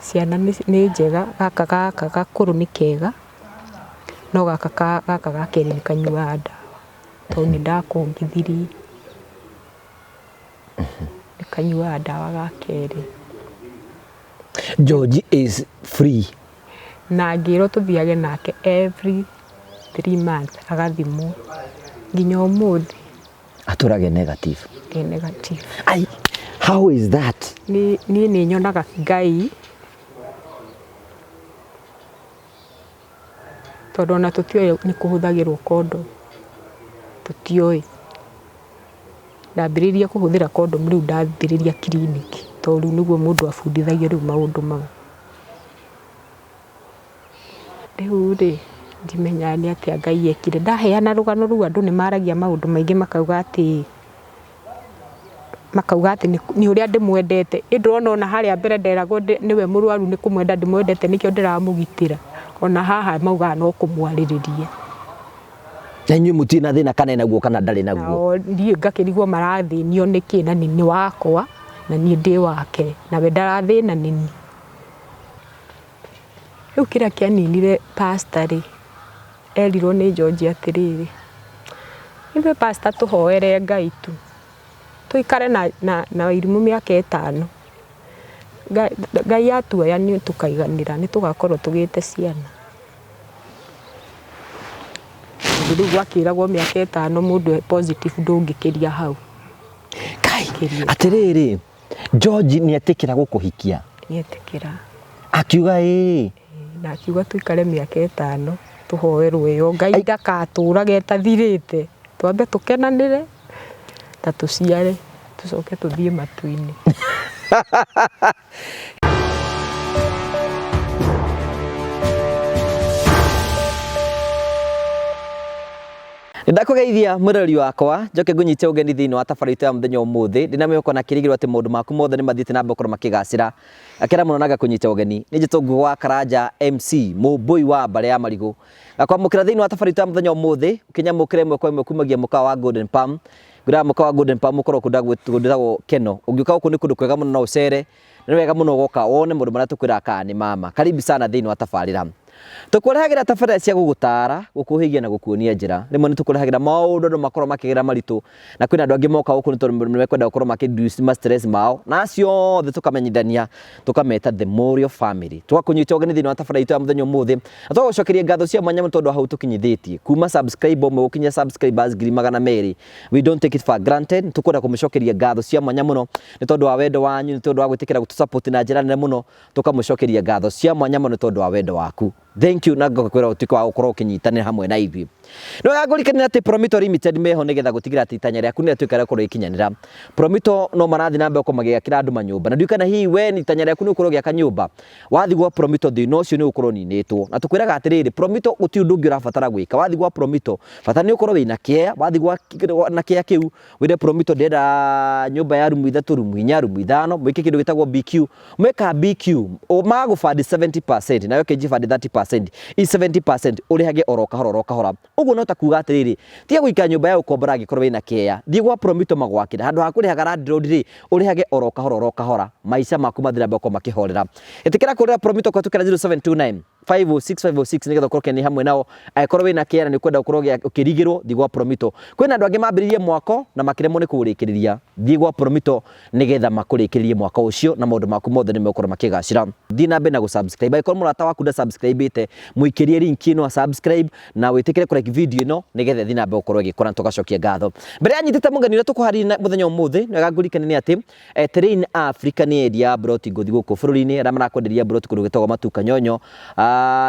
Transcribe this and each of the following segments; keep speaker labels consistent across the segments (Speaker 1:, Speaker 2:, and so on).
Speaker 1: ciana nĩ njega, gaka gakũrũ nĩ kega, no gaka gakerĩ nĩ kanyuaga ndawa, tondũ nĩ ndakongithirie, nĩ kanyuaga ndawa gakerĩ.
Speaker 2: George is free.
Speaker 1: Na ngĩrwo tũthiage nake every 3 months agathimwo, nginya ũmũthĩ
Speaker 2: atũrage negative.
Speaker 1: Negative.
Speaker 2: Ai, how is that?
Speaker 1: Niĩ nĩ nyonaga Ngai, tondũ ona tũtioĩ nĩ kũhũthagĩrwo condom, tũtioĩ. Ndambĩrĩirie kũhũthĩra condom rĩu ndathirĩria kiriniki, tondũ rĩu nĩguo mũndũ abundithagio rĩu maũndũ mau. Rĩu rĩ, ndimenyaga nĩ atĩa Ngai ekire. Ndaheana rũgano rũu andũ nĩ maragia maũndũ maingĩ makauga atĩ nĩ ũrĩa ndĩmwendete. Ndĩrona ona harĩa mbere nderagwo nĩwe mũrwaru nĩ kũmwenda ndĩmwendete nĩkĩo ndĩramũgitĩra. Ona haha mauga no kũmwarĩrĩria.
Speaker 2: Na inyuĩ mũtina thĩna kana naguo kana ndarĩ naguo?
Speaker 1: Niĩ ngakĩrigwo marathĩnio nĩkĩ, na nĩ wakwa na niĩ ndĩ wake, na we ndarathĩna nĩ niĩ. Rĩu kĩrĩa kĩaninire pastor rĩ, erirwo nĩ George atĩrĩrĩ, ithuĩ pastor tũhoere Ngai tu, tũikare na Wairimũ mĩaka 5, Ngai atuoya nĩ tũkaiganĩra, nĩ tũgakorwo tũgĩte ciana. Rĩu gwakĩragwo mĩaka 5 mũndũ positive ndũngĩkĩria hau.
Speaker 2: Kai, atĩrĩrĩ, George nĩ etĩkĩra gũkũhikia? Nĩ
Speaker 1: etĩkĩra.
Speaker 2: Akiuga ĩ?
Speaker 1: Na akiuga tũikare mĩaka 5 tũhoerwo ĩyo, Ngai ndakatũrage ĩtathirĩte, twambe tũkenanĩre ta tũciare tũcoke tũthiĩ matu-inĩ.
Speaker 2: Ndakugeithia mũrori wakwa, njoke ngũnyite ũgeni thĩinĩ wa tabarĩra ya mũthenya ũmũthĩ. Ndĩna mĩoko na kĩrĩgĩrĩro atĩ maũndũ maku mothe nĩ mathiĩte na mbere gũkorwo makĩgacĩra. Akĩra mũno naga kũnyita ũgeni. Nĩ njĩtũngũ wa Karanja MC, mũmbũi wa Mbare ya Marigũ. Gakwamũkĩra thĩinĩ wa tabarĩra ya mũthenya ũmũthĩ, ũkĩnyamũkĩra ĩmwe kwa ĩmwe kumagia mũkawa wa Golden Palm. Ngũra mũkawa wa Golden Palm ũkorwo kũndagwo Keno. Ũngĩũka gũkũ nĩ kũndũ kwega mũno no ũcere. Nĩ wega mũno gũka wone maũndũ marĩa tũkwĩraga kana nĩ mama. Karibu sana thĩinĩ wa tabarĩra. Tũkũrehagĩra tabarĩra cia gũgũtara, gũkũhĩgia na gũkuonia njĩra. Rĩmwe nĩ tũkũrehagĩra maũndũ andũ makorwo makĩgera maritũ, na kwĩna andũ angĩ moka gũkũ nĩ tondũ nĩ mekwenda gũkorwo makĩreduce ma stress mao, na ciothe tũkamenyithania, tũkameta the Morio family. Twakũnyita ũgeni thĩinĩ wa tabarĩra ya mũthenya ũmũthĩ, na twagũcokeria ngatho cia mwanya tondũ hau tũkinyithĩtie kuma subscribe ũmwe gũkinya subscribers 200,000. We don't take it for granted. Tũkwenda kũmũcokeria ngatho cia mwanya mũno nĩ tondũ wa wendo wanyu, nĩ tondũ wa gwĩtĩkĩra gũtũsupport na njĩra nene mũno. Tũkamũcokeria ngatho cia mwanya mũno nĩ tondũ wa wendo waku. Thank you na ngakwĩra ũtuĩke wa gũkorwo ũkĩnyitanĩra hamwe na ithuĩ. No ngũrikania atĩ Promito Limited meho nĩgetha gũtigĩrĩra atĩ itanya rĩaku nĩ rĩatuĩka rĩa gũkorwo ikinyanĩra. Promito no marathiĩ na mbere gũkorwo magĩakĩra andũ manyũmba, na ndiũĩ kana hihi we itanya rĩaku nĩ ũkorwo ũgĩaka nyũmba, wathiĩ gwa Promito thĩna ũcio nĩ ũkorwo ninĩtwo. Na tũkwĩraga atĩrĩrĩ, Promito gũtirĩ ũndũ ũngĩ ũrabatara gwĩka. Wathiĩ gwa Promito bata nĩ ũkorwo wĩna kĩeya, wathiĩ gwa na kĩeya kĩu wĩre Promito ndĩrenda nyũmba ya rumu 3, rumu 4, rumu 5, mwĩke kĩndũ gĩtagwo BQ. Mwĩka BQ magũbandi 70% nayo kĩnjibandi 30%. 70% ũrĩhage oro kahora. Ũguo no ta kuuga atĩrĩrĩ, tiga gũikara nyũmba ya ũkombora angĩkorwo wĩna kĩeya. Thiĩ gwa Promito magwakĩre. Handũ ha kũrĩhaga landlord rĩ, ũrĩhage oro kahora. Maica maku mathira mbere gũkorwo makĩhorera. Ĩtĩkĩra kũrĩra Promito kwa tũkĩra 0729 506 nĩgetha ũkorwo kĩani hamwe nao. Angĩkorwo wĩna kĩeya na nĩ ũkwenda gũkorwo ũkĩrigĩrwo, thiĩ gwa Promito. Kwĩna andũ angĩ mambĩrĩirie mwako na makĩremwo nĩ kũũrĩkĩrĩria. Thiĩ gwa Promito nĩgetha makũrĩkĩrĩrie mwako ũcio na maũndũ maku mothe nĩ megũkorwo makĩgacĩra. Thiĩ na mbere na gũ-subscribe. Angĩkorwo mũrata waku nda-subscribe-ĩte, mũikĩrie link ĩno wa subscribe na wĩtĩkĩre kũreki video ĩno nĩgetha thiĩ na mbere gũkorwo ĩgĩkũra tũgacokia ngatho. Mbere ya nyitĩte mũngeni ũrĩa tũkũharĩria mũthenya ũmũthĩ, nĩ ngũrikania nĩ atĩ Terrain Africa nĩ endia broti ngũthi gũkũ bũrũri-inĩ, arĩa marakwenderia broti kũndũ gwĩtagwo Matuka Nyonyo.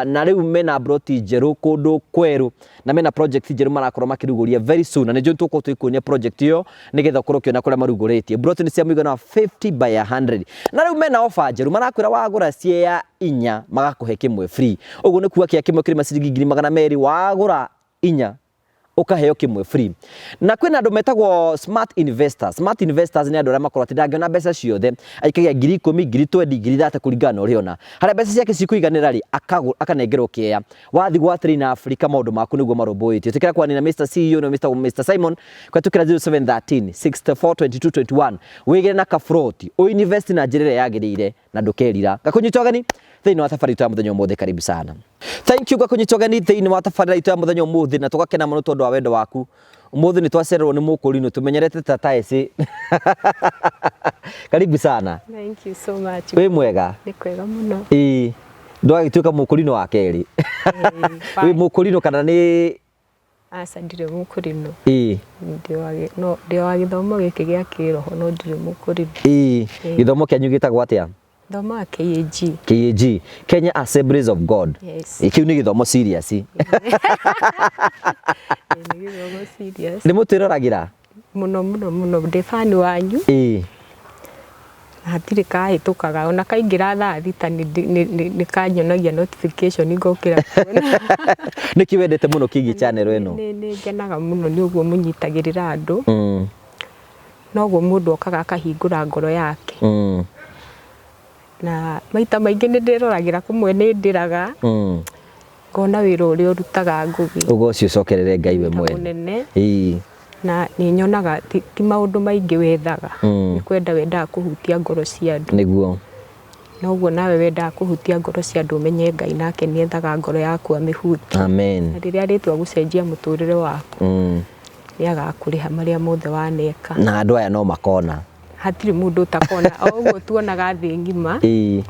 Speaker 2: Na rĩu mena broti njerũ kũndũ kwerũ, na mena project njerũ marakorwo makĩrugũria very soon, na nĩ njũĩ tũkorwo tũgĩkuonia project ĩyo nĩgetha ũkorwo ũkĩona kũrĩa marugũrĩtie. Broti nĩ cia mũigana wa 50 by 100, na rĩu mena offer njerũ, marakwĩra wagũra ciea 4 magakũhe kĩmwe free. Ũguo nĩ kuuga kĩa kĩmwe kĩrĩ ciringi 200,000, wagũra 4 ukaheo kimwe free. Na kwina andu metagwo smart investors. Smart investors ni andu aria makorwo ndangĩona mbeca ciothe aikagia 10,000, 20,000, 30,000 kuringana uria ona. Haria mbeca ciake cikuiganira ri akanengerwo kĩea. Wathi gwa Train Africa maundu maku niguo marũmbũĩtio. Tukira kwanina Mr CEO no Mr Simon kwa tukira 0713 64 22 21 wigire na kafroti o invest na njĩra ĩrĩa yagĩrĩire na ndũkerira. Gakunyita ũgeni thĩinĩ wa thabarĩ ya mũthenya ũmũthĩ, karibu sana. Thank you gakunyita ũgeni thĩinĩ wa thabarĩ ya mũthenya ũmũthĩ, na tũgakena mũno tondũ wa wendo waku. Ũmũthĩ nĩ twacererwo nĩ mũkũrinũ, tumenyerete tata ese. Karibu sana.
Speaker 1: Thank you so much.
Speaker 2: Wĩ mwega?
Speaker 1: Nĩ kwega mũno.
Speaker 2: Ndwagĩtuĩka mũkũrinũ wa kerĩ. Wĩ mũkũrinũ kana nĩ
Speaker 1: aca ndirĩ mũkũrinũ? Ndĩ wa gĩthomo gĩkĩ gĩa kĩroho no ndirĩ mũkũrinũ.
Speaker 2: Gĩthomo kĩanyu gĩtagwo atĩa?
Speaker 1: Thoma KAG.
Speaker 2: KAG, Kenya Assemblies of God.
Speaker 1: Yes.
Speaker 2: Kĩu nĩ gĩthomo serious.
Speaker 1: Nĩ gĩthomo serious.
Speaker 2: Nĩ mũtwĩroragira?
Speaker 1: Mũno ndĩ fan wanyu. Hatirĩ kahĩtũkaga ona kaingĩra thaa thita nĩ kanyonagia notification ngokĩra kuona.
Speaker 2: Nĩkĩ wendete mũno Kingi channel ĩno?
Speaker 1: Nĩ ngenaga mũno nĩ ũguo mũnyitagĩrĩra andũ. Noguo mũndũ okaga akahingũra ngoro yake. Na maita maingĩ nĩ ndĩroragĩra, kũmwe nĩ ndĩraga ngona wĩra ũrĩa ũrutaga ngũgĩ. Ũguo ũcio ũcokerere Ngai we mwene. Na nĩ nyonaga ti maũndũ maingĩ wethaga, nĩ kwenda wendaga kũhutia ngoro cia andũ. Nĩguo. Noguo nawe wendaga kũhutia ngoro cia andũ ũmenye Ngai nake nĩ ethaga ngoro yaku amĩhutie. Amen. Na rĩrĩa arĩtua gũcenjia mũtũrĩre waku nĩ agakũrĩha marĩa mothe waneka. Na andũ aya no makona. Hatirĩ mũndũ ũtakona, o ũguo tuonaga thĩ ngima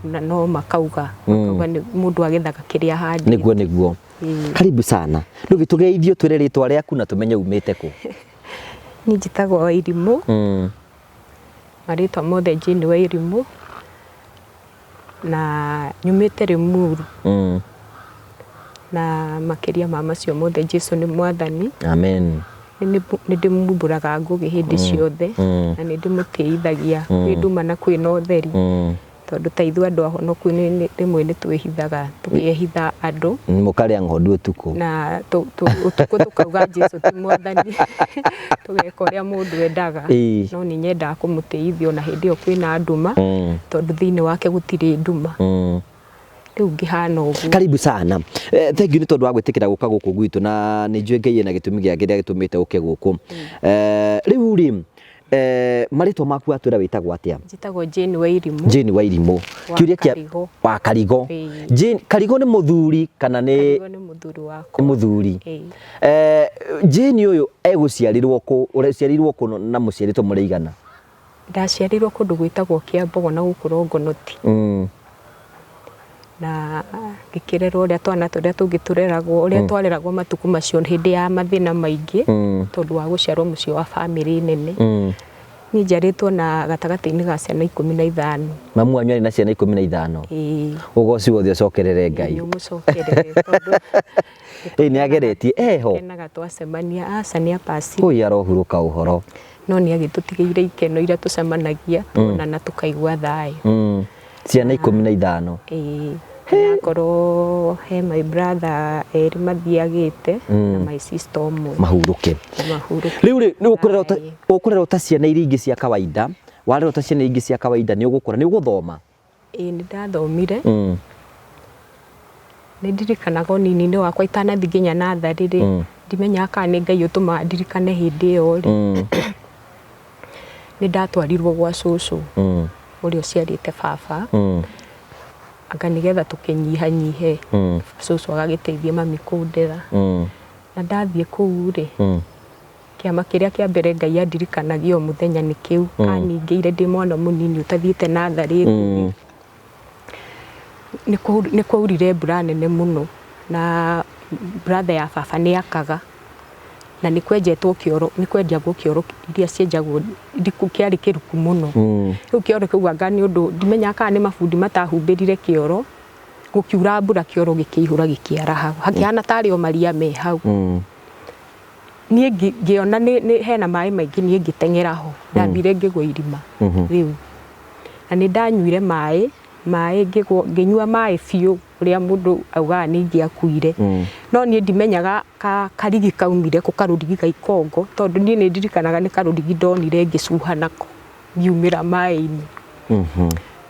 Speaker 1: na no makauga nĩ mũndũ agethaga kĩrĩa ahandi. Nĩguo. Karibu sana. Nĩ gĩtũgeithio twĩre rĩtwa rĩaku na tũmenye umĩte kũ. Niĩ njĩtagwo Wairimũ. Marĩtwa mothe Jane Wairimũ na nyumĩte Limuru. Na makĩria ma macio mothe Jesũ nĩ mwathani. Amen. Nĩ ndĩmumbũraga ngũgĩ hĩndĩ ciothe na nĩ ndĩmũtĩithagia kwĩ nduma na kwĩ na ũtheri, tondũ ta ithuĩ andũ ahonoku rĩmwe nĩ twĩhithaga, tũkehitha andũ mũkarĩa ng'ondu ũtukũ na ũtukũ tũkauga Jesũ ti mwathani, tũgeka ũrĩa mũndũ endaga. No nĩ nyendaga kũmũtĩithia ona hĩndĩ ĩyo kwĩ na nduma, tondũ thĩinĩ wake gũtirĩ nduma. Rĩu ngĩhana ũguo. Karibu sana. Thank you nĩ tondũ wa gwĩtĩkĩra gũka gũkũ gwitũ, na nĩ njũĩ Ngai ena gĩtũmi gĩake gĩa gĩtũmĩte ũke gũkũ. Rĩu rĩ marĩtwa maku atwĩra wĩtagwo atĩa? Njĩtagwo Jane Wairimũ. Jane Wairimũ. Kĩũria kĩa wa Karigo. Jane, Karigo nĩ mũthuri kana nĩ? Karigo nĩ mũthuri wakwa. Mũthuri. Jane ũyũ egũciarirwo kũ? Ũreciarirwo kũ na mũciarĩtwo mũrĩigana? Ndaciarirwo kũndũ gwĩtagwo Kĩambogo na gũkũ Longonoti. Na ngĩkĩrerwo ũrĩa twana tũrĩa tũngĩ tũreragwo, ũrĩa twareragwo matukũ macio hĩndĩ ya mathĩna maingĩ tondũ wa gũciarwo mũciĩ wa bamĩrĩ nene. Niĩ njarĩtwo na gatagatĩ-inĩ ga ciana 15. Mamu wanyu arĩ na ciana 15? Ũguo ũcio wothe ũcokerere Ngai. Nĩ mũcokerere tondũ nĩ ageretie eho. Kenaga twacemania aca nĩ apasi. Kũi arohurũka ũhoro. No nĩ agĩtũtigĩire ikeno iria tũcemanagia na tũkaigua thayũ. Ciana 15? Nakorwo he my brother erĩ mathiagĩte na my sister ũmwe. Mahurũke. Rĩu nĩ ũkũrera ta ciana iria ingĩ cia kawaida, warera ta ciana ingĩ cia kawaida nĩ ũgũkũra, nĩ ũgũthoma? Nĩ ndathomire. Nĩ ndirikanaga ũnini-inĩ wakwa itanathi nginya natharĩ rĩ, ndimenyaga kana nĩ Ngai ũtũmaga ndirikane hĩndĩ ĩyo rĩ. Nĩ ndatwarirwo gwa cũcũ ũrĩa ũciarĩte baba, anga nĩgetha tũkĩnyihanyihe, cũcũ agagĩteithia mami kũndera. Na ndathiĩ kũu rĩ, kĩama kĩrĩa kĩa mbere Ngai andirikanagia o mũthenya nĩ kĩu, aningĩire ndĩ mwana mũnini ũtathiĩte natharĩ ngũgĩ. Nĩ kwaurire mbura nene mũno na brother ya baba nĩ akaga, na nĩ kwenjetwo kĩoro, nĩ kwenjagwo kĩoro iria cienjagwo kĩarĩ kĩruku mũno. Rĩu kĩoro kĩu anga nĩ ũndũ ndimenyaga kana nĩ mabundi matahumbĩrire kĩoro, gũkiura mbura kĩoro gĩkĩihũra gĩkĩara hau, hakĩhana tarĩ o maria me hau. Niĩ ngĩona hena maĩ maingĩ, niĩ ngĩteng'era ho, ndambire ngĩgwa irima rĩu, na nĩ ndanyuire maĩ ngĩnyua maĩ biũ ũrĩa mũndũ augaga nĩ ingĩakuire. no niĩ ndimenyaga karigi kaumire kũ karũrigi ga ikongo tondũ niĩ nĩ ndirikanaga nĩ karũrigi ndonire ngĩcuha nako ngiumĩra maĩ-inĩ.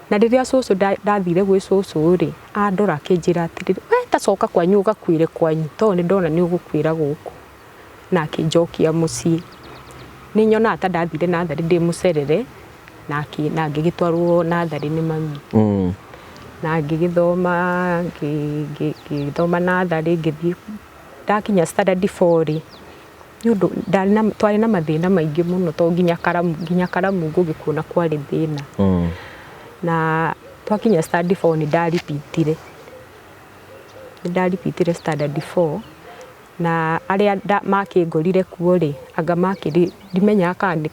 Speaker 1: Na rĩrĩa cũcũ ndathire gwĩ cũcũ rĩ andora akĩnjĩra atĩrĩrĩ we ta coka kwanyu ũgakuĩre kwanyu tondũ nĩ ndona nĩ ũgũkuĩra gũkũ, na akĩnjokia mũciĩ. Nĩ nyonaga ta ndathire natharĩ ndĩ mũcerere na ngĩgĩtwarwo natharĩ nĩ mami. Na ngĩgĩthoma natharĩ ngĩthiĩ ndakinya standard 4 rĩ nĩ ũndũ twarĩ na mathĩna maingĩ mũno tondũ nginya karamu ngũgĩkuona kwarĩ thĩna. Na twakinya standard 4 nĩ ndaripitire standard 4 na arĩa makĩngorire kuo rĩ anga makĩrĩ ndimenyaga kana nĩ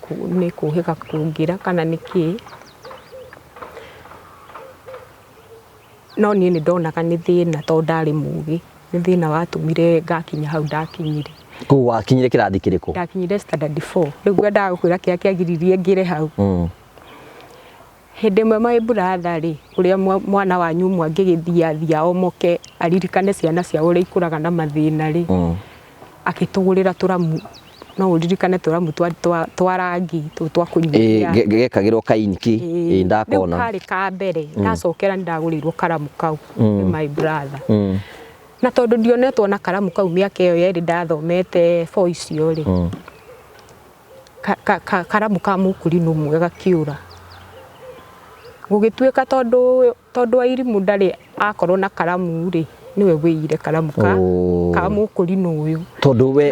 Speaker 1: kũhĩga kũngĩra kana nĩkĩ, no niĩ nĩ ndonaga nĩ thĩna tondũ ndarĩ mũgĩ, nĩ thĩna watũmire ngakinya hau ndakinyire.
Speaker 2: Kũu wakinyire kĩrathi kĩrĩkũ? Ndakinyire
Speaker 1: standard 4. Rĩu ngwendaga gũkwĩra kĩrĩa kĩagiririe ngĩre hau. Hĩndĩ ĩmwe my brother rĩ ũrĩa mwana wanyu ũmwe angĩgĩthiathia omoke aririkane ciana ciao ũrĩa ikũraga na mathĩna rĩ agĩtũgũrĩra tũramu, no ũririkane tũramu twa rangi twa kũnyihia
Speaker 2: gekagĩrwo kainiki ndakona.
Speaker 1: Rĩu karĩ ka mbere ndacokera nĩ ndagũrĩirwo karamu kau nĩ my brother. Na tondũ ndionetwo na karamu kau mĩaka ĩyo yerĩ ndathomete 4 icio rĩ karamu ka mũkũrinũ ũmwe gakĩũra. Gũgĩtuĩka tondũ Airimu ndarĩ akorwo na karamu rĩ niwe wĩire karamu ka mũkũrinũ ũyũ.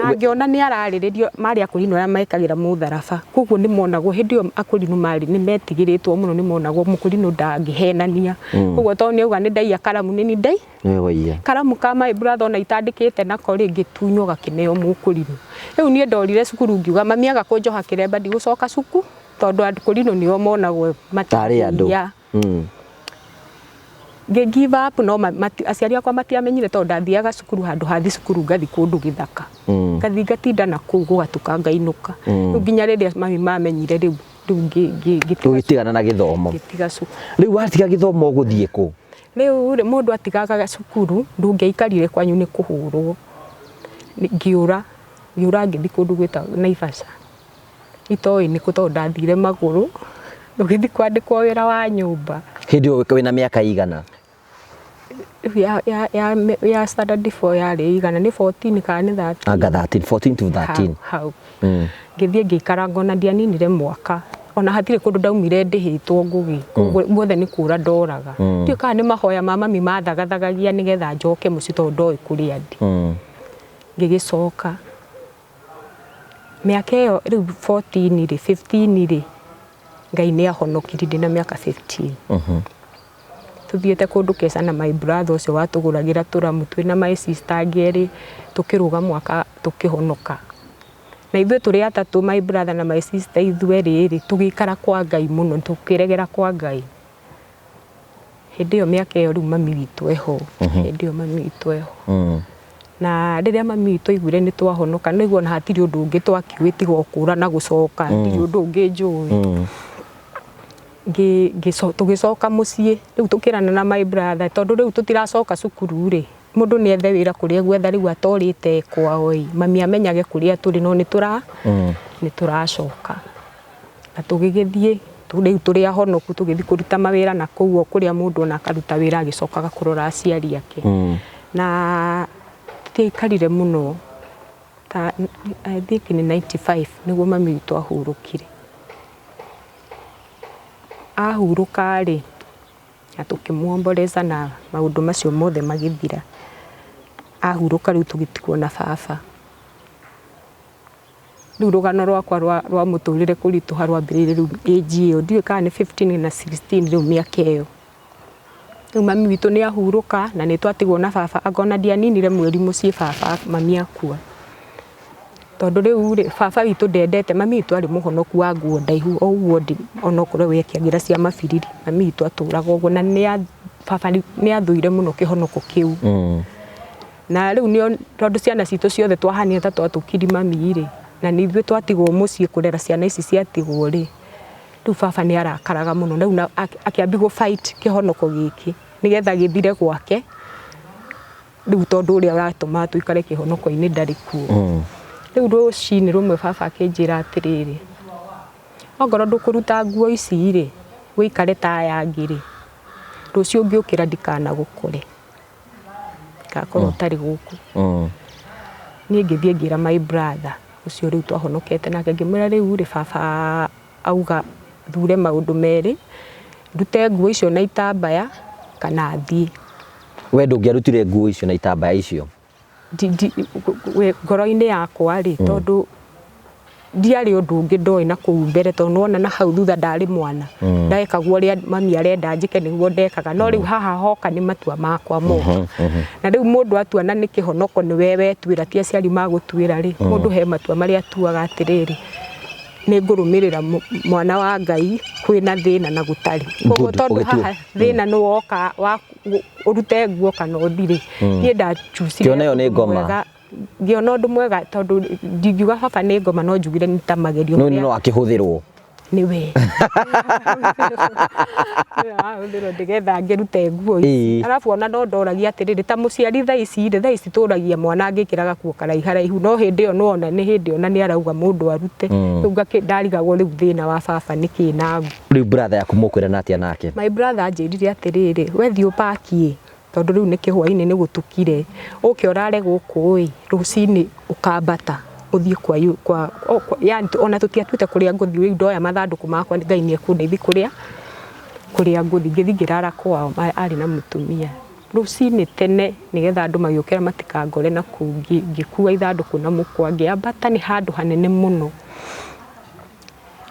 Speaker 1: Na ngĩona nĩ ararĩrĩrio marĩ akũrinũ arĩa mekagĩra mũtharaba, koguo nĩ monagwo hĩndĩ ĩyo akũrinũ marĩ nĩ metigĩrĩtwo mũno, nĩ monagwo mũkũrinũ ndangĩhenania. Koguo tondũ nĩ auga nĩ ndaiya karamu nĩ ndai karamu ka my brother ona itandĩkĩte nako rĩ ngĩtunywo gakĩneo mũkũrinũ. Rĩu niĩ ndorire cukuru ngiuga mami aga kũnjoha kĩremba ndigũcoka cukuru tondũ akũrinũ nĩo monagwo matarĩ. Give up no aciari akwa matiamenyire tondũ ndathiaga cukuru handũ hathi cukuru ngathi kũndũ gĩthaka. Ngathi ngatinda na kũu gũgatuka ngainũka. Rĩu nginya rĩrĩa mami mamenyire rĩu
Speaker 2: gĩtigana na gĩthomo. Rĩu watiga gĩthomo gũthiĩ kũ?
Speaker 1: Rĩu mũndũ atigaga cukuru ndũngĩaikarire kwanyu nĩ kũhũrwo. Ngĩũra ngĩthi kũndũ gwĩtagwo Naivasha. Itoĩ nĩ kũ tondũ ndathire magũrũ ngĩthi kwandĩkwo wĩra wa nyũmba.
Speaker 2: Hĩndĩ ĩyo wĩna mĩaka igana?
Speaker 1: Ya standard 4 yarĩ igana nĩ 14 kana nĩ 13.
Speaker 2: Anga 13, 14 to 13.
Speaker 1: Hau. Ngĩthiĩ ngĩikara ngona ndianinire mwaka. Ona hatirĩ kũndũ ndaumire ndĩhĩtwo ngũgĩ. Koguo guothe nĩ kũra ndoraga. Ndiũĩ kana nĩ mahoya ma mami mathagathagia nĩgetha njoke mũciĩ tondũ ndoĩ kũrĩa ndĩ. Ngĩgĩcoka. Mĩaka ĩyo rĩu 14 rĩ 15 rĩ Ngai nĩ ahonokirie ndĩ na mĩaka 15. Tuthiĩte kũndũ Keca na my brother ũcio watũgũragĩra tũramu twĩna my sister angĩ tũkĩrũga mwaka tũkĩhonoka. Na ithuĩ tũrĩ atatũ my brother na my sister ithuĩ rĩrĩ tũgĩikara kwa Ngai mũno tũkĩregera kwa Ngai. Hĩndĩ ĩyo mĩaka ĩyo rĩu mami witũ eho. Hĩndĩ ĩyo mami witũ eho. Na rĩrĩa mami witũ aiguire nĩ twahonoka nĩguo na hatirĩ ũndũ ũngĩ twakiuĩ tiga kũra na gũcoka, hatirĩ ũndũ ũngĩ njũĩ. Tũgĩcoka mũciĩ rĩu tũkĩrana na my brother tondũ rĩu tũtiracoka cukuru rĩ mũndũ nĩ ethe wĩra kũrĩa gwetha rĩu atorĩte kwao mami amenyage kũrĩa tũrĩ no nĩ tũracoka. Na tũgĩgĩthiĩ rĩu tũrĩ ahonoku tũgĩthiĩ kũruta mawĩra na kũu kũrĩa mũndũ ona akaruta wĩra agĩcokaga kũrora aciari ake. Na tũtiaikarire mũno I think nĩ 95 nĩguo mami witũ ahurũkire. Ahurũka rĩ na tũkĩmuomboleza na maũndũ macio mothe magĩthira. Ahurũka rĩu tũgĩtigwo na baba. Rĩu rũgano rwakwa rwa mũtũrĩre kũritũha rwambĩrĩirie rĩu age ĩyo ndiũĩ kana nĩ 15 na 16 rĩu mĩaka ĩyo. Rĩu mami witũ nĩ ahurũka na nĩ twatigwo na baba angona ndianinire mweri mũciĩ baba mami akua. Tondũ rĩu baba witũ ndendete mami witũ arĩ mũhonoku wa nguo ndaihu o ũguo onokorwo we akĩagĩra cia mabiriri mami witũ atũraga ũguo na baba nĩ athũire mũno kĩhonoko kĩu. Na rĩu nĩ tondũ ciana citũ ciothe twahanire ta twatũkiri mami rĩ na nĩ ithuĩ twatigwo mũciĩ kũrera ciana ici ciatigwo rĩ rĩu baba nĩ arakaraga mũno rĩu akĩambi gũ fight kĩhonoko gĩkĩ nĩgetha gĩthire gwake riu tondu uria uratuma tuikare kihonoko-ini ndari kuo riu rucini rumwe baba akinjira atiriri ongorwo ndukuruta nguo ici ri wikare ta aya angiri rucio ngiukira ndikanagukore ngakorwo utari guku nie ngithie ngira my brother ucio riu twahonokete nake ngimwira riu ri baba auga thure maundu meri ndute nguo icio na itambaya kana thie
Speaker 2: we ndungiarutire nguo icio na itambaya icio
Speaker 1: ngoro-ini yakwa ri tondu ndiari undu ungi ndoi na kuu mbere tondu wona na hau thutha ndari mwana ndekaga uria mami arenda njike niguo ndekaga no riu haha hoka ni matua makwa moka na riu mundu atuana ni kihonoko ni we wetwira ti aciari magutwira ri mundu he matua maria atuaga atiriri ni ngurumirira mwana wa Ngai kwina thina na gutari koguo tondu haha thina ni woka urute nguo kana uthiri nie ndachucire
Speaker 2: kiona yo ni ngoma
Speaker 1: ngiona undu mwega tondu ndingiuga baba ni ngoma no njugire ni ta magerio
Speaker 2: no akihuthirwo
Speaker 1: ni we uthiro ndigetha ngirute nguo ici arafu ona no ndoragia atiriri ta muciari tha ici turagia mwana angikiraga kuo karaiharaihu no hindi yo no ni hindi ona ni arauga mundu arute riu ndarigagwo riu thina wa baba ni kinagu
Speaker 2: riu brother yaku mukwira natia nake
Speaker 1: my brother anjirire atiriri we thio paki tondu riu ni kihwa-ini ni gutukire uke orare guku ri rucini ukambata uthie kwa yani ona tutiatuite kuria nguthi riu ndoya mathanduku makwa Ngai ni ekundeithia kuria nguthi ngithi ngirara kwao ari na mutumia rucini tene nigetha andu magiukira matikangore na kuu ngikua ithanduku na mukwa ngiambata ni handu hanene muno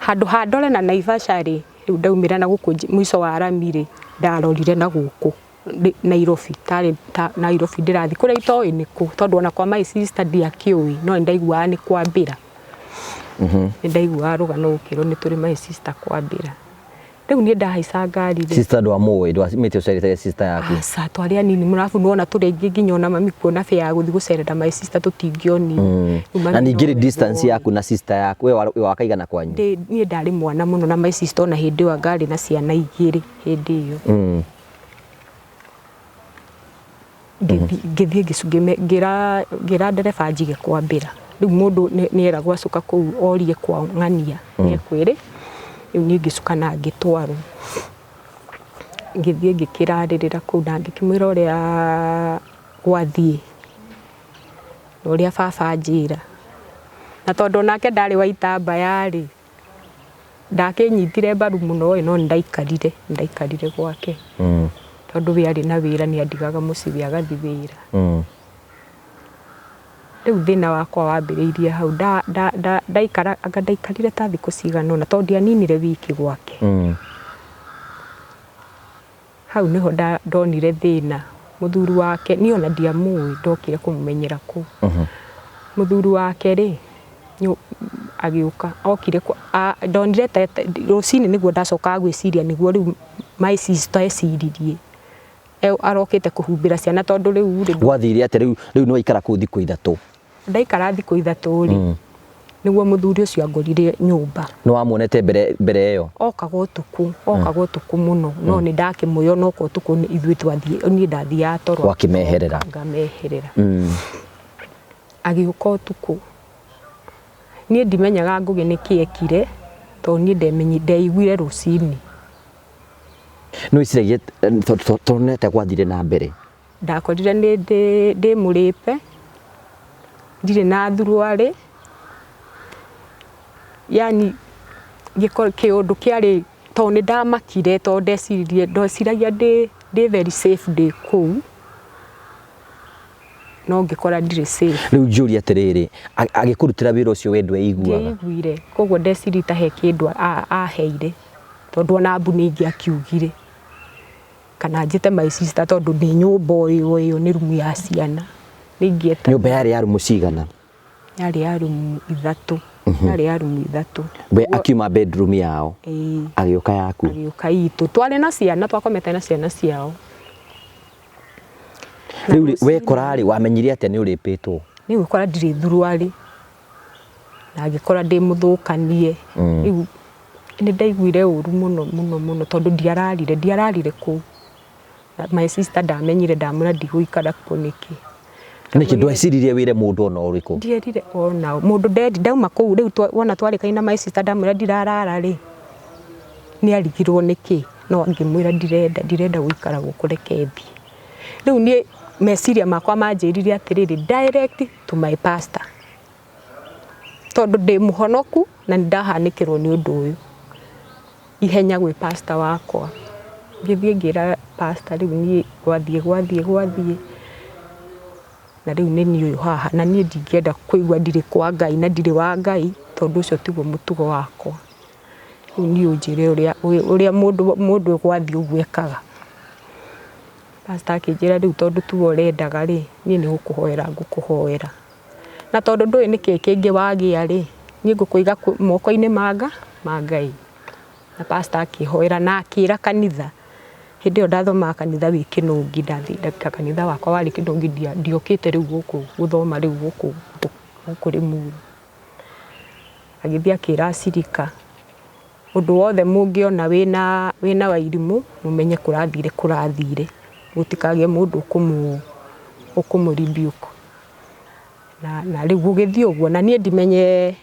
Speaker 1: handu handore na Naivasha ri riu ndaumira na guku mwico wa Ramiri ndarorire na guku Nairobi Nairobi ndirathi kuria itoi niku tondu ona kwa my sister ndiakiui no ndaigua ni kwambira ndaigua rugano gukiro ni turi my sister kwambira riu ni ndahaica ngari ri
Speaker 2: sister ndo amwe ndo mete ucerete sister yaku
Speaker 1: asa twari anini murafu nuona turi nginya ona mami kuona fe ya guthi gucerera my sister tutingioni
Speaker 2: na ningiri distance yaku na sister yaku we wakaigana kwanyu
Speaker 1: ni ndari mwana muno na my sister ona hindi wa ngari na ciana igiri hindi iyo ngithie ngira ndereba njige kwambira riu mundu ni era gwacuka kuu orie kwa ng'ania ni kwiri riu ni ngicuka na ngitwarwo ngithie ngikiraririra kuu na ngikimwira uria gwathie uria baba njira na tondu nake ndari wa itambaya ri ndakinyitire mbaru muno no ndaikarire gwake tondu we ari na wira ni andigaga mucibi agathi wira riu thina wakwa wambiriirie hau ndaikarire ta thiku cigana na tondu aninire wiki gwake hau niho ndonire thina muthuri wake ni ona ndiamui ndokire kumumenyera ku muthuri wake ri agiuka okire ndonire rucini niguo ndacoka gwiciria niguo riu my sister eciririe arokite kuhumbira ciana tondu riu
Speaker 2: gwathire ati riu ni waikara ku thiku ithatu
Speaker 1: ndaikara thiku ithatu ri niguo muthuri ucio angorire nyumba
Speaker 2: no amuonete mbere iyo
Speaker 1: okaga utuku muno no ni ndakimuyo no ko utuku ni ithui twathie ni ndathia toro
Speaker 2: wakimeherera
Speaker 1: ngameherera agiuka utuku ni ndimenyaga ngugi ni kiekire to ni ndeiguire rucini
Speaker 2: no iciragie tonete gwathire na mbere
Speaker 1: ndakorire ndi muripe ndire na thurwari yani kiundu kiari to ni ndamakire to ndeciragia ndi very safe ndi kuu no ngikora ndire safe
Speaker 2: riu njuri atiriri agikurutira wira ucio we ndweiguaga
Speaker 1: ndiguire koguo ndeciri ta he kindu aheire tondu ona mbuni ingi akiugire kana njite my sister tondu ni nyumba iyo ni rumu ya ciana ningieta
Speaker 2: nyumba yari ya rumu cigana
Speaker 1: yari ya rumu ithatu
Speaker 2: we akiuma bedroom yao agiuka yaku
Speaker 1: agiuka itu twari na ciana twakomete na ciana ciao
Speaker 2: riu we korari wamenyire atia ni uripitwo
Speaker 1: ni gukora ndiri thurwari na ngikora ndi muthukanie riu ni ndaiguire uru muno tondu ndiararire ku my sister ndamenyire ndamwira ndigũikara kuo nĩkĩ.
Speaker 2: Nĩkĩ ndweciririe wĩre mũndũ ona ũrĩkũ? Ndierire
Speaker 1: ona mũndũ ndendi ndauma kũu rĩu wona twarĩkaine na my sister ndamwĩra ndirarara rĩ nĩarigirwo nĩkĩ no ngĩmwĩra ndirenda gũikara gũkũ reke thiĩ. Rĩu niĩ meciria makwa manjĩrire atĩrĩrĩ direct to my pastor tondũ ndĩ mũhonoku na nĩndahanĩkĩrwo nĩ ũndũ ũyũ ihenya gwĩ pastor wakwa. Ngĩthiĩ ngĩra pastor rĩu niĩ gwathiĩ na rĩu nĩ niĩ ũyũ haha na niĩ ndingĩenda kũigua ndirĩ kwa Ngai na ndirĩ wa Ngai tondũ ũcio tiguo mũtugo wakwa. Rĩu niĩ ũnjĩre ũrĩa mũndũ gwathiĩ ũguo ekaga. Pastor akĩnjĩra rĩu tondũ tuo ũrendaga rĩ niĩ nĩ gũkũhoera ngũkũhoera na tondũ ndũĩ nĩkĩ kĩngĩ wagĩa rĩ niĩ ngũkũiga moko-inĩ ma Ngai. Na pastor akĩhoera na akĩra kanitha hĩndĩ ĩyo ndathomaga kanitha wĩ Kĩnũngi ndathika kanitha wakwa warĩ Kĩnũngi ndiokĩte rĩu gũkũ gũthoma rĩu gũkũ Limuru. Agĩthiĩ akĩra acirika ũndũ wothe mũngĩona wĩna Wairimu mũmenye kũrathire gũtikagĩe mũndũ ũkũmũrebuke na rĩu gũgĩthiĩ ũguo na niĩ ndimenye.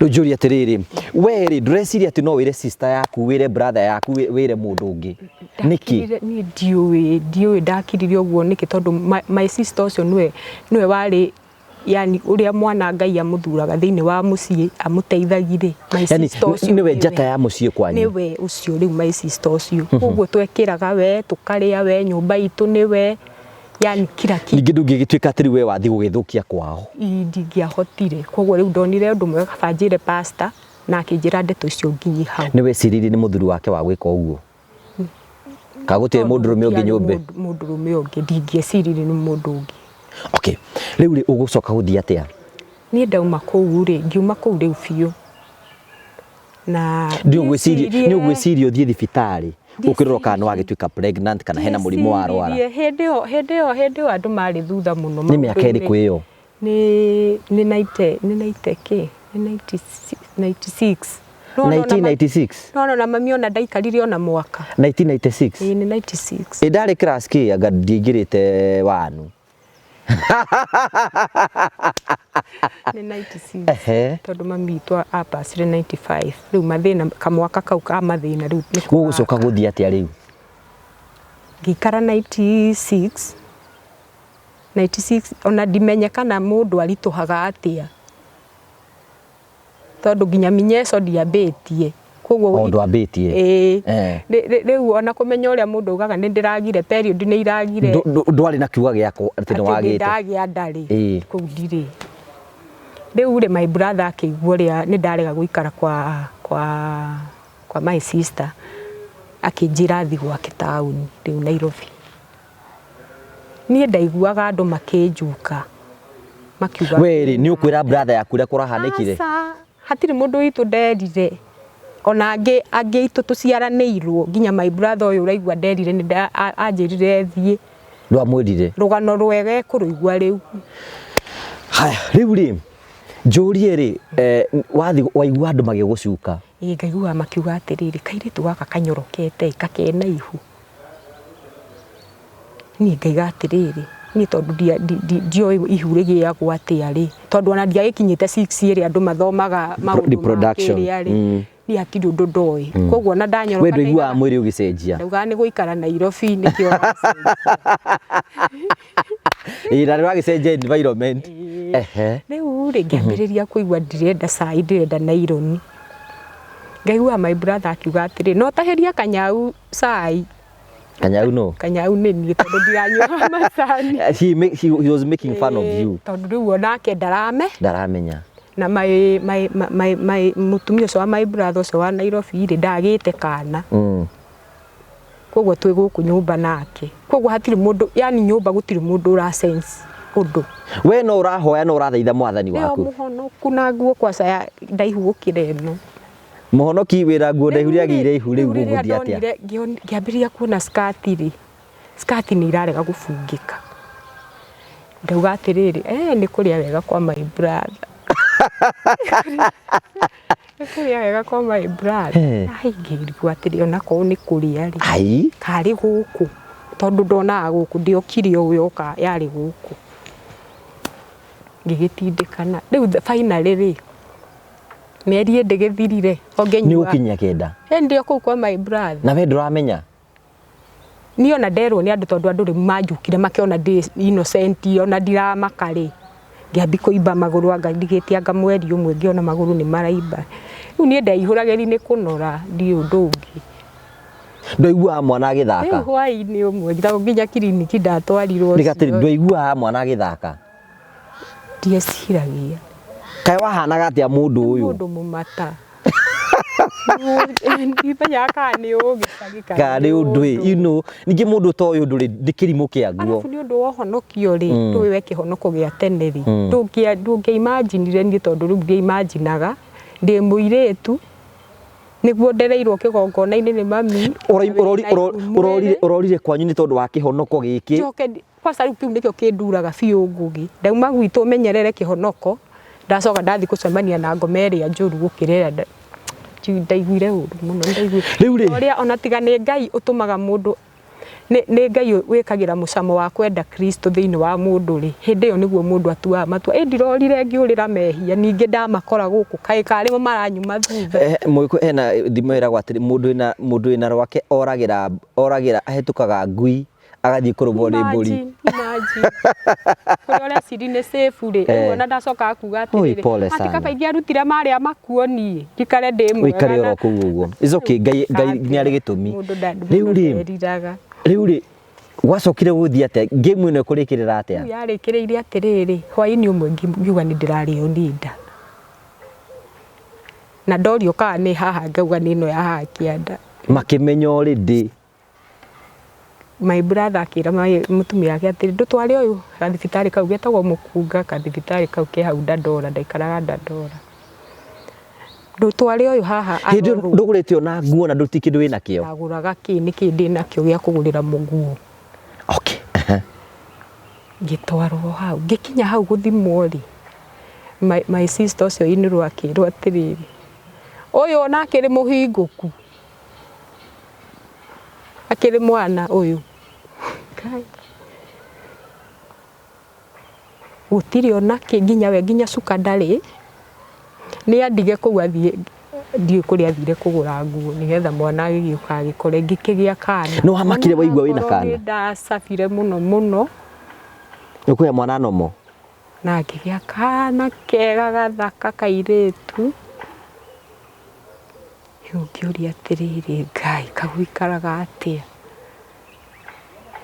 Speaker 2: Rĩu njũrie atĩrĩrĩ we rĩ ndũreciria atĩ no wĩre sister yaku wĩre brother yaku wĩre mũndũ ũngĩ nĩkĩ?
Speaker 1: Niĩ ndiũĩ ndakirire ũguo nĩkĩ tondũ my sister ũcio nĩwe warĩ yani ũrĩa mwana Ngai amũthuraga thĩinĩ wa mũciĩ amũteithagire. My sister ũcio
Speaker 2: nĩwe njata ya mũciĩ kwanyu?
Speaker 1: Nĩwe ũcio rĩu my sister ũcio ũguo twekĩraga we tũkarĩa we nyũmba itũ nĩwe yani kila kitu.
Speaker 2: Ningĩ ndũngĩgĩtuĩka atĩ we wathiĩ gũgĩthũkia kwao?
Speaker 1: Ndingĩahotire koguo rĩu ndonire ũndũ mwega kaba njĩre pastor na akĩnjĩra ndeto icio nginyi hau.
Speaker 2: Nĩ weciririe nĩ mũthuri wake wa gwĩka ũguo? Ka gũtirĩ mũndũrũme ũngĩ nyũmbe?
Speaker 1: Mũndũrũme ũngĩ ndingĩeciririe nĩ mũndũ ũngĩ.
Speaker 2: Okay, rĩu rĩ ũgũcoka gũthiĩ atĩa?
Speaker 1: Niĩ ndauma kũu rĩ ngiuma kũu rĩu biũ na
Speaker 2: nĩ ũgwĩciria ũthiĩ thibitarĩ ũkĩrorwo kana wagĩtuĩka pregnant kana hena mũrimũ wa rwara? Hĩndĩ
Speaker 1: ĩyo andũ marĩ thutha mũno.
Speaker 2: Nĩ mĩaka ĩrĩkũ ĩyo?
Speaker 1: Nĩ 96.
Speaker 2: 1996?
Speaker 1: No mami ona ndaikarire ona mwaka.
Speaker 2: 1996?
Speaker 1: Nĩ 96.
Speaker 2: Ndarĩ class kĩ anga ndingĩrĩte wanu?
Speaker 1: Nĩ 96 tondũ mami witũ apacire 95 rĩu mathĩna kamwaka kau ka mathĩna rĩu
Speaker 2: gũgũcoka gũthiĩ atĩa rĩu?
Speaker 1: Ngĩikara 96 ona ndimenye kana mũndũ aritũhaga atĩa tondũ nginya minyeco ndiambĩtie koguo
Speaker 2: ndwambĩtie.
Speaker 1: Rĩu ona kũmenya ũrĩa mũndũ ugaga nĩ ndĩragire period nĩ iragire
Speaker 2: ndwarĩ na kiuga gĩako atĩ nĩ wagĩte?
Speaker 1: Ndagĩa ndarĩ kũu ndirĩ. Rĩu rĩ my brother akĩigua ũrĩa nĩ ndarega gũikara kwa my sister akĩnjĩra thiĩ gwake taũni rĩu Nairobi. Niĩ ndaiguaga andũ makĩnjuka makiuga
Speaker 2: we rĩ nĩ ũkwĩra brother yaku ũrĩa kũrahanĩkire?
Speaker 1: Hatirĩ mũndũ witũ nderire ona angĩ itũ tũciaranĩirwo nginya my brother ũyũ ũraigua nderire nĩ anjĩrire thiĩ.
Speaker 2: Ndwamwĩrire?
Speaker 1: Rũgano rwega kũrũigua rĩu.
Speaker 2: Haya rĩu rĩ njũrie rĩ waigua andũ magĩgũcuka?
Speaker 1: Ngaigua makiuga atĩrĩrĩ kairĩtu gaka kanyorokete kakena ihu. Niĩ ngaiga atĩrĩrĩ niĩ tondũ ndioĩ ihu rĩgĩagwo atĩa rĩ tondũ ona ndiagĩkinyĩte 6 ĩrĩa andũ mathomaga maũndũ ma kĩrĩa rĩ niĩ hatirĩ ũndũ ndoĩ koguo ona ndanyoroka.
Speaker 2: We ndũiguaga mwĩrĩ ũgĩcenjia?
Speaker 1: Ndaugaga nĩ gũikara Nairobi nĩkĩo
Speaker 2: na nĩ wagĩcenjia environment.
Speaker 1: Rĩu rĩ ngĩambĩrĩria kũigua ndirenda cai ndirenda naironi. Ngaigua my brother akiuga atĩrĩ no tahĩria Kanyau cai.
Speaker 2: Kanyau no? Kanyau
Speaker 1: nĩ niĩ tondũ ndiranyua macani.
Speaker 2: He was making fun of you.
Speaker 1: Tondũ rĩu onake
Speaker 2: ndaramenya
Speaker 1: na mũtumia ũcio wa my brother ũcio wa Nairobi rĩ ndagĩte kana. Koguo twĩ gũkũ nyũmba nake koguo hatirĩ mũndũ yani nyũmba gũtirĩ mũndũ ũra sense ũndũ.
Speaker 2: We no ũrahoya no ũrathaitha mwathani waku?
Speaker 1: Mũhonoku na nguo kwaca ndaihu gũkĩra ĩno.
Speaker 2: Mũhonoki wĩra nguo ndaihu rĩagĩire ihu rĩu gũgũthiĩ atĩa?
Speaker 1: Ngĩambĩrĩria kuona skati rĩ skati nĩ irarega gũbungĩka. Ndauga atĩrĩrĩ nĩ kũrĩa wega kwa my brother. Nĩ kũrĩa wega kwa my brother. Ngĩigua atĩrĩ ona korwo nĩ kũrĩa rĩ karĩ gũkũ tondu ndonaga guku ndiokire uyoka yari guku ngigitindikana riu finally ri meri ndigithirire
Speaker 2: ni ukinya kenda
Speaker 1: ndio kuu kwa my brother
Speaker 2: na we nduramenya
Speaker 1: ni ona nderwo ni andu tondu andu manjukire makiona ndi innocent ona ndiramakari ngiambi kuimba maguru anga ndigitia anga mweri umwe ngiona maguru ni maraimba riu ni ndaihurageri ni kunora ndi undu ungi
Speaker 2: ndoigua mwana agithaka
Speaker 1: riu hwai-ini umwe ngithago nginya kiriniki ndatwarirwo
Speaker 2: nigatiri ndoigua mwana agithaka
Speaker 1: ndieciragia
Speaker 2: kae wahanaga atia mundu uyu
Speaker 1: mundu mumata ndimenya kana ni ugicagika
Speaker 2: kari undu ningi mundu to uyu nduri ndikirimo kiaguo
Speaker 1: arafu ni undu wohonokio ri ndui we kihonoko gia tene ri ndungi imagine ni tondu riu ngi imaginaga ndi muiretu niguo ndereirwo kigongona-ini ni mami
Speaker 2: urorire kwanyu ni tondu wa kihonoko giki
Speaker 1: kwanza riu kiu nikio kinduraga biu ngugi ndauma gwitu menyerere kihonoko ndacoka ndathi kucemania na ngoma iria njuru gukirira ndaiguire uru muno ndaiguire oria ona tiga ni Ngai utumaga mundu ni Ngai wikagira mucamo wa kwenda Kristo thiini wa mundu ri hindi iyo niguo mundu atua matua ndirorire ngiurira mehia ningi ndamakora guku kai kari mo maranyuma thutha
Speaker 2: muiku ena thimo iragwa atiri mundu ina rwake oragira ahitukaga ngui agathii kurugwo ni mburi oria ciri ni safe ri ona ndacoka kuga atiri atika kaingi arutire maria makuoni ndikare ndi mwega wikare oro kuu uguo icoki Ngai ni ari gitumi riu ri gwacokire guthii atia game ino kurikirira atia
Speaker 1: yarikiriire atiriri hwai-ini umwe ngiuga ni ndirario ni nda na ndorio kana ni haha ngauga ni ino ya haha kianda
Speaker 2: makimenya already
Speaker 1: my brother akira mutumia yake atiri ndutware uyu kathibitari kau getagwo mukunga kathibitari kau ke hau Dandora ndaikaraga Dandora ndutware uyu haha
Speaker 2: hindi ndugurite ona nguo na ndutikindu wina kio
Speaker 1: aguraga ki niki ndi nakio gia kugurira muguo
Speaker 2: okay
Speaker 1: ngitwarwo hau ngikinya hau guthimwo ri my sister ucio inirwo akirwo atiriri uyu ona akiri muhinguku akiri mwana uyu kai gutiri ona nginya we nginya cuka ndari ni andige kuu athie ndi kuri athire kugura nguo nigetha mwana agiuka agikore ngikigia kana
Speaker 2: no hamakire waigua wina kana
Speaker 1: ndacabire muno
Speaker 2: ukuya mwana nomo
Speaker 1: na ngigia kana kega gathaka kairitu ngiuria atiriri Ngai kagwikaraga atia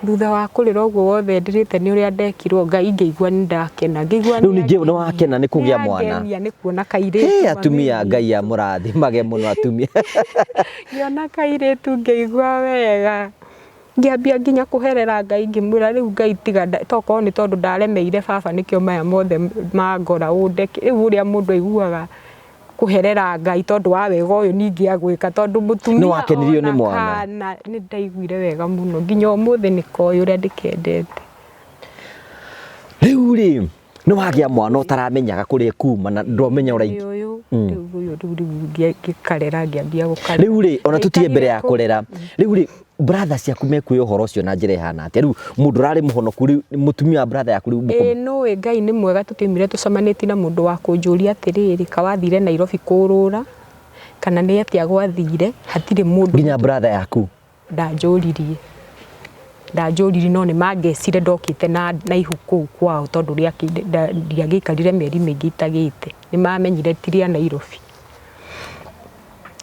Speaker 1: thutha wa kurira uguo wothe ndirite ni uria ndekirwo Ngai ngeigua ni ndakena ngeigua
Speaker 2: riu ningi no wakena ni kugia mwana
Speaker 1: ni kuona kairitu
Speaker 2: atumia Ngai amurathimage muno atumia
Speaker 1: ngiona kairitu ngeigua wega ngiambia nginya kuherera Ngai ngimwira riu Ngai tiga tokorwo ni tondu ndaremeire baba nikio maya mothe mangora undeke riu uria mundu aiguaga kuherera Ngai tondu wa wega uyu ningi agwika tondu mutumia
Speaker 2: ni wakenirio ni mwana
Speaker 1: kana ni ndaiguire wega muno nginya umuthi nikoyo uria ndikendete
Speaker 2: riu ri ni wagia mwana utaramenyaga kuria kuma na ndomenya urai
Speaker 1: uyu ngikarera ngiambia gukarera
Speaker 2: riu ri ona tutie mbere ya kurera riu ri brother ciaku mekuya uhoro ucio na njira ihana atia riu mundu rari muhonoku riu mutumia wa brother yaku riu
Speaker 1: no Ngai ni mwega tutimire tucamanĩtie na mundu wa kunjuria atiriri kawathire Nairobi kurura kana ni atia gwathire hatire mundu
Speaker 2: nginya brother yaku
Speaker 1: ndanjuririe no ni mangecire ndokite na ihuku kwao tondu ria ndiagikarire mieri mingi itagite ni mamenyire tiria Nairobi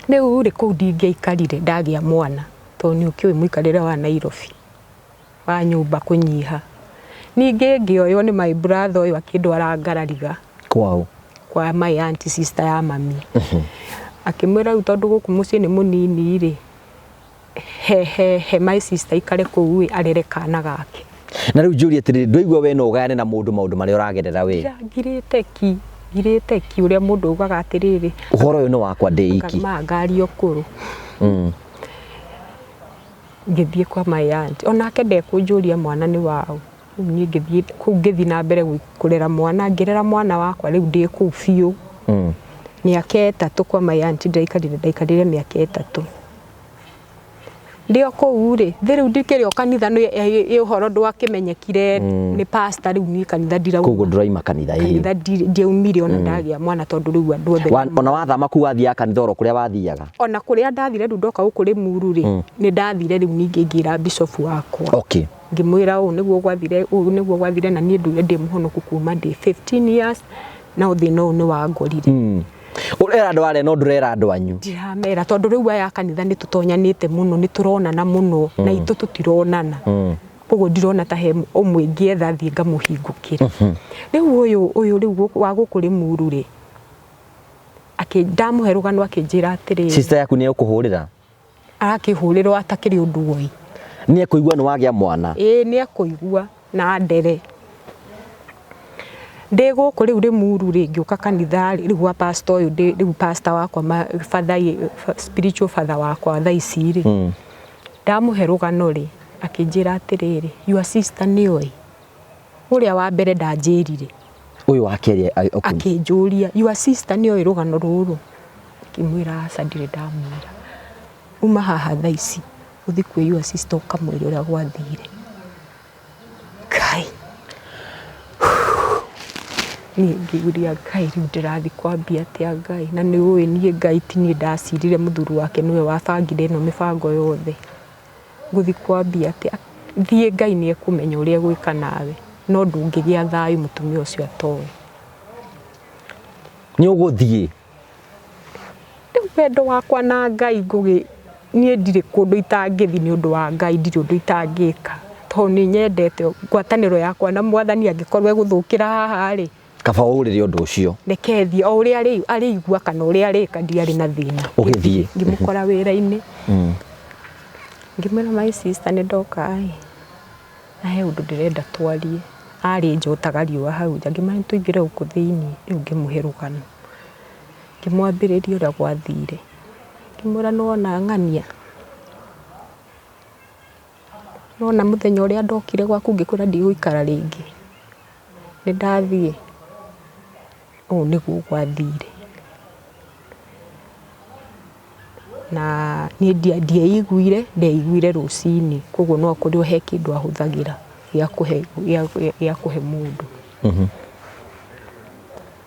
Speaker 1: riu ri kuu ndingeikarire ndagia mwana tondu ni ukiwe muikarire wa Nairobi wa nyumba kunyiha ningi ngioyo ni my brother uyu akindwara ngarariga
Speaker 2: kwao
Speaker 1: kwa my auntie sister ya mami akimwira tondu guku mucii ni munini ri he my sister ikare kuu arere kana gake
Speaker 2: na riu njuri atiriri ndwaigua we no ugayane na mundu maundu maria uragerera we
Speaker 1: ngirite ki uria mundu ugaga atiriri
Speaker 2: uhoro uyu ni wakwa ndi iki
Speaker 1: kama ngari okuru ngithie kwa my auntie onake ndekunjuria mwana ni wao ni ngithie na mbere kurera mwana ngirera mwana wakwa riu ndi ku biu miaka 3 kwa my auntie ndaikarire miaka 3 ndio ko uri thiru ndikiri kanitha ni uhoro ndwakimenyekire ni pastor riu ni kanitha ndira
Speaker 2: koguo nduraima kanitha
Speaker 1: kanitha ndiaumire ona ndagia mwana tondu riu andu othe
Speaker 2: ona wathama ku wathia kanitha oro kuria wathiaga
Speaker 1: ona kuria ndathire riu ndoka gukuri muru ri ni ndathire riu ningi ngira bishop wakwa
Speaker 2: okay
Speaker 1: ngimwira niguo gwathire na nie nduire ndi muhonoku kuma ndi 15 years na uthina ni wangorire
Speaker 2: urera andu are no ndurera andu anyu
Speaker 1: ndiramera tondu riu aya kanitha ni tutonyanite muno ni turonana muno na ithu tutironana koguo ndirona ta he umwe ngietha thie ngamuhingukira riu uyu riu wa gukuri muru ri ndamuhe rugano akinjira atiri
Speaker 2: sister yaku ni ukuhurira
Speaker 1: arakihurira atakiri undu woi
Speaker 2: ni ekuigua ni wagia mwana
Speaker 1: ni ekuigua na ndere ndego kuri uri muru ri ngiuka kanitha riu wa pastor uyu riu pastor wakwa father spiritual father wakwa thaici ri ndamuhe rugano ri akinjira atiriri your sister ni oi uria wa mbere ndanjirire
Speaker 2: uyu wakeria
Speaker 1: akinjuria your sister ni oi rugano ruru kimwira sadire ndamwira uma haha thaici uthi kwi your sister ukamwira uria gwathire kai ni ngiuria Ngai riu ndirathi kwambia atia Ngai na ni uwi nie Ngai ti nie ndacirire muthuru wake niwe wabangire no mibango yothe nguthi kwambia atia thie Ngai ni ekumenya uria gwika nawe no ndungigia thayu mutumia ucio atoe
Speaker 2: ni uguthie
Speaker 1: wendo wakwa na Ngai ngugi nie ndire kundu itangithi ni undu wa Ngai ndire undu itangika to ni nyendete ngwataniro yakwa na mwathani angikorwo eguthukira haha ri
Speaker 2: kaba urire undu ucio
Speaker 1: nekethi o uria ari igua kana uria ari kandiari na thina
Speaker 2: ugithie
Speaker 1: ngimukora wira-ini ngimwira my sister ni ndoka ai na he undu ndirenda twarie ari njotaga riua hau nja ngimani tuingire guku thiini riu ngimuhe rugano ngimwambiriria uria gwathire ngimwira nona ng'ania nona muthenya uria ndokire gwaku ngikwira ndigũikara ringi ni ndathie niguo gwathire na ni ndieiguire rucini koguo no kuri he kindu ahuthagira ya kuhe mundu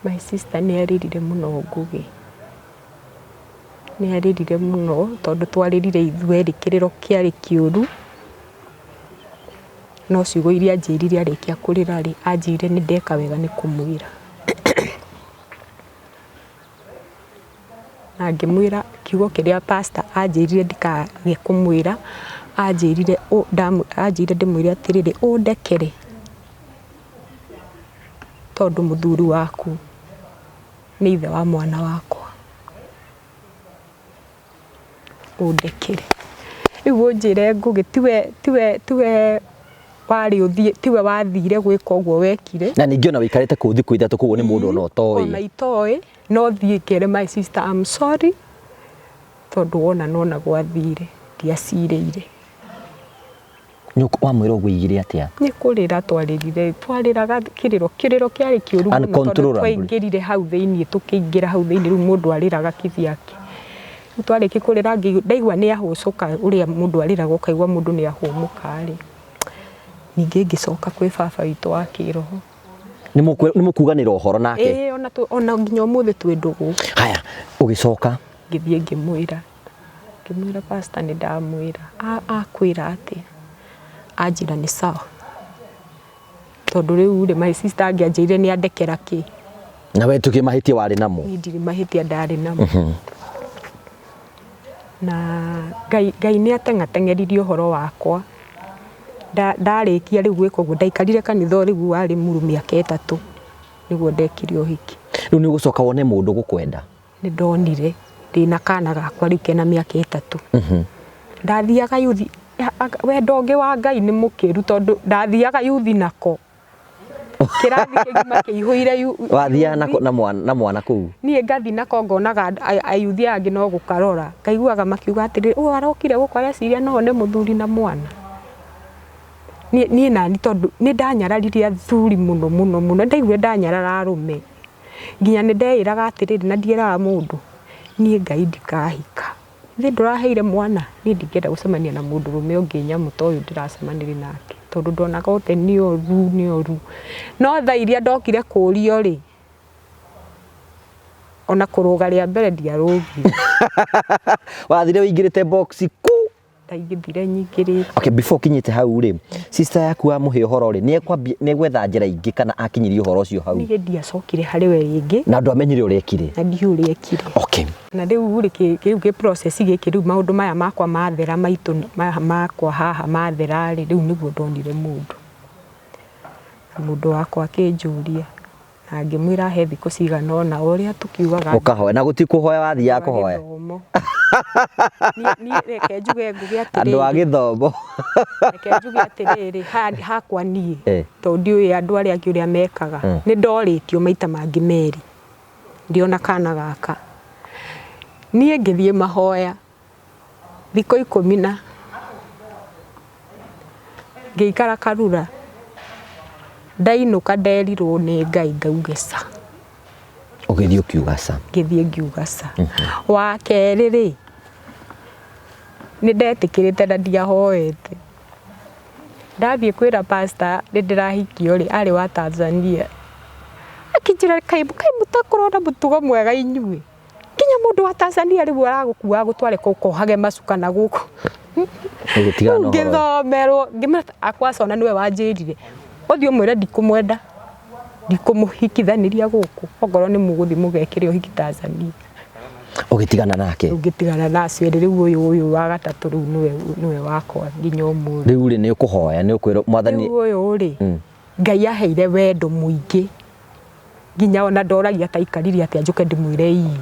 Speaker 1: my sister ni aririre muno ngugi ni aririre muno tondu twaririre ithue rikiriro kiari kiuru no ciugo iria anjirire arikia kurira ri anjire ni ndeka wega ni kumwira na ngimwira kiugo kiria pastor anjirire ndikage kumwira anjirire ndimwire atiriri undekere tondu muthuri waku ni ithe wa mwana wakwa undekere riu njire ngugi tiwe wari uthie tiwe wathire gwika uguo wekire
Speaker 2: na ningi ona wikarite ku thiku ithatu koguo ni mundu ona utoi
Speaker 1: ona itoi no thie kere my sister I'm sorry tondu wona nona gwathire ndiacirire
Speaker 2: nyuko wa mwiro gwigire atia
Speaker 1: ni kurira twariraga kiriro kiari kiuru tondu twaingirire hau thiini tukiingira hau thiini riu mundu ariraga kithiake twariki kurira ndaigua ni ahucuka uria mundu ariraga ukaigua mundu ni ahumuka ri ningi ngicoka kwi baba witu wa kiroho
Speaker 2: ni mukuganira uhoro nake
Speaker 1: ona nginya umuthi twi ndugu
Speaker 2: haya ugicoka
Speaker 1: ngithie ngimwira pastor ni ndamwira akwira ati anjira ni sawa tondu riu ri my sister angianjire ni andekera ki
Speaker 2: na we tukimahitia wari namo
Speaker 1: ni ndiri mahitia ndari namo na Ngai ni ateng'ateng'eririe uhoro wakwa ndarikia riu gwika uguo ndaikarire kanitha riu wari muru miaka 3 niguo ndekire uhiki
Speaker 2: riu ni gucoka wone mundu gukwenda
Speaker 1: ni ndonire ndina kana gakwa riu kena miaka 3 ndathiaga yuthi wendo ungi wa Ngai ni mukiru tondu ndathiaga yuthi nako kirathi kigima kiihuire
Speaker 2: wathia na mwana kuu
Speaker 1: nie ngathi nako ngonaga ayuthi angi no gukarora kaiguaga makiuga atiri arokire gukora ciria no ne muthuri na mwana ni nani tondu ni ndanyararirie athuri muno ndaigwe ndanyarara arume nginya ni ndeiraga atiriri na ndieraga mundu nie Ngai ndikahika Ithe ndũraheire mwana niĩ ndingĩenda gũcemania na mũndũrũme ũngĩ nyamũ ta ũyũ ndĩracemanĩria nake tondũ ndonaga ũte nĩ ũru no thaa iria ndokire kũrio rĩ ona kũrũga rĩa mbere ndiarũgire.
Speaker 2: Wathire ũingĩrĩte box ku
Speaker 1: ndaingĩthire nyingĩrĩte.
Speaker 2: Okay, before kinyĩte hau rĩ sister yaku amũhe ũhoro rĩ nĩegwetha njĩra ingĩ kana akinyirie ũhoro ũcio hau?
Speaker 1: Niĩ ndiacokire harĩ we rĩngĩ
Speaker 2: na andũ amenyire ũrĩa ekire?
Speaker 1: Na ndiũ ũrĩa ekire.
Speaker 2: Okay.
Speaker 1: Na rĩu rĩ kĩu process gĩkĩ rĩu maũndũ maya makwa mathera maitũ makwa haha mathera rĩ rĩu nĩguo ndonire mũndũ wakwa akĩnjũria na ngĩmwĩra he thikũ cigana ũna ũrĩa tũkiugaga
Speaker 2: ũkahoya na gũtikũhoya wathiaga kũhoya?
Speaker 1: Niĩ reke njuge ngũgĩ atĩrĩrĩ
Speaker 2: andũ a gĩthomo
Speaker 1: reke njuge atĩrĩrĩ hakwa niĩ tondũ ndiũĩ andũ arĩa angĩ ũrĩa mekaga nĩ ndorĩtio maita mangĩ merĩ ndiona kana gaka niĩ ngĩthiĩ mahoya thikũ 10 na ngĩikara Karura ndainũka nderirwo nĩ Ngai ngauge ca.
Speaker 2: Ũgĩthiĩ ũkiuga ca? Ngĩthiĩ
Speaker 1: ngiuga ca. Wa kerĩ rĩ nĩ ndetĩkĩrĩte na ndiahoete ndathiĩ kwĩra pastor nĩ ndĩrahikio rĩ arĩ wa Tanzania akĩnjĩra kaĩ mũtakorwo mũtugo mwega inyuĩ kinya mũndũ wa Tanzania rĩu aragũkua gũtware kohage macuka na gũkũ ngĩthomerwo ngĩmera akwacona nĩwe wanjĩrire ũthiĩ ũmwĩre ndikũmwenda ndikũmũhikithanĩria gũkũ ongorwo nĩ mũgũthiĩ mũgekĩre ũhiki Tanzania.
Speaker 2: Ũgĩtigana nake?
Speaker 1: Ũgĩtigana nacio rĩu ũyũ wa gatatũ rĩu nĩwe wakwa nginya ũmũthĩ.
Speaker 2: Rĩu rĩ nĩ ũkũhoya nĩ ũkwĩrwo mwathani
Speaker 1: ũyũ rĩ Ngai aheire wendo mũingĩ nginya ona ndoragia ta ikarire atĩ njũke ndĩmwĩre ii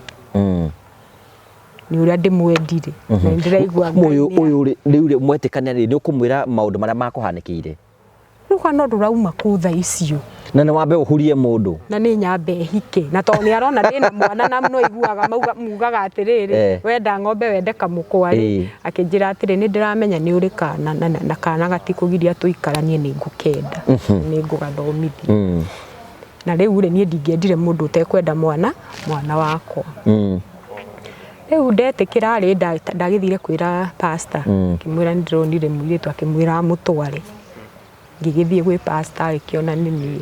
Speaker 1: nĩ ũrĩa ndĩmwendire na ndĩraigua
Speaker 2: ũyũ rĩu rĩ mwetĩkania rĩ nĩ ũkũmwĩra maũndũ marĩa makũhanĩkĩire?
Speaker 1: Rĩu no ndũrauma kũ thaa icio
Speaker 2: na nĩ wambe ũhurie mũndũ
Speaker 1: na nĩ nyambe hike na tondũ nĩ arona ndĩna mwana na no iguaga mugaga atĩrĩrĩ wenda ng'ombe wende kamũkwa akĩnjĩra atĩrĩ nĩ ndĩramenya nĩ ũrĩ kana na kana gatikũgiria tũikaranie nĩ ngũkenda nĩ ngũgathomithia na rĩu rĩ niĩ ndingĩendire mũndũ ũtekwenda mwana wakwa. Rĩu ndetĩkĩra rĩ ndagĩthire kwĩra pastor ngĩmwĩra nĩ ndĩronire mũirĩtu akĩmwĩra amũtware ngĩgĩthiĩ gwĩ pastor agĩkĩona nĩ niĩ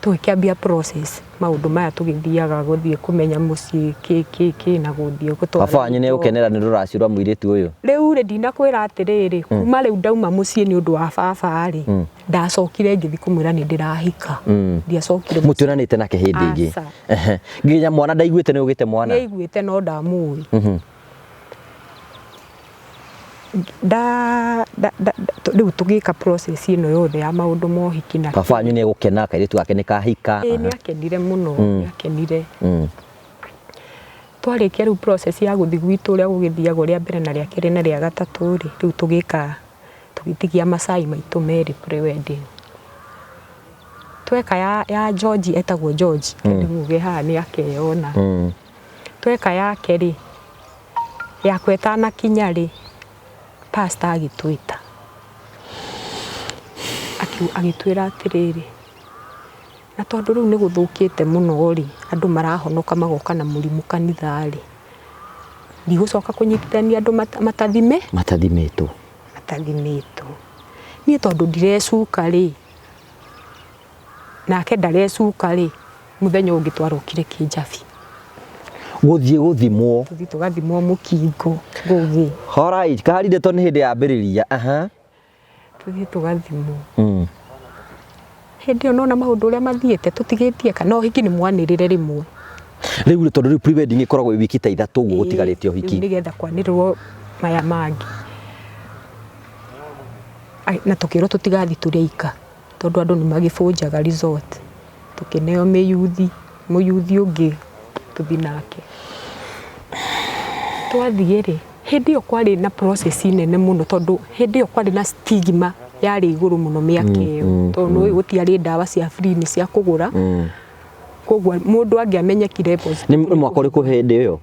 Speaker 1: tũgĩkĩambia process maũndũ maya tũgĩthiaga gũthiĩ kũmenya mũciĩ kĩ na gũthiĩ gũtwara.
Speaker 2: Baba wanyu nĩ ũkenera nĩ rũracio rwa mũirĩtu ũyũ?
Speaker 1: Rĩu rĩ ndinakwĩra atĩrĩrĩ kuma rĩu ndauma mũciĩ nĩ ũndũ wa baba rĩ ndacokire ngĩthiĩ kũmwĩra nĩ ndĩrahika ndiacokire.
Speaker 2: Mũtionanĩte nake hĩndĩ ĩngĩ? Nginya mwana ndaiguĩte nĩ ũgĩte mwana?
Speaker 1: Nĩaiguĩte no ndamũĩ. Rĩu tũgĩka process ĩno yothe ya maũndũ ma ũhiki na
Speaker 2: baba wanyu nĩ egũkena kairĩtu gake nĩ kahika?
Speaker 1: Nĩ akenire mũno nĩ akenire. Twarĩkia rĩu process ya gũthiĩ gwitũ ũrĩa gũgĩthiagwo rĩa mbere na rĩa kerĩ na rĩa gatatũ rĩ rĩu tũgĩtigia macai maitũ merĩ pre-wedding tweka ya George etagwo George ndĩmuge haha nĩ akeyona tweka yake rĩ yakwa ĩtanakinya rĩ pastor agĩtwĩta agĩtwĩra atĩrĩrĩ na tondũ rĩu nĩ gũthũkĩte mũno rĩ andũ marahonoka magoka na mũrimũ kanitha rĩ ndigũcoka kũnyitithania andũ matathimĩtwo niĩ tondũ ndirecuka rĩ nake ndarecuka rĩ mũthenya ũngĩ twarokire Kĩnjabi
Speaker 2: gũthiĩ gũthimwo
Speaker 1: tũthiĩ tũgathimwo mũkingo ngũgĩ.
Speaker 2: Alright, kaharinde to nĩ hĩndĩ ya mbĩrĩria
Speaker 1: tũthiĩ tũgathimwo hĩndĩ ĩyo nona maũndũ ũrĩa mathiĩte tũtigĩtie kana ũhiki nĩ mwanĩrĩre rĩmwe.
Speaker 2: Rĩu tondũ rĩu pre-wedding ĩkoragwo wiki ta 3 ũguo gũtigarĩte ũhiki
Speaker 1: nĩgetha kwanĩrĩrwo maya mangĩ na tũkĩrwo tũtigathi tũrĩ ika tondũ andũ nĩ magĩbũnjaga resort tũkĩneo mũyuthi ũngĩ tũthi nake twathiĩ rĩ hĩndĩ ĩyo kwarĩ na process nene mũno tondũ hĩndĩ ĩyo kwarĩ na stigma yarĩ igũrũ mũno mĩaka ĩyo tondũ nĩ gũtiarĩ ndawa cia free nĩ cia kũgũra koguo mũndũ angĩamenyekire
Speaker 2: nĩ mwaka ũrĩkũ hĩndĩ ĩyo?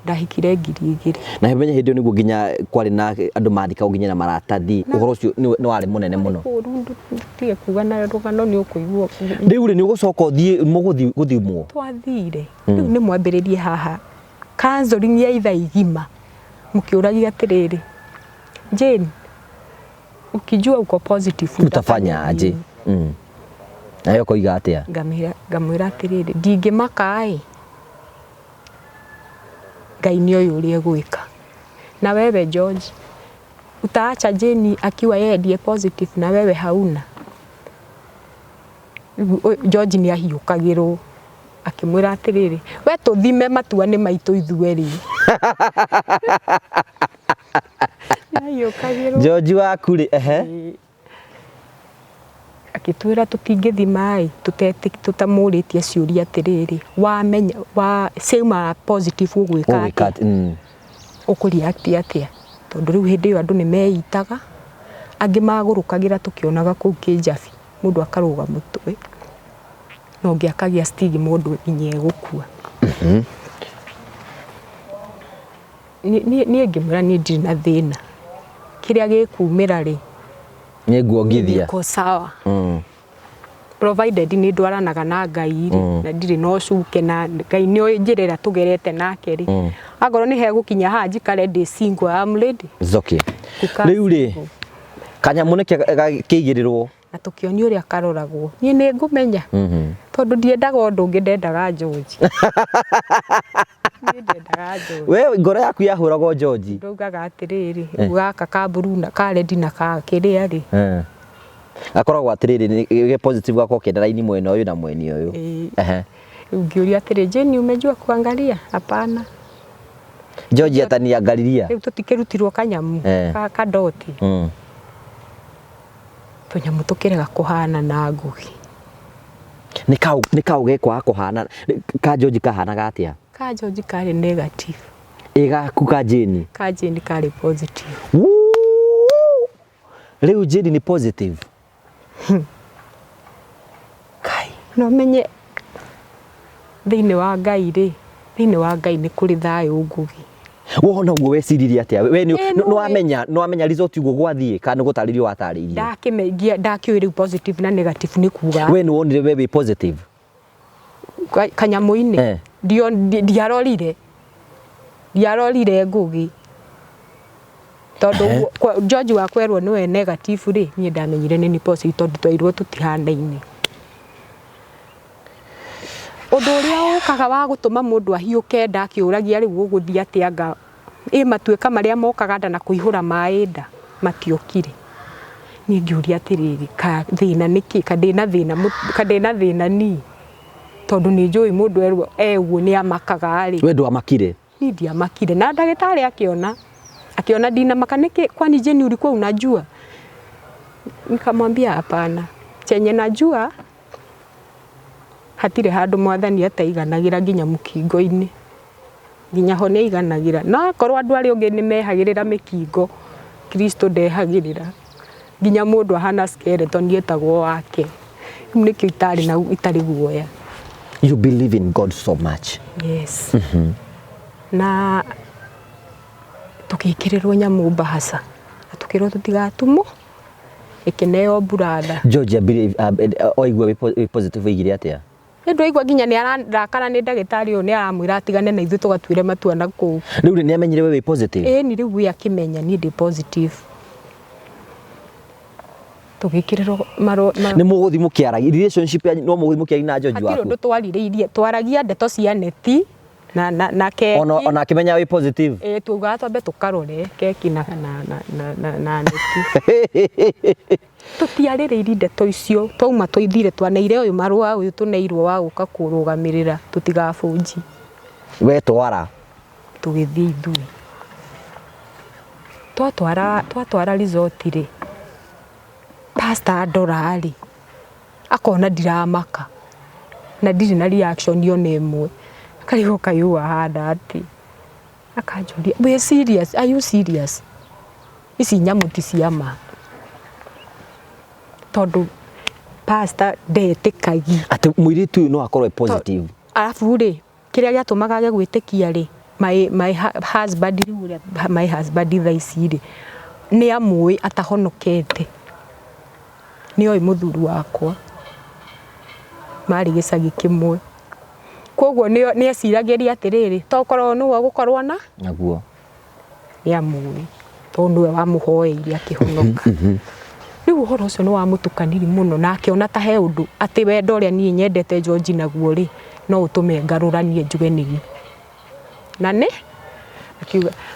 Speaker 1: Ndahikire 2000
Speaker 2: na hĩmenye hĩndĩ ĩyo nĩguo nginya kwarĩ na andũ mandĩkagwo nginya na maratathi ũhoro ũcio nĩ warĩ mũnene mũno
Speaker 1: tiga kuga na rũgano nĩ ũkũiguo.
Speaker 2: Rĩu rĩ nĩ ũgũcoka ũthiĩ mũgũthimwo?
Speaker 1: Twathire rĩu nĩ mwambĩrĩrie haha counseling ya ithaa igima mkiuragia atiriri, Jane, ukijua uko positive
Speaker 2: utafanya aje? Na yoko iga atia?
Speaker 1: Ngamwira atiriri, ndingimaka Ngai nĩ ũyũ ũrĩa gwĩka. Na wewe George, utaacha Jane akiwa yeye ndiye positive na wewe hauna. George nĩ ahiũkagĩrwo akimwira atiriri, we tuthime matua nĩ maitũ ithuerĩ. Ahiũkagĩrwo
Speaker 2: George waku rĩ,
Speaker 1: akitwira tutingithima tutamũrĩtie ciũria atiriri, wamenya sema positive ũgwĩka ũkũreact atia, tondu rĩu hĩndĩ ĩyo andũ nĩ meitaga, angĩ magũrũkagĩra tukionaga kũu Kĩnjabi, mũndũ akarũga mũtwe na ũngĩ akagĩa stigma mũndũ nginya egũkua. Niĩ ngĩmwĩra niĩ ndirĩ na thĩna, kĩrĩa gĩkumĩra rĩ
Speaker 2: nĩ nguongithia
Speaker 1: ko sawa, provided nĩ ndwaranaga na Ngai na ndirĩ no cuke na Ngai nĩ njĩrĩra tugerete nake rĩ, agoro nĩ hegũkinya haha njikare ndĩ single, I'm ready.
Speaker 2: Zoki rĩu rĩ kanyamu nĩ kĩigĩrĩrwo
Speaker 1: na tukionio ũrĩa karoragwo, niĩ nĩ ngũmenya tondu ndiendaga ũndũ ũngĩ, ndendaga George.
Speaker 2: we ngoro yaku yahũragwo George?
Speaker 1: Ndaugaga atiriri, gaka ka Bruna ka Red na ka kĩrĩa rĩ
Speaker 2: akoragwo atiriri nĩ positive gako kenda raini mwena ũyũ na mwena ũyũ.
Speaker 1: Ngĩũria atiriri, Jane umejua kuangalia? Hapana.
Speaker 2: George ataniangaliria,
Speaker 1: rĩu tũtikĩrutirwo kanyamu ka doti, tũnyamu tũkĩrega kũhana na ngugi.
Speaker 2: nĩ kau gekwa kũhana ka George kahanaga atia?
Speaker 1: Ka George karĩ negative,
Speaker 2: gaku ka Jane?
Speaker 1: Ka Jane karĩ positive.
Speaker 2: Rĩu Jane nĩ positive?
Speaker 1: Kai no menye thĩinĩ wa Ngai rĩ, thĩinĩ wa Ngai nĩ kũrĩ thayũ ngugi.
Speaker 2: Wona guo weciririe atia? We nĩ wamenya result uguo gwathiĩ kana nĩ gũtarĩrio watarĩirio?
Speaker 1: Ndakĩmengia ndakĩũĩ rĩu positive na negative nĩ kuga.
Speaker 2: We nĩ wonire we wĩ positive
Speaker 1: kanyamu-inĩ? Ndiarorire ngugi, tondu George wakwerwo niwe negative rĩ, niĩ ndamenyire nĩ positive tondu twairwo tutihanaine. Ũndũ ũrĩa ũkaga wa gũtũma mũndũ ahiũke ndakĩũragia rĩu ũgũthiĩ atĩa anga matuĩka marĩa mokaga nda na kũihũra maĩ nda matiokire. Niĩ ngĩũria atiriri, ka thĩna nĩkĩ, ka ndĩna thĩna ni, tondu nĩ njũĩ mũndũ erwo eguo nĩ amakaga rĩ.
Speaker 2: We ndwamakire?
Speaker 1: Niĩ ndiamakire, na ndagĩtarĩ akiona ndinamaka, nĩkĩ kwani Jane ulikuwa unajua? Nikamwambia hapana, chenye najua hatire handũ mwathani ataiganagĩra nginya mũkingo-inĩ, nginya ho nĩ aiganagĩra, no korwo andũ arĩa ũngĩ nĩ mehagĩrĩra mĩkingo, Kristo ndehagĩrĩra, nginya mũndũ ahana skeleton yetagwo wake. Nĩkĩo itarĩ guoya.
Speaker 2: You believe in God so much?
Speaker 1: Yes. Na tukĩkĩrĩrwo nyamũ mbahaca, na tukĩrwo tũtigatumwo ĩkĩneo brother.
Speaker 2: George oigua wĩ positive oigire atia?
Speaker 1: Nĩ aigua nginya nĩ ararakara nĩ ndagĩtarĩ ũyũ nĩ aramwĩra atigane na ithuĩ tũgatuĩre matua na kũu.
Speaker 2: Rĩu nĩ amenyire we wĩ positive?
Speaker 1: Nĩ rĩu akĩmenya niĩ ndĩ positive. Tũgĩkĩrĩrwo
Speaker 2: nĩ mũgũthi mũkĩaragia relationship no mũgũthi mũkĩaragia na George waku? Hatirĩ
Speaker 1: ũndũ twaragia ndeto cia neti na keki.
Speaker 2: Ona akĩmenya wĩ positive?
Speaker 1: Tuugaga twambe tũkarore keki na neti. Tũtiarĩrĩirie ndeto icio, twauma tũithire twaneire ũyũ marũa ũyũ tũneirwo wa gũka kũrũgamĩrĩra tũtigabũnji.
Speaker 2: We twara?
Speaker 1: Tũgĩthiĩ ithuĩ. Twatwara resort rĩ, pastor andora rĩ, akona ndiramaka na ndirĩ na reaction ona ĩmwe, akarigwo kaĩ wahana atĩ, akanjũria we serious, are you serious? Ici nyamũ ti cia ma, tondu pastor ndetĩkagia
Speaker 2: atĩ mũirĩtu ũyũ no akorwo positive.
Speaker 1: Arabu rĩ, kĩrĩa gĩatũmaga age gwĩtĩkia rĩ, my husband thaa ici rĩ, nĩ amũĩ atahonokete, nĩoĩ mũthuri wakwa, marĩ gĩcagi kĩmwe, koguo nĩ eciragĩria atĩrĩrĩ, tokorwo nĩwe ũgũkorwo naguo, nĩ amũĩ tondũ nĩwe wamũhoeire akĩhonoka. Rĩu ũhoro ũcio nĩ wamũtukanirie mũno na akĩona ta he ũndũ atĩ wendo ũrĩa niĩ nyendete George naguo rĩ no ũtũme ngarũranie njuge nĩguo. Na nĩ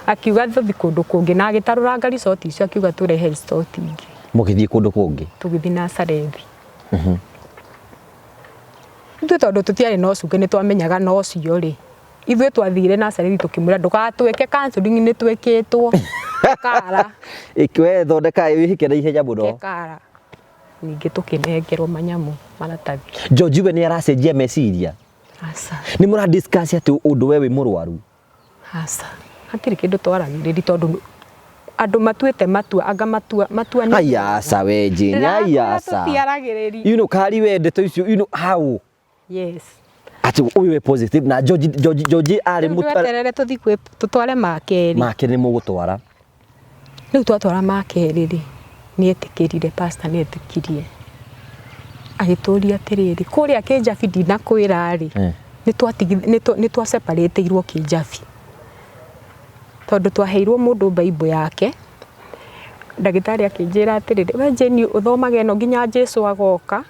Speaker 1: akiuga tũthi kũndũ kũngĩ na agĩtarũranga resort icio akiuga tũrehe resort ingĩ.
Speaker 2: Mũgĩthiĩ kũndũ kũngĩ?
Speaker 1: Tũgĩthiĩ Nazarethi. Ithuĩ tondũ tũtiarĩ na ũcuke nĩ twamenyaga no cio rĩ. Ithuĩ twathire Nazarethi tũkĩmwĩra ndũgatwĩke counseling nĩ twĩkĩtwo. Kara.
Speaker 2: We thondeka wĩhike na ihenya mũno.
Speaker 1: Kara. Ningĩ tũkĩnengerwo manyamu maratathi.
Speaker 2: George we nĩ aracenjia meciria?
Speaker 1: Aca.
Speaker 2: Nĩ mũra discuss atĩ ũndũ we wĩ mũrwaru?
Speaker 1: Aca. Hatirĩ kĩndũ twaragĩrĩria tondũ andũ matuĩte matua anga matua nĩ.
Speaker 2: Aya aca we Jane, aya aca.
Speaker 1: Tũtiaragĩrĩria.
Speaker 2: You know kari we ndeto icio, you know how?
Speaker 1: Yes.
Speaker 2: Ati uyu we positive na George ari
Speaker 1: mutarere tuthi kwe tutware makeri.
Speaker 2: Makeri mugutwara.
Speaker 1: Riu twatwara makeri ri ni etikirire pastor ni etikirie. Agituria atiriri kuria Kijabi ndina kwira ri. Ni twa separate irwo Kijabi. Tondu twaheirwo mundu Bible yake. Ndagitari akinjira atiriri we Jeni uthomage no nginya Jesu agoka.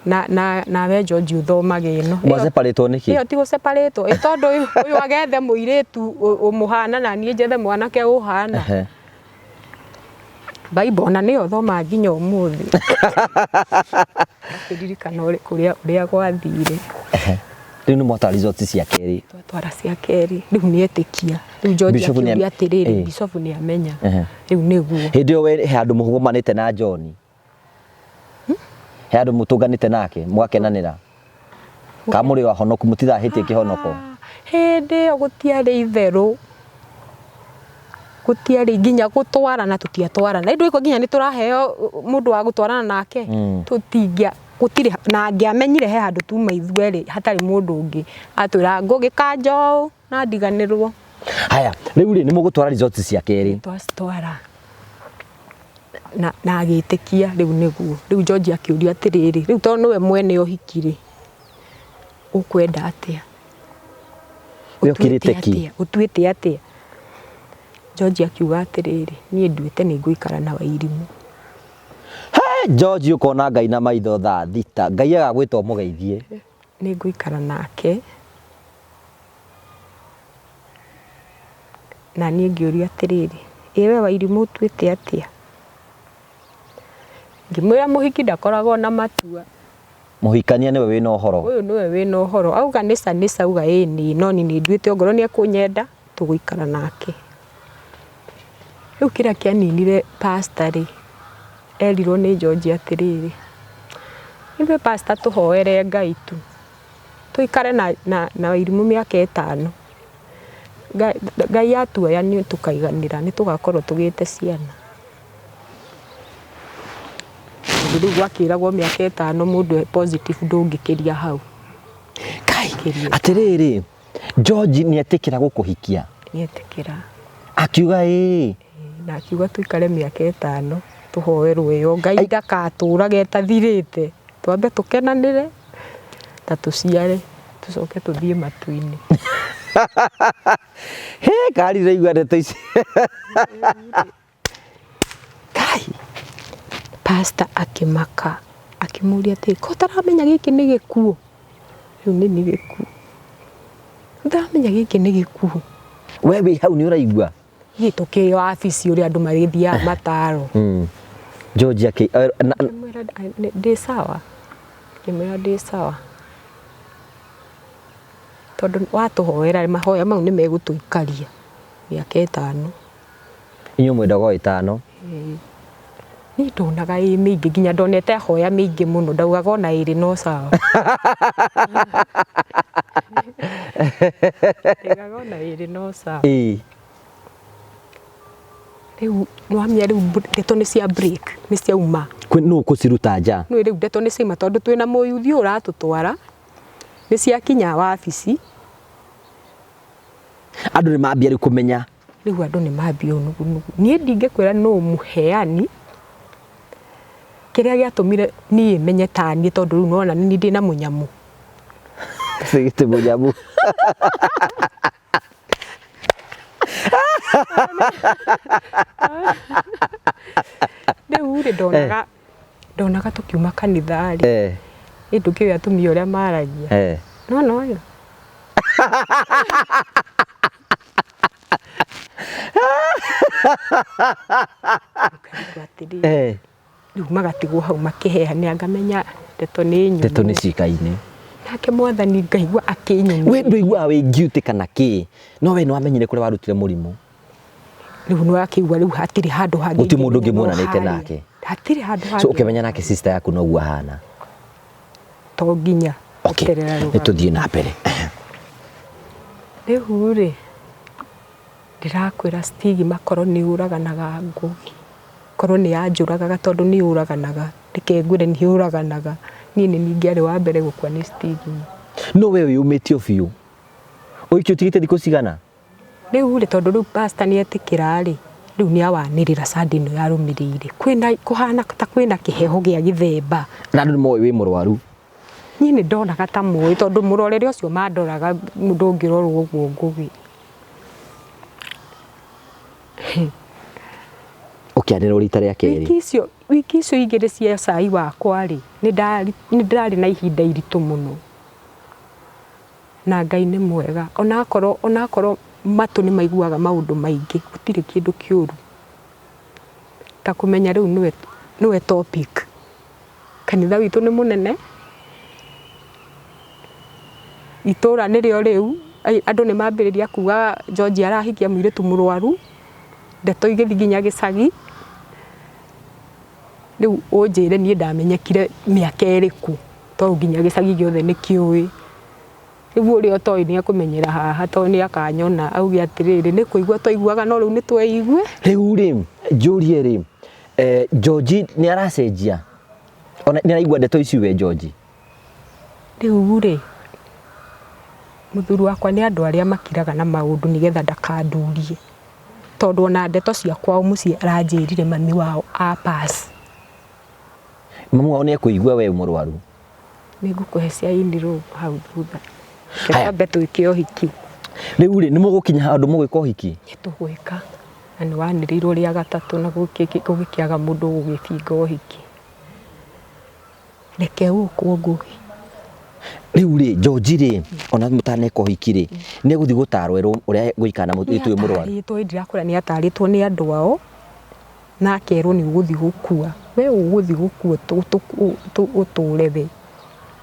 Speaker 1: Na we George uthomage ino.
Speaker 2: Mwa separate niki?
Speaker 1: Iyo ti go separate. Tondu uyu agethe muiretu umuhana na nie njethe mwanake uhana. Bible na ni uthoma nginya umuthi. Kiririkana uria gwathire.
Speaker 2: Riu ni mwatwara resort cia keri.
Speaker 1: Twatwara cia keri. Riu ni etikia. Riu George akiuga atiriri Bishop ni amenya. Riu niguo.
Speaker 2: Hindi we he andu muhumanite na John. He andu mutunganite nake mwakenanira. Kamuri wa honoku mutithahitie kihonoko.
Speaker 1: Hindi gutiari itheru. Gutiari nginya gutwarana tutiatwarana. Indu iko nginya ni turaheo mundu wa gutwarana nake. Tutingia gutire na ngiamenyire he handu tuma ithueri hatari mundu ungi atwira ngugi kanjo na ndiganirwo.
Speaker 2: Haya, riu ni mugutwara resort cia keri.
Speaker 1: Twatwara. Na agitikia riu niguo. Riu George akiuria atiriri. Riu tondu we mwene ohikire. Ukwenda atia?
Speaker 2: Ukirite ki?
Speaker 1: Utuite atia? George akiuga atiriri. Nie nduite ni nguikara na Wairimu.
Speaker 2: George ukona Ngai na maitho thaa thita. Ngai agagwita mugeithie.
Speaker 1: Ni nguikara nake. Na nie ngiuria atiriri. Ewe Wairimu tuite atia? Ngimwira muhiki ndakoragwo na matua.
Speaker 2: Muhikania niwe wina uhoro.
Speaker 1: Uyu niwe wina uhoro. Auga nisa uga ni no ni nduite ongoro ni akunyenda tuguikara nake. Riu kira kianinire pastor ri erirwo ni George atiriri. Ithuĩ pastor tuhoere Ngai tu. Tuikare na Wairimu miaka 5. Ngai atuoya ni tukaiganira ni tugakorwo tugite ciana. Riu gwakiragwo miaka 5 mundu positive ndungikiria hau.
Speaker 2: Kai atiriri George ni etikira gukuhikia.
Speaker 1: Ni etikira.
Speaker 2: Akiuga
Speaker 1: na akiuga tuikare miaka 5 tuhoerwo yo Ngai ndakaturage tathirite. Twambe tukenanire ta tuciare tucoke tuthie matu-ini.
Speaker 2: He kari reigua ndeto ici. Kai
Speaker 1: pastor akimaka akimuria ati ko taramenya giki ni gikuo. Riu ni gikuo. Taramenya giki ni gikuo.
Speaker 2: Wewe hau ni uraigua?
Speaker 1: Gituke office uri andu marithia mataro.
Speaker 2: George aki
Speaker 1: ndi sawa. Kimera ndi sawa. Tondu watuhoera mahoya mau ni megutuikaria miaka 5.
Speaker 2: Inyo mwendaga 5.
Speaker 1: Ni ndonaga mingi nginya ndonete hoya mingi muno ndaugaga ona iri no sawa. Ndaugaga ona iri no sawa. Riu nwamia riu ndeto ni cia break ni cia uma.
Speaker 2: No kuciruta nja.
Speaker 1: No riu ndeto ni cia tondu twina muyuthi uratutwara ni cia kinya wabici.
Speaker 2: Andu ni mambia ri kumenya.
Speaker 1: Riu andu ni mambia unugu. Nie ndingikwira no muheani. Kiria giatumire ni menye tani tondu riu nona ni ndina munyamu.
Speaker 2: Sigite munyamu.
Speaker 1: Rĩu rĩ ndonaga tũkiuma kanitha rĩ ndũkĩũĩ atumia ũrĩa maragia no ũyũ rĩu magatigwo hau makĩheania ngamenya ndeto nĩ nyũmũ.
Speaker 2: Ndeto nĩ cikaine.
Speaker 1: Nake Mwathani ngaigua akĩnyumĩria.
Speaker 2: We ndũiguaga wĩngiutĩka na kĩ no we nĩwamenyire kũrĩa warutire mũrimũ.
Speaker 1: Rĩu nĩwakĩigua rĩu hatirĩ handũ hangĩ.
Speaker 2: Gũtirĩ mũndũ ũngĩ muonanĩte nake.
Speaker 1: Hatirĩ handũ hangĩ.
Speaker 2: So ũkĩmenya nake sister yaku noguo ahana.
Speaker 1: To nginya.
Speaker 2: Okay. Nĩtũthiĩ na mbere.
Speaker 1: Rĩu rĩ ndĩrakwĩra stigma korwo nĩ ũraganaga ngũgi. Korwo nĩ yanjũragaga tondũ nĩ ũraganaga. Reke ngwĩre nĩ ũraganaga. Niĩ nĩ ningĩ arĩ wa mbere gũkua nĩ stigma.
Speaker 2: No we ũyũmĩtio biũ. Ũikio tigĩte thikũ cigana?
Speaker 1: Rĩu rĩ tondũ rĩu pastor nĩ etĩkĩra rĩ rĩu nĩ awanĩrĩra Sunday ĩno yarũmĩrĩire. Kwĩna kũhana ta kwĩna kĩheho gĩa gĩthemba.
Speaker 2: Na andũ nĩmoĩ wĩ mũrwaru.
Speaker 1: Niĩ nĩ ndonaga ta mũĩ tondũ mũrorere ũcio mandoraga mũndũ ũngĩrorwo ũguo ngũgĩ.
Speaker 2: Ũkĩanĩrwo rita rĩa kerĩ.
Speaker 1: Wiki icio igĩrĩ cia cai wakwa rĩ nĩ ndarĩ na ihinda iritũ mũno. Na Ngai nĩ mwega. Onakorwo matũ nĩ maiguaga maũndũ maingĩ gũtirĩ kĩndũ kĩũru. Ta kũmenya rĩu nĩwe topic. Kanitha witũ nĩ mũnene. Itũra nĩrĩo rĩu andũ nĩ mambĩrĩria kuga George arahikia mũirĩtu mũrwaru. Ndeto igĩthi nginya gĩcagi. Rĩu ũnjĩre niĩ ndamenyekire mĩaka ĩrĩkũ to nginya gĩcagi gĩothe nĩ kĩũĩ. Rĩu ũrĩa ũtoĩ nĩ akũmenyera haha to nĩ akanyona auge atĩrĩrĩ nĩ kũigua twaiguaga no rĩu nĩ tweigue.
Speaker 2: Rĩu rĩ njũrie rĩ George nĩ aracenjia. Ona nĩ araigua ndeto ici we George.
Speaker 1: Rĩu rĩ mũthuri wakwa nĩ andũ arĩa makiraga na maũndũ nĩgetha ndakandurie. Tondũ ona ndeto cia kwao mũciĩ aranjĩrire mami wao a pass.
Speaker 2: Mamu wao nĩ ekũigua we mũrwaru.
Speaker 1: Nĩ ngũkũhe cia indirũ hau thutha. Kĩambe twĩke ũhiki.
Speaker 2: Rĩu rĩ nĩ mũgũkinya handũ mũgwĩka ũhiki?
Speaker 1: Nĩtũgwĩka. Na nĩ wanĩrĩirwo rĩa gatatũ na gũgĩkĩaga mũndũ gũgĩbinga ũhiki. Reke ũkwo ngũgĩ.
Speaker 2: Rĩu rĩ George rĩ ona mũtaneka ũhiki rĩ nĩ gũthiĩ gũtarwo ũrĩa gũikana na mũtũĩtũ ũyũ mũrwaru.
Speaker 1: Nĩ ndirakũra nĩ atarĩtwo nĩ andũ ao na akerwo nĩ ũgũthiĩ gũkua. We ũgũthiĩ gũkua ũtũre we.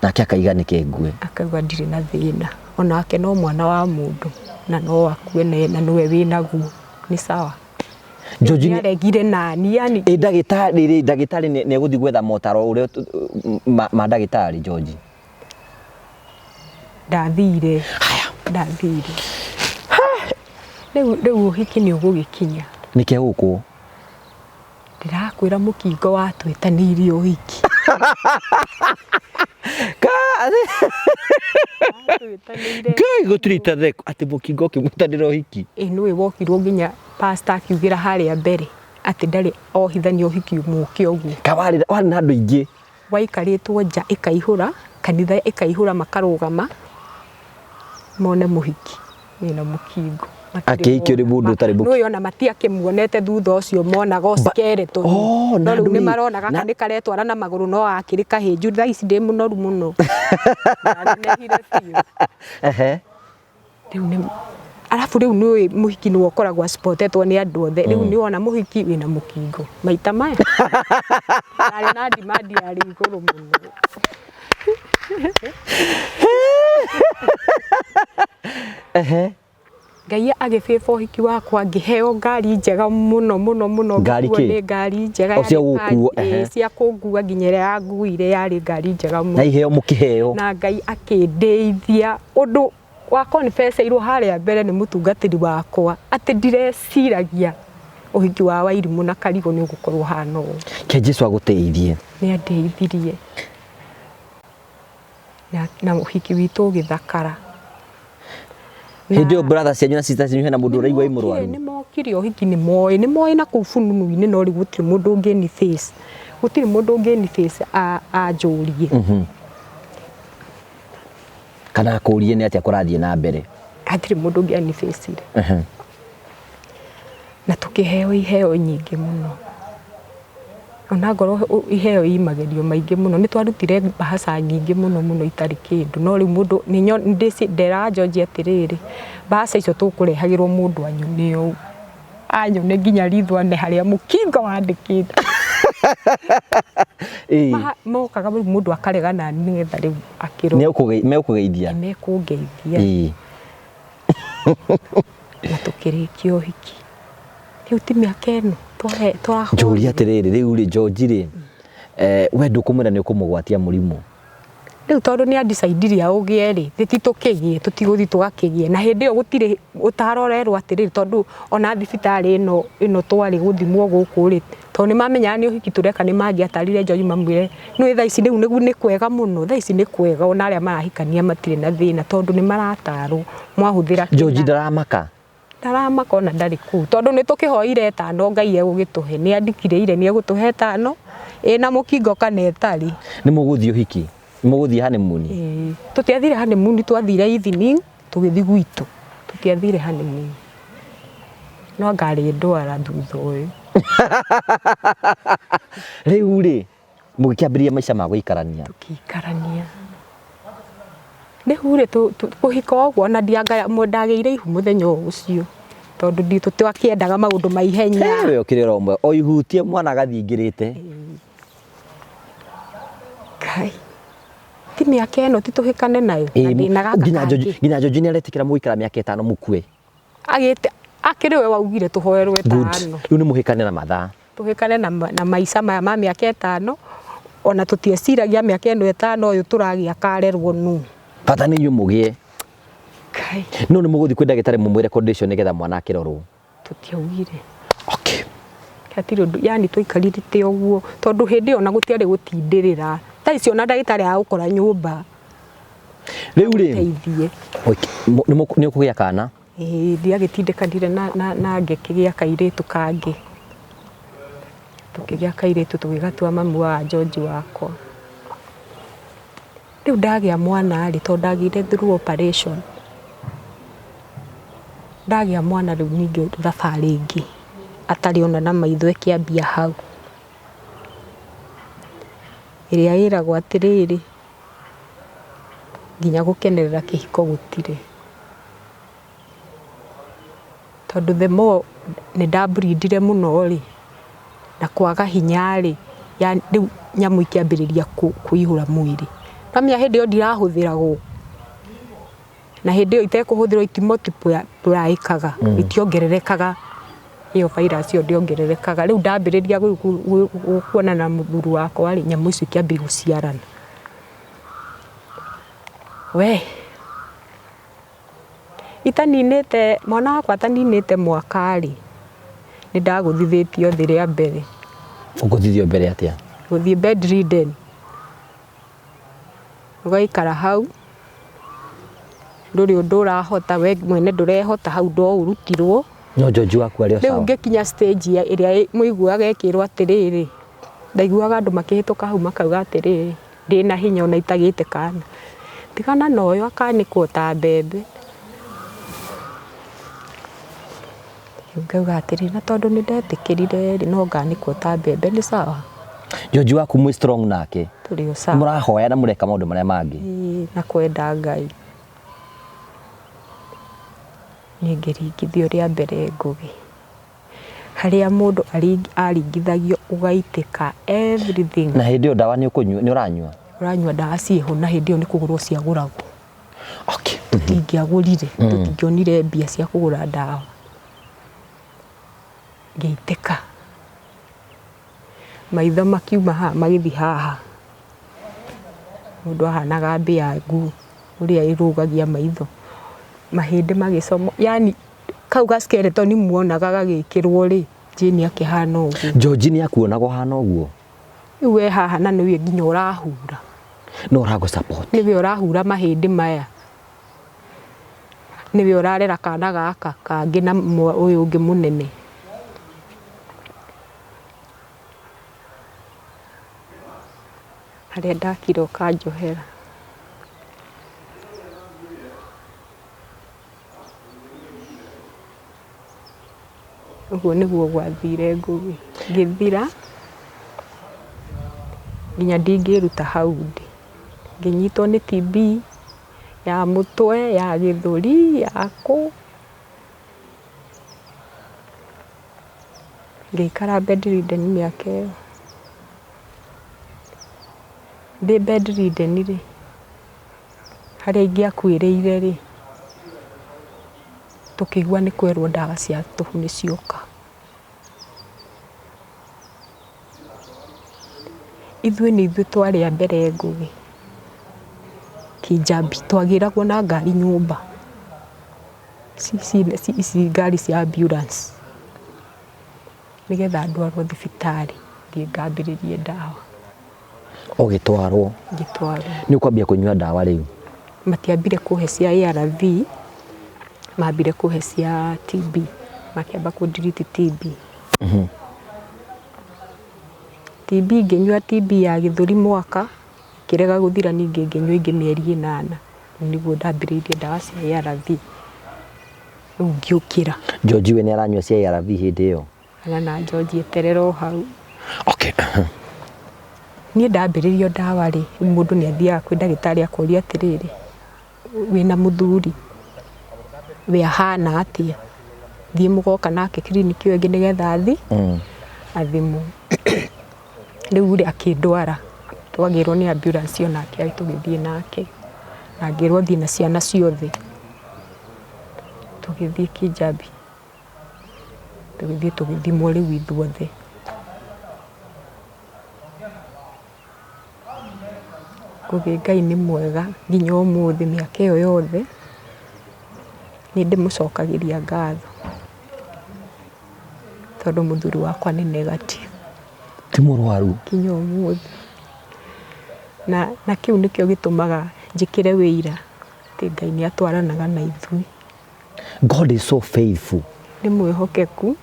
Speaker 2: Nake akaiga nĩke ngue.
Speaker 1: Akauga ndirĩ na thĩna. Onake no mwana wa mũndũ na no akue na nĩwe wĩnaguo. Nĩ sawa.
Speaker 2: George
Speaker 1: nĩ aregire nani yani.
Speaker 2: Ndagĩtarĩ nĩ egũthiĩ gwetha motaro ũrĩa ma ndagĩtarĩ George.
Speaker 1: Ndathire. Rĩu ũhiki nĩ ũgũgĩkinya.
Speaker 2: Nĩke gũkũ.
Speaker 1: Ndĩrakwĩra mũkingo watwĩtanĩirie ũhiki.
Speaker 2: Ngai gũtirita theko atĩ mũkingo ũkĩmũtanĩra ũhiki.
Speaker 1: Nĩwe wokirwo nginya pastor akiugĩra harĩa mbere atĩ ndarĩ ohithania ũhiki mũke ũguo.
Speaker 2: Warĩ na andũ aingĩ.
Speaker 1: Waikarĩtwo nja ĩkaihũra kanitha ĩkaihũra makarũgama mone mũhiki wĩna mũkingo.
Speaker 2: Akĩhikio nĩ mũndũ ũtarĩ mũkingo.
Speaker 1: Nũĩ ona matiakĩmuonete thutha ũcio monaga ũcikeretwo. No rĩu nĩ maronaga kanĩ karetwara na magũrũ no akĩrĩ kahĩnju thaa ici ndĩ mũnoru mũno. Arabu rĩu nĩũĩ mũhiki nĩwe ũkoragwo acipotetwo nĩ andũ othe. Rĩu nĩwona mũhiki wĩna mũkingo maita maya. Arĩ na ndimandi yarĩ igũrũ mũno. Ngai agĩbĩba ũhiki wakwa ngĩheo ngari njega mũno.
Speaker 2: Ngari kĩ?
Speaker 1: Ngari njega cia kũngua nginya ĩrĩa yanguire yarĩ ngari njega mũno.
Speaker 2: Na iheo mũkĩheo.
Speaker 1: Na Ngai akĩndeithia ũndũ wa confess irwo harĩa mbere nĩ mũtungatĩri wakwa atĩ ndireciragia ũhiki wa Wairimũ na Karigũ nĩ ũgũkorwo hana ũũ.
Speaker 2: Ke Jesũ agũteithie.
Speaker 1: Nĩ andeithirie. Na ũhiki witũ ũgĩthakara.
Speaker 2: Hĩndĩ ĩyo brother cianyu na sisters cianyu hena mũndũ ũraigua wĩ mũrwaru?
Speaker 1: Nĩ mokire ũhiki nĩ moĩ na kũu fununu-inĩ no rĩu gũtirĩ mũndũ ũngĩni face. Gũtirĩ mũndũ ũngĩni face anjũrie.
Speaker 2: Kana akũrie nĩ atĩa kũrathiĩ na mbere.
Speaker 1: Hatirĩ mũndũ ũngĩani face ire. na tukiheo iheo nyingi muno ona ngoro iheo imagerio maingi muno ni twarutire bahasa nyingi muno itari kindu no ri mundu ninyo ndera George atiriri bahasa icio tukurehagirwo mundu anyune o anyune nginya rithwane haria mukingo wandikite mokaga mundu akaregana nigetha riu akiro
Speaker 2: mekugeithia
Speaker 1: na tukirikio uhiki riu ti miaka ino twaho
Speaker 2: njuri atiriri riu ri George ri we ndukumwira ni ukumugwatia murimu
Speaker 1: riu tondu ni andicidirie ugie ri titukigie tutiguthi tugakigie na hindi yo gutire utarorerwo atiriri tondu ona thibitari ino twari guthimwo guku ri tondu ni mamenya ni uhiki tureka ni mangiatarire George mamwire no thaa ici riu ni kwega muno thaa ici ni kwega ona aria marahikania matire na thina tondu ni maratarwo mwahuthira
Speaker 2: George ndaramaka
Speaker 1: ona ndari ku tondu ni tukihoire 5 Ngai egugituhe ni andikire ire ni egutuhe 5 na mukingo kana etari
Speaker 2: ni muguthio hiki muguthie honeymoon
Speaker 1: tutiathire honeymoon twathire evening tugithi gwitu tutiathire honeymoon no ngari ndwara thutha uyu
Speaker 2: riu ri mugikiambiria maica ma guikarania
Speaker 1: tukikarania riu ri kuhika ogwo na ndianga ndageire ihu muthenya ucio tondu nditu twakiendaga maundu maihenya
Speaker 2: we okirira umwe o ihutie mwana gathingirite
Speaker 1: kai ti miaka ino tituhikane nayo na gaka
Speaker 2: nginya George ni aretikira muikara miaka 5 mukue
Speaker 1: agite akiriwe waugire tuhoerwe 5
Speaker 2: riu ni muhikane na mathaa
Speaker 1: tuhikane na maica maya ma miaka 5 ona tutieciragia miaka ino 5 uyu turagia karerwo nu
Speaker 2: bata ni nyu mugie
Speaker 1: kai
Speaker 2: no ni muguthi kwenda gitare mumwire condition nigetha mwana akirorwo
Speaker 1: tutiaugire
Speaker 2: okay
Speaker 1: katiro yani twikarite ogwo tondu hindi ona gutiari gutindirira thaa icio na ndagitari agukora nyumba
Speaker 2: riu ri ni ukugia kana
Speaker 1: ndiagitindikanire na ngekigia kairitu kangi tukigia kairitu tugigatua mamu wa George wakwa riu ndagia mwana ri tondu ndagire through operation ndagia mwana riu ningi thabari ingi atari ona na maitho ekiambia hau iria iragwo atiriri nginya gukenerera kihiko gutire tondu the more ni ndabreedire muno ri na kwaga hinya ri ya riu nyamu ikiambiriria kuihura mwiri kamya hindi yo ndirahuthiragwo na hindi yo itekuhuthirwo itimultiply-kaga itiongererekaga iyo virus yo ndiongererekaga riu ndambiriria kuona na muthuru wakwa ri nyamu icio ikiambia guciarana we itaninite mwana wakwa ataninite mwaka ri ni ndaguthithitio thi ria mbere
Speaker 2: uguthithio mbere atia
Speaker 1: guthie bedridden ugaikara hau nduri undu urahota we mwene ndurehota hau ndo urutirwo
Speaker 2: no George waku ari o sawa
Speaker 1: riu ngikinya stage iria muiguaga ekirwo atiriri ndaiguaga andu makihituka hau makauga atiriri ndina hinya ona itagite kana tigana noyo akanikwo ta mbembe ngauga atiriri na tondu ni ndetikirire no nganikwo ta mbembe ni sawa
Speaker 2: George waku mwi strong nake
Speaker 1: turi o sawa
Speaker 2: murahoya na mureka maundu maria mangi
Speaker 1: na kwenda Ngai ningiringithio ria mbere ngugi haria mundu aringithagio ugaitika everything
Speaker 2: na hindi yo dawa ni ukunywa ni uranywa
Speaker 1: dawa ciho na hindi yo ni kugurwo ciaguragwo
Speaker 2: okay
Speaker 1: tutingiagurire tutingionire mbia cia kugura dawa ngeitika maitho makiuma ha magithi haha mundu ahanaga mbia ngu uria irugagia maitho mahindi magicomo yani kauga skeleton muonaga gagikirwo ri jini akihana uguo
Speaker 2: George ni akuonago hana uguo
Speaker 1: iwe haha na niwe nginya urahura
Speaker 2: no urago support
Speaker 1: niwe urahura mahindi maya niwe urarera kana gaka kangi na uyu ungi munene haria ndakiro kanjohera Ũguo nĩguo gwathire Ngũgĩ. Ngĩthira nginya ndingĩruta hau ndĩ. Ngĩnyitwo nĩ TB ya mũtwe, ya gĩthũri, ya kũ. Ngĩikara bedridden mĩaka ĩyo. Ndĩ bedridden rĩ, harĩa ingĩakuĩrĩire rĩ, tũkĩigua nĩ kwerwo ndawa cia tũhũ nĩ cioka. Ithuĩ nĩ ithuĩ twarĩ a mbere Ngũgĩ. Kĩnjambi twagĩragwo na ngari nyũmba. Ici ngari cia ambulance. Nĩgetha ndwarwo thibitarĩ thiĩ ngambĩrĩrie ndawa.
Speaker 2: Ũgĩtwarwo?
Speaker 1: Ngĩtwarwo.
Speaker 2: Nĩ ũkwambia kũnyua ndawa rĩu?
Speaker 1: Matiambire kũhe cia ARV, mambire kũhe cia TB. Makĩamba kũndiriti TB. TB ngĩnyua TB ya gĩthũri mwaka, kĩrega gũthira ningĩ ngĩnyua ingĩ mĩeri 8. Nĩguo ndambĩrĩirie ndawa cia ARV. Rĩu ngĩũkĩra.
Speaker 2: George we nĩ aranyua cia ARV hĩndĩ ĩyo?
Speaker 1: Na George eterera o hau.
Speaker 2: Okay.
Speaker 1: Niĩ ndambĩrĩrio ndawa rĩ, mũndũ nĩ athiaga kwĩ ndagĩtarĩ akoria atĩrĩrĩ, wĩna mũthuri, we ahana atĩa? Thiĩ mũgoka nake kiriniki ĩyo ĩngĩ nĩgetha athimwo. Rĩu rĩ akĩndwara, twagĩrwo nĩ ambulance o nake tũgĩthiĩ nake. Na ngĩrwo thiĩ na ciana ciothe. Tũgĩthiĩ Kĩnjambi. Tũgĩthiĩ tũgĩthimwo rĩu ithuothe. Ngũgĩ Ngai nĩ mwega nginya ũmũthĩ mĩaka ĩyo yothe nĩ ndĩmũcokagĩria ngatho. Tondũ mũthuri wakwa nĩ negative.
Speaker 2: Ti mũrwaru?
Speaker 1: Nginya ũmũthĩ. Na kĩu nĩkĩo gĩtũmaga njĩkĩre wĩira atĩ Ngai nĩ atwaranaga na ithuĩ.
Speaker 2: God is so faithful.
Speaker 1: Nĩ mwĩhokeku.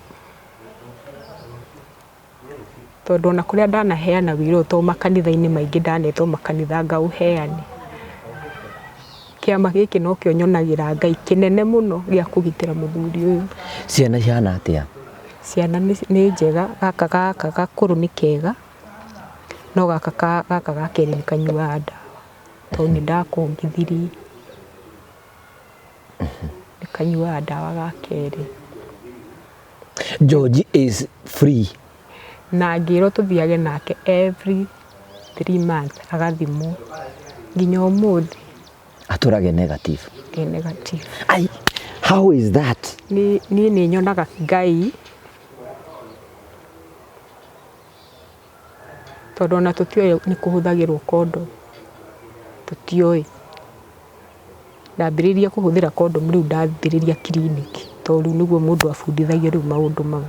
Speaker 1: Tondũ ona kũrĩa ndanaheana wĩira to makanitha-inĩ maingĩ ndanetwo makanitha ngaũheane. Kĩama gĩkĩ no kĩo nyonagĩra Ngai kĩnene mũno gĩa kũgitĩra mũthuri ũyũ.
Speaker 2: Ciana cihana atĩa? Ciana
Speaker 1: nĩ njega, gaka gakũrũ nĩ kega, no gaka ga kerĩ nĩ kanyuaga ndawa. Tondũ nĩ ndakongithirie. Nĩ kanyuaga ndawa ga kerĩ.
Speaker 2: George is free.
Speaker 1: Na ngĩrwo tũthiage nake every 3 months agathimwo. Nginya ũmũthĩ.
Speaker 2: Atũrage negative?
Speaker 1: Negative.
Speaker 2: Ai, how is that?
Speaker 1: Niĩ nĩ nyonaga Ngai. Tondũ ona tũtioĩ nĩ kũhũthagĩrwo condom. Tũtioĩ. Ndambĩrĩirie kũhũthĩra condom rĩu ndathirĩria kiriniki. Tondũ rĩu nĩguo mũndũ abundithagio rĩu maũndũ mau.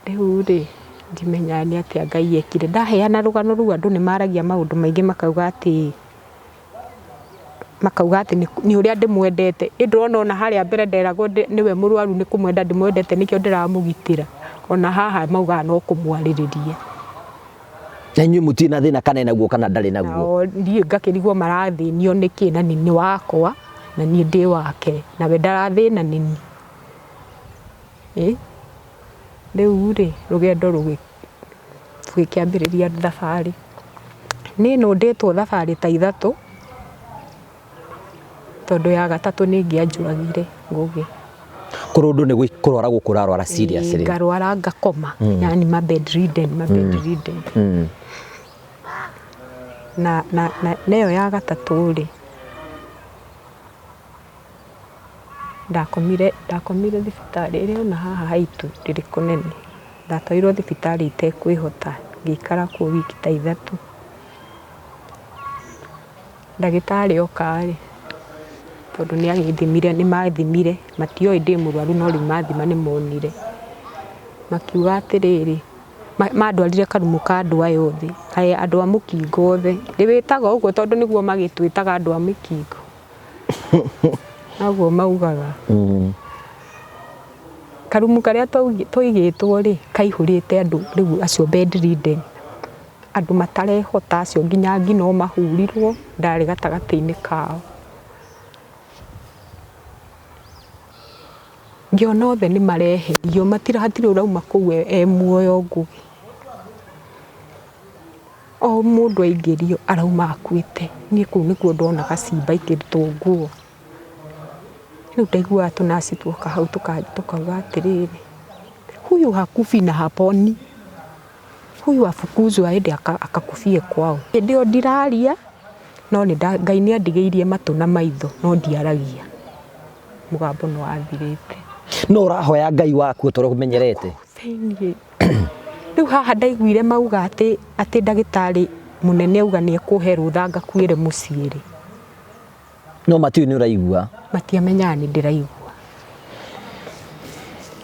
Speaker 1: Rĩu rĩ, ndimenyaga nĩ atĩa Ngai ekire. Ndaheana rũgano rũu andũ nĩ maragia maũndũ maingĩ makauga atĩ nĩ ũrĩa ndĩmwendete. Ndĩrona ona harĩa mbere nderagwo nĩwe mũrwaru nĩ kũmwenda ndĩmwendete nĩkĩo ndĩramũgitĩra. Ona haha maugaga no kũmwarĩrĩria.
Speaker 2: Na inyuĩ mũtirĩ na thĩna kana naguo kana ndarĩ naguo?
Speaker 1: Niĩ ngakĩrigwo marathĩnio nĩkĩ na nĩ wakwa na niĩ ndĩ wake. Na we ndarathĩna nĩ niĩ. Rĩu rĩ, rũgendo rũgĩkĩambĩrĩria thabarĩ. Niĩ no ndĩtwo thabarĩ ta 3. Tondũ ya gatatũ nĩ ngĩanjũragire Ngũgĩ.
Speaker 2: Kũrĩ ũndũ nĩ kũrwara gũkũrarwara seriously?
Speaker 1: Ngarwara ngakoma. Yani ma bedridden. Na ĩyo ya gatatũ rĩ, ndakomire thibitarĩ ĩrĩ ona haha haitũ ndĩrĩ kũnene. Ndatwarirwo thibitarĩ itekwĩhota. Ngĩikara kuo wiki ta 3. Ndagĩtarĩ oka rĩ, tondũ nĩ mathimire, matioĩ ndĩ mũrwaru no rĩu mathima nĩ monire. Makiuga atĩrĩrĩ, mandwarire karumu ka andũ aya othe, andũ a mũkingo othe. Ndĩwĩtaga ũguo tondũ nĩguo magĩtwĩtaga andũ a mũkingo. Naguo maugaga. Karumu karĩa tũigĩtwo rĩ, kaihũrĩte andũ rĩu acio bedridden. Andũ matarehota acio nginya ngino mahurirwo, ndarĩ gatagatĩ-inĩ kao. ngiona othe nĩ mareherio hatirĩ ũrauma kũu muoyo Ngugi. O mũndũ aingĩrio arauma akuĩte. Niĩ kũu nĩkuo ndona gacimba ikĩrutwo nguo. Rĩu ndaiguaga tũnaci tuoka hau tukauga atĩrĩrĩ, huyu hakufi na haponi, huyu afukuzwa aende akakufie kwao. Hĩndĩ ĩyo ndiraria no Ngai nĩ andigĩirie matũ na maitho no ndiaragia. Mũgambo nĩ wathirĩte.
Speaker 2: No ũrahoya Ngai waku ũtũũro ũmenyerete?
Speaker 1: Rĩu haha ndaiguire mauga atĩ ndagĩtarĩ mũnene auga nĩ ekũhe rũtha ngakuĩre mũciĩ rĩ.
Speaker 2: No matiũĩ nĩ ũraigua?
Speaker 1: Matiamenyaga nĩ ndĩraigua.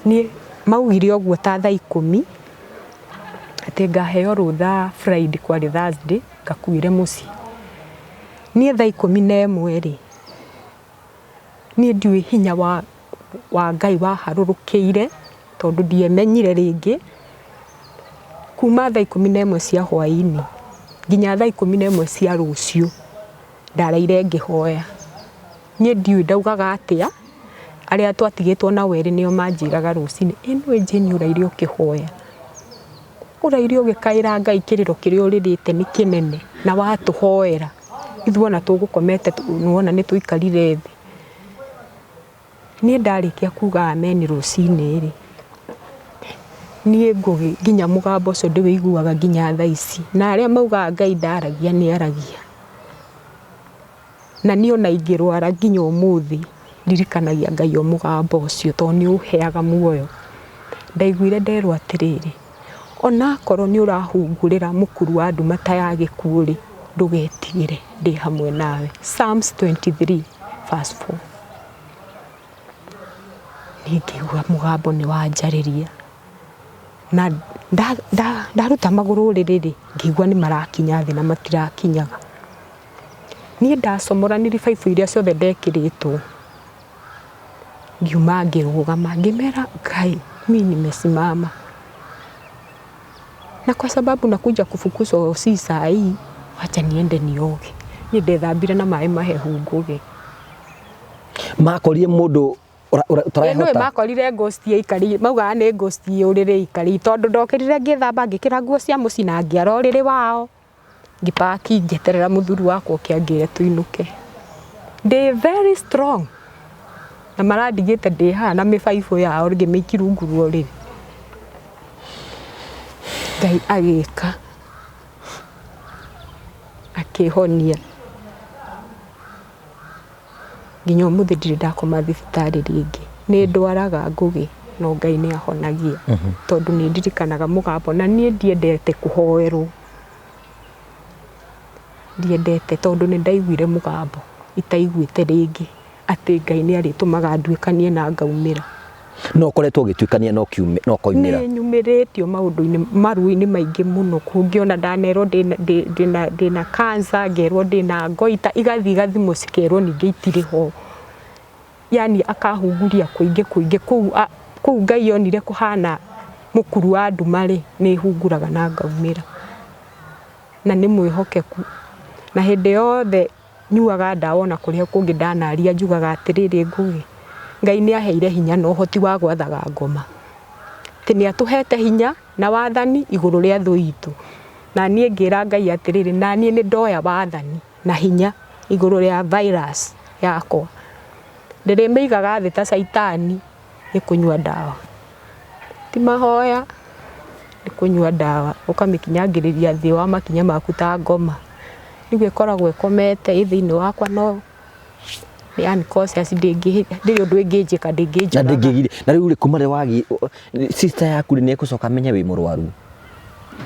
Speaker 1: Niĩ maugire ũguo ta thaa 10 atĩ ngaheo rũtha Friday kwarĩ Thursday ngakuĩre mũciĩ. Niĩ thaa 11 rĩ, niĩ ndiũĩ hinya wa Ngai waharũrũkĩire tondũ ndiemenyire rĩngĩ. Kuma thaa 11 cia hwaĩ-inĩ nginya thaa 11 cia rũciũ ndaraire ngĩhoya. Niĩ ndiũĩ ndaugaga atĩa, arĩa twatigĩtwo na werĩ nĩo manjĩraga rũcinĩ, ĩno Jane ũraire ũkĩhoya, ũraire ũgĩkaĩra Ngai kĩrĩro kĩrĩa ũrĩrĩte nĩ kĩnene na watũhoera ithuona tũgũkomete nuona nĩ tũikarire thĩ. Niĩ ndarĩkia kuga amen rũcinĩ rĩ, niĩ Ngugi nginya mũgambo ũcio ndĩwĩiguaga nginya thaa ici, na arĩa maugaga Ngai ndaragia nĩ aragia. Na niĩ ona ingĩrwara nginya ũmũthĩ ndirikanagia Ngai o mũgambo ũcio tondũ nĩ ũheaga muoyo. Ndaiguire nderwo atĩrĩrĩ, ona korwo nĩ ũrahungurĩra mũkuru wa nduma ta ya gĩkuũ rĩ, ndũgetigĩre ndĩ hamwe nawe. Psalms 23 verse 4. Niĩ ngĩigua mũgambo nĩ wanjarĩria na ndaruta magũrũ rĩrĩ rĩ, ngĩigua nĩ marakinya thĩ na matirakinyaga. Niĩ ndacomoranirie baibũ iria ciothe ndekĩrĩtwo, ngiuma ngĩrũgama ngĩmera Ngai mimi nimesimama, na kwa sababu nakuja kufukuzwa si saa hii, wacha niende nioge. Niĩ ndethambire na maĩ mahehu Ngugi.
Speaker 2: Makorire mũndũ ũtarahota?
Speaker 1: Nĩ makorire ghost ikari, maugaga nĩ ghost ũrĩrĩ ikari tondũ ndokĩrire ngĩthamba ngĩkĩra nguo cia mũciĩ na ngĩara ũrĩrĩ wao. Ngĩpaki njeterera mũthuri wakwa kĩangĩre tuinũke. They very strong. Na marandigĩte ndĩ haha na mĩbaibũ yao ngĩmĩiki rungu rwa ũrĩrĩ. Ngai agĩka akĩhonia. Nginya ũmũthĩ ndirĩ ndakoma thibitarĩ rĩngĩ. Nĩ ndwaraga Ngugi no Ngai nĩ ahonagia tondũ nĩ ndirikanaga mũgambo na niĩ ndiendete kũhoerwo. Ndiendete tondũ nĩ ndaiguire mũgambo itaiguĩte rĩngĩ atĩ Ngai nĩ arĩtũmaga nduĩkanie na ngaumĩra.
Speaker 2: No ũkoretwo ũgĩtuĩkania no koimĩra? Nĩ
Speaker 1: nyumĩrĩtio maũndũ-inĩ maru-inĩ maingĩ mũno, kũngĩona ndanerwo ndĩna cancer, ngerwo ndĩna ngoita, igathimwo cikerwo ningĩ itirĩ ho. Yani akahunguria kũingĩ kũu Ngai onire kũhana mũkuru wa nduma rĩ, nĩ hunguraga na ngaumĩra. Na nĩ mwĩhokeku. Na hĩndĩ yothe nyuaga ndawa ona kũrĩa kũngĩ ndanaria njugaga atĩrĩrĩ Ngugi, Ngai nĩ aheire hinya na ũhoti wa gwathaga ngoma. Atĩ nĩ atũhete hinya na wathani igũrũ rĩa thũ itũ. Na niĩ ngĩra Ngai atĩrĩrĩ, na niĩ nĩ ndoya wathani na hinya igũrũ rĩa virus yakwa. Ndĩrĩmĩigaga thĩ ta caitani nĩ kũnyua ndawa. Ti mahoya nĩ kũnyua ndawa. Ũkamĩkinyangĩrĩria thĩ wa makinya maku ta ngoma. Rĩu ĩkoragwo ĩkomete thĩinĩ wakwa no nĩ unconscious ndĩrĩ ũndũ ĩngĩnjĩka ndĩngĩnjũraga.
Speaker 2: Na rĩu rĩ kuma rĩ wagi sister yaku nĩ ekũcoka amenye wĩ mũrwaru?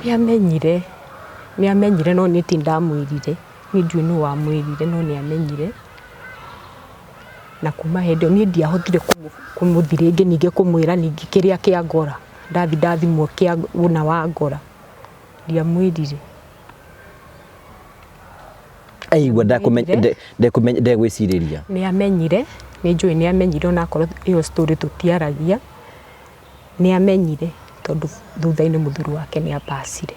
Speaker 2: Nĩ amenyire no niĩ ti ndamwĩrire. Niĩ ndiũĩ nũ wamwĩrire no nĩ amenyire. Na kuma hĩndĩ ĩyo niĩ ndiahotire kũmũthi rĩngĩ ningĩ kũmwĩra ningĩ kĩrĩa kĩa ngora. Ndathimwo kĩa ũna wa ngora. Ndiamwĩrire. Aigua ndegwĩcirĩria.
Speaker 1: Nĩ amenyire, nĩ njũĩ nĩ amenyire onakorwo ĩyo story tũtiaragia. Nĩ amenyire tondũ thutha-inĩ mũthuri wake nĩ apacire.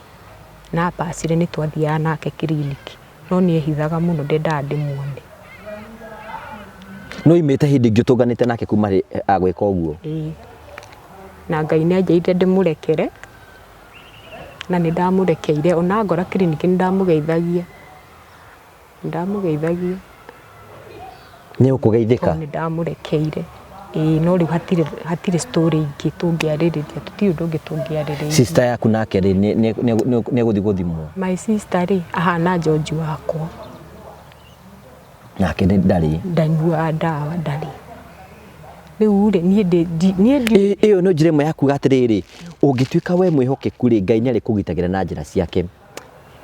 Speaker 1: Na apacire nĩ twathiaga nake kiriniki. No nĩ ehithaga mũno ndendaga ndĩmuone.
Speaker 2: no imete hindi ingĩ ũtũnganĩte nake kuma agwĩka ũguo
Speaker 1: na Ngai nĩanjĩrire ndĩmũrekere na nĩndamũrekeire ona ngora kiriniki nĩndamũgeithagia
Speaker 2: nĩ ũkũgeithĩka
Speaker 1: nĩndamũrekeire no rĩu hatirĩ story ingĩ tũngĩarĩrĩria tũtirĩ ũndũ ũngĩ tũngĩarĩrĩria
Speaker 2: sister yaku nake rĩ nĩ gũthiĩ gũthimwo
Speaker 1: my sister rĩ ahana George wakwa
Speaker 2: nake ndarĩ
Speaker 1: ndanyua ndawa ndarĩ rĩu rĩ niĩ
Speaker 2: ĩyo no njĩra ĩmwe ya kuga atĩrĩrĩ ũngĩtuĩka we mwĩhokeku rĩ Ngai nĩarĩkũgitagĩra na njĩra ciake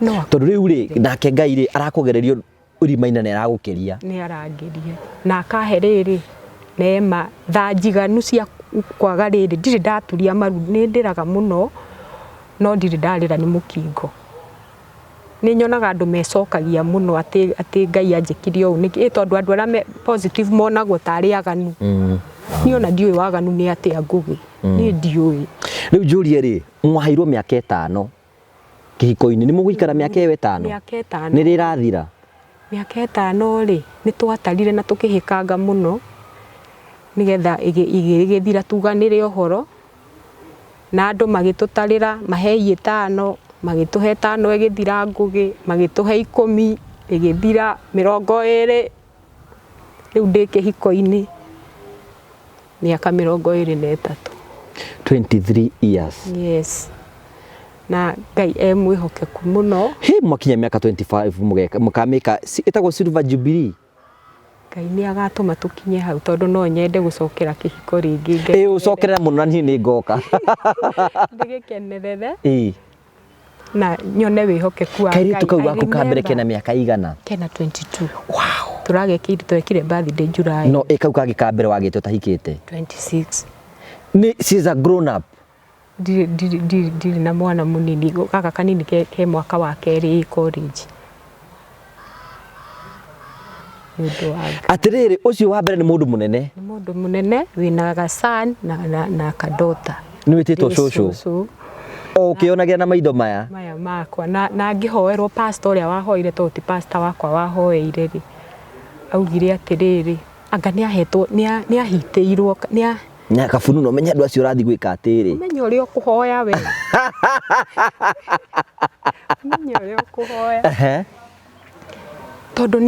Speaker 2: tondũ rĩu rĩ nake Ngai rĩ arakũgererio ũrima-inĩ na aragũkĩria
Speaker 1: nĩarangeria na akahe rĩrĩ neema tha njiganu cia kwaga rĩrĩ ndirĩ ndaturia maru nĩndĩraga mũno no ndirĩ ndarĩra nĩ mũkingo nĩnyonaga andũ mecokagia mũno atĩ Ngai anjĩkire ũũ nĩkĩ tondũ andũ arĩa positive monagwo tarĩ aganu niĩ ona ndiũĩ waganu nĩ atĩa ngũgĩ niĩ ndiũĩ
Speaker 2: rĩu njũrie rĩ mwaheirwo mĩaka 5 kĩhiko-inĩ nĩ mũgũikara mĩaka ĩyo 5 nĩ rĩrathira
Speaker 1: mĩaka 5 rĩ nĩtwatarire na tũkĩhĩkanga mũno nĩgetha igĩthira tuganĩre ũhoro na andũ magĩtũtarĩra mahei 5 magĩtũhe 5 ĩgĩthira ngũgĩ magĩtũhe 10 ĩgĩthira 20 rĩu ndĩ kĩhiko-inĩ mĩaka 23
Speaker 2: 23 years
Speaker 1: yes na Ngai mwĩhokeku mũno
Speaker 2: mwakinya mĩaka 25 mũkamĩka ĩtagwo silver jubilee
Speaker 1: Ngai nĩagatũma tũkinye hau tondũ no nyende gũcokera kĩhiko rĩngĩ
Speaker 2: ũcokerera mũno na niĩ nĩ ngoka
Speaker 1: ndĩgĩkenerere na nyone wĩhokeku wa
Speaker 2: Ngai kairĩtu kau gaku ka mbere kena mĩaka igana
Speaker 1: kena 22 wow twekire birthday July
Speaker 2: no kau kangĩ ka mbere wagĩte ũtahikĩte
Speaker 1: 26
Speaker 2: she's a grown up
Speaker 1: ndiri na mwana munini gaka kanini ke mwaka wa kerĩ college
Speaker 2: atĩrĩrĩ ũcio wa mbere nĩ mũndũ
Speaker 1: mũnene wĩna gacan na kadota
Speaker 2: nĩ wĩtĩtwo cũcũ ũkĩonagira na maitho maya
Speaker 1: makwa na ngĩhoerwo pastor ũrĩa wahoire tondũ ti pastor wakwa wahoeire rĩ augire atĩrĩrĩ anga nĩahetwo nĩahitĩirwo
Speaker 2: kabunu no menya andũ acio ũrathiĩ gwĩka atĩrĩ
Speaker 1: menya ũrĩa ũkũhoya we menya ũrĩa ũkũhoya tondũ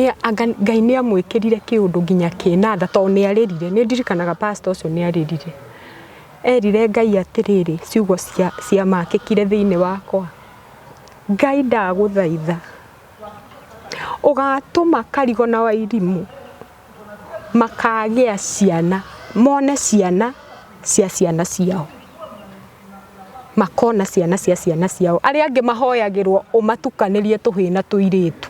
Speaker 1: Ngai nĩamwĩkĩrire kĩũndũ nginya kĩnatha tondũ nĩarĩrire nĩndirikanaga pastor ũcio nĩarĩrire erire Ngai atĩrĩrĩ ciugo cia makĩkire thĩinĩ wakwa Ngai ndagũthaitha ũgatũma Karigo na Wairimũ makagĩa ciana mone ciana cia ciana ciao makona ciana cia ciana ciao arĩa angĩ mahoyagĩrwo ũmatukanĩrie tũhĩĩ na tũirĩtu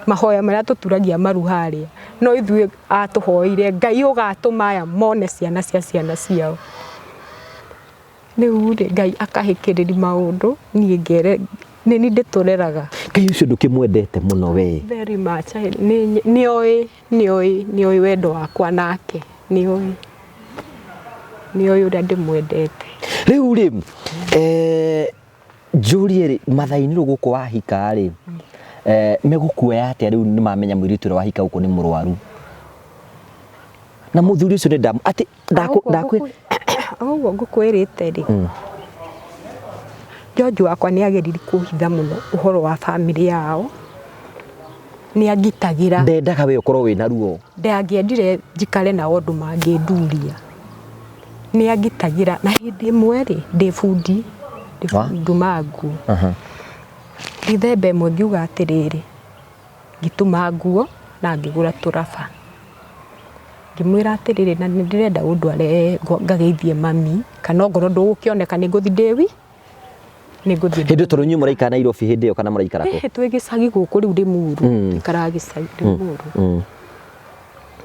Speaker 1: mahoya marĩa tũturagia maru harĩa no ithuĩ atũhoire Ngai ũgatũma aya mone ciana cia ciana ciao rĩu Ngai akahĩkĩrĩria maũndũ niĩ ngere nĩ ndĩtũreraga
Speaker 2: Ngai ũcio ndũkĩmwendete mũno we
Speaker 1: very much nĩoĩ wendo wakwa nake nĩoĩ ũrĩa ndĩmwendete
Speaker 2: rĩu rĩ njũrie rĩ mathainĩ rĩu gũkũ wahika rĩ megũkuoya atĩa rĩu nĩmamenya mũirĩtu ũrĩa wahika gũkũ nĩ mũrwaru na mũthuri ũcio nĩ atĩ
Speaker 1: ũguo ngũkwĩrĩte rĩ George wakwa nĩageririe kũhitha mũno ũhoro wa family yao nĩangitagĩra
Speaker 2: ndendaga we ũkorwo wĩna ruo
Speaker 1: ndangĩendire njikare na ũndũ mangĩnduria nĩangitagĩra na hĩndĩ ĩmwe rĩ ndĩ bundi nduma nguo ithembe ĩmwe ngiuga atĩrĩrĩ ngĩtuma nguo na ngĩgũra tũraba ngĩmwĩra atĩrĩrĩ na nĩndĩrenda ũndware ngageithie mami kana ongorwo ndũgũkĩoneka nĩngũthiĩ ndĩwi nĩngũthiĩ
Speaker 2: hĩndĩ tondũ inyuĩ mũraikara Nairobi hĩndĩ ĩyo kana mũraikara kũ
Speaker 1: twĩ gĩcagi gũkũ rĩu Limuru ikaraga gĩcagi Limuru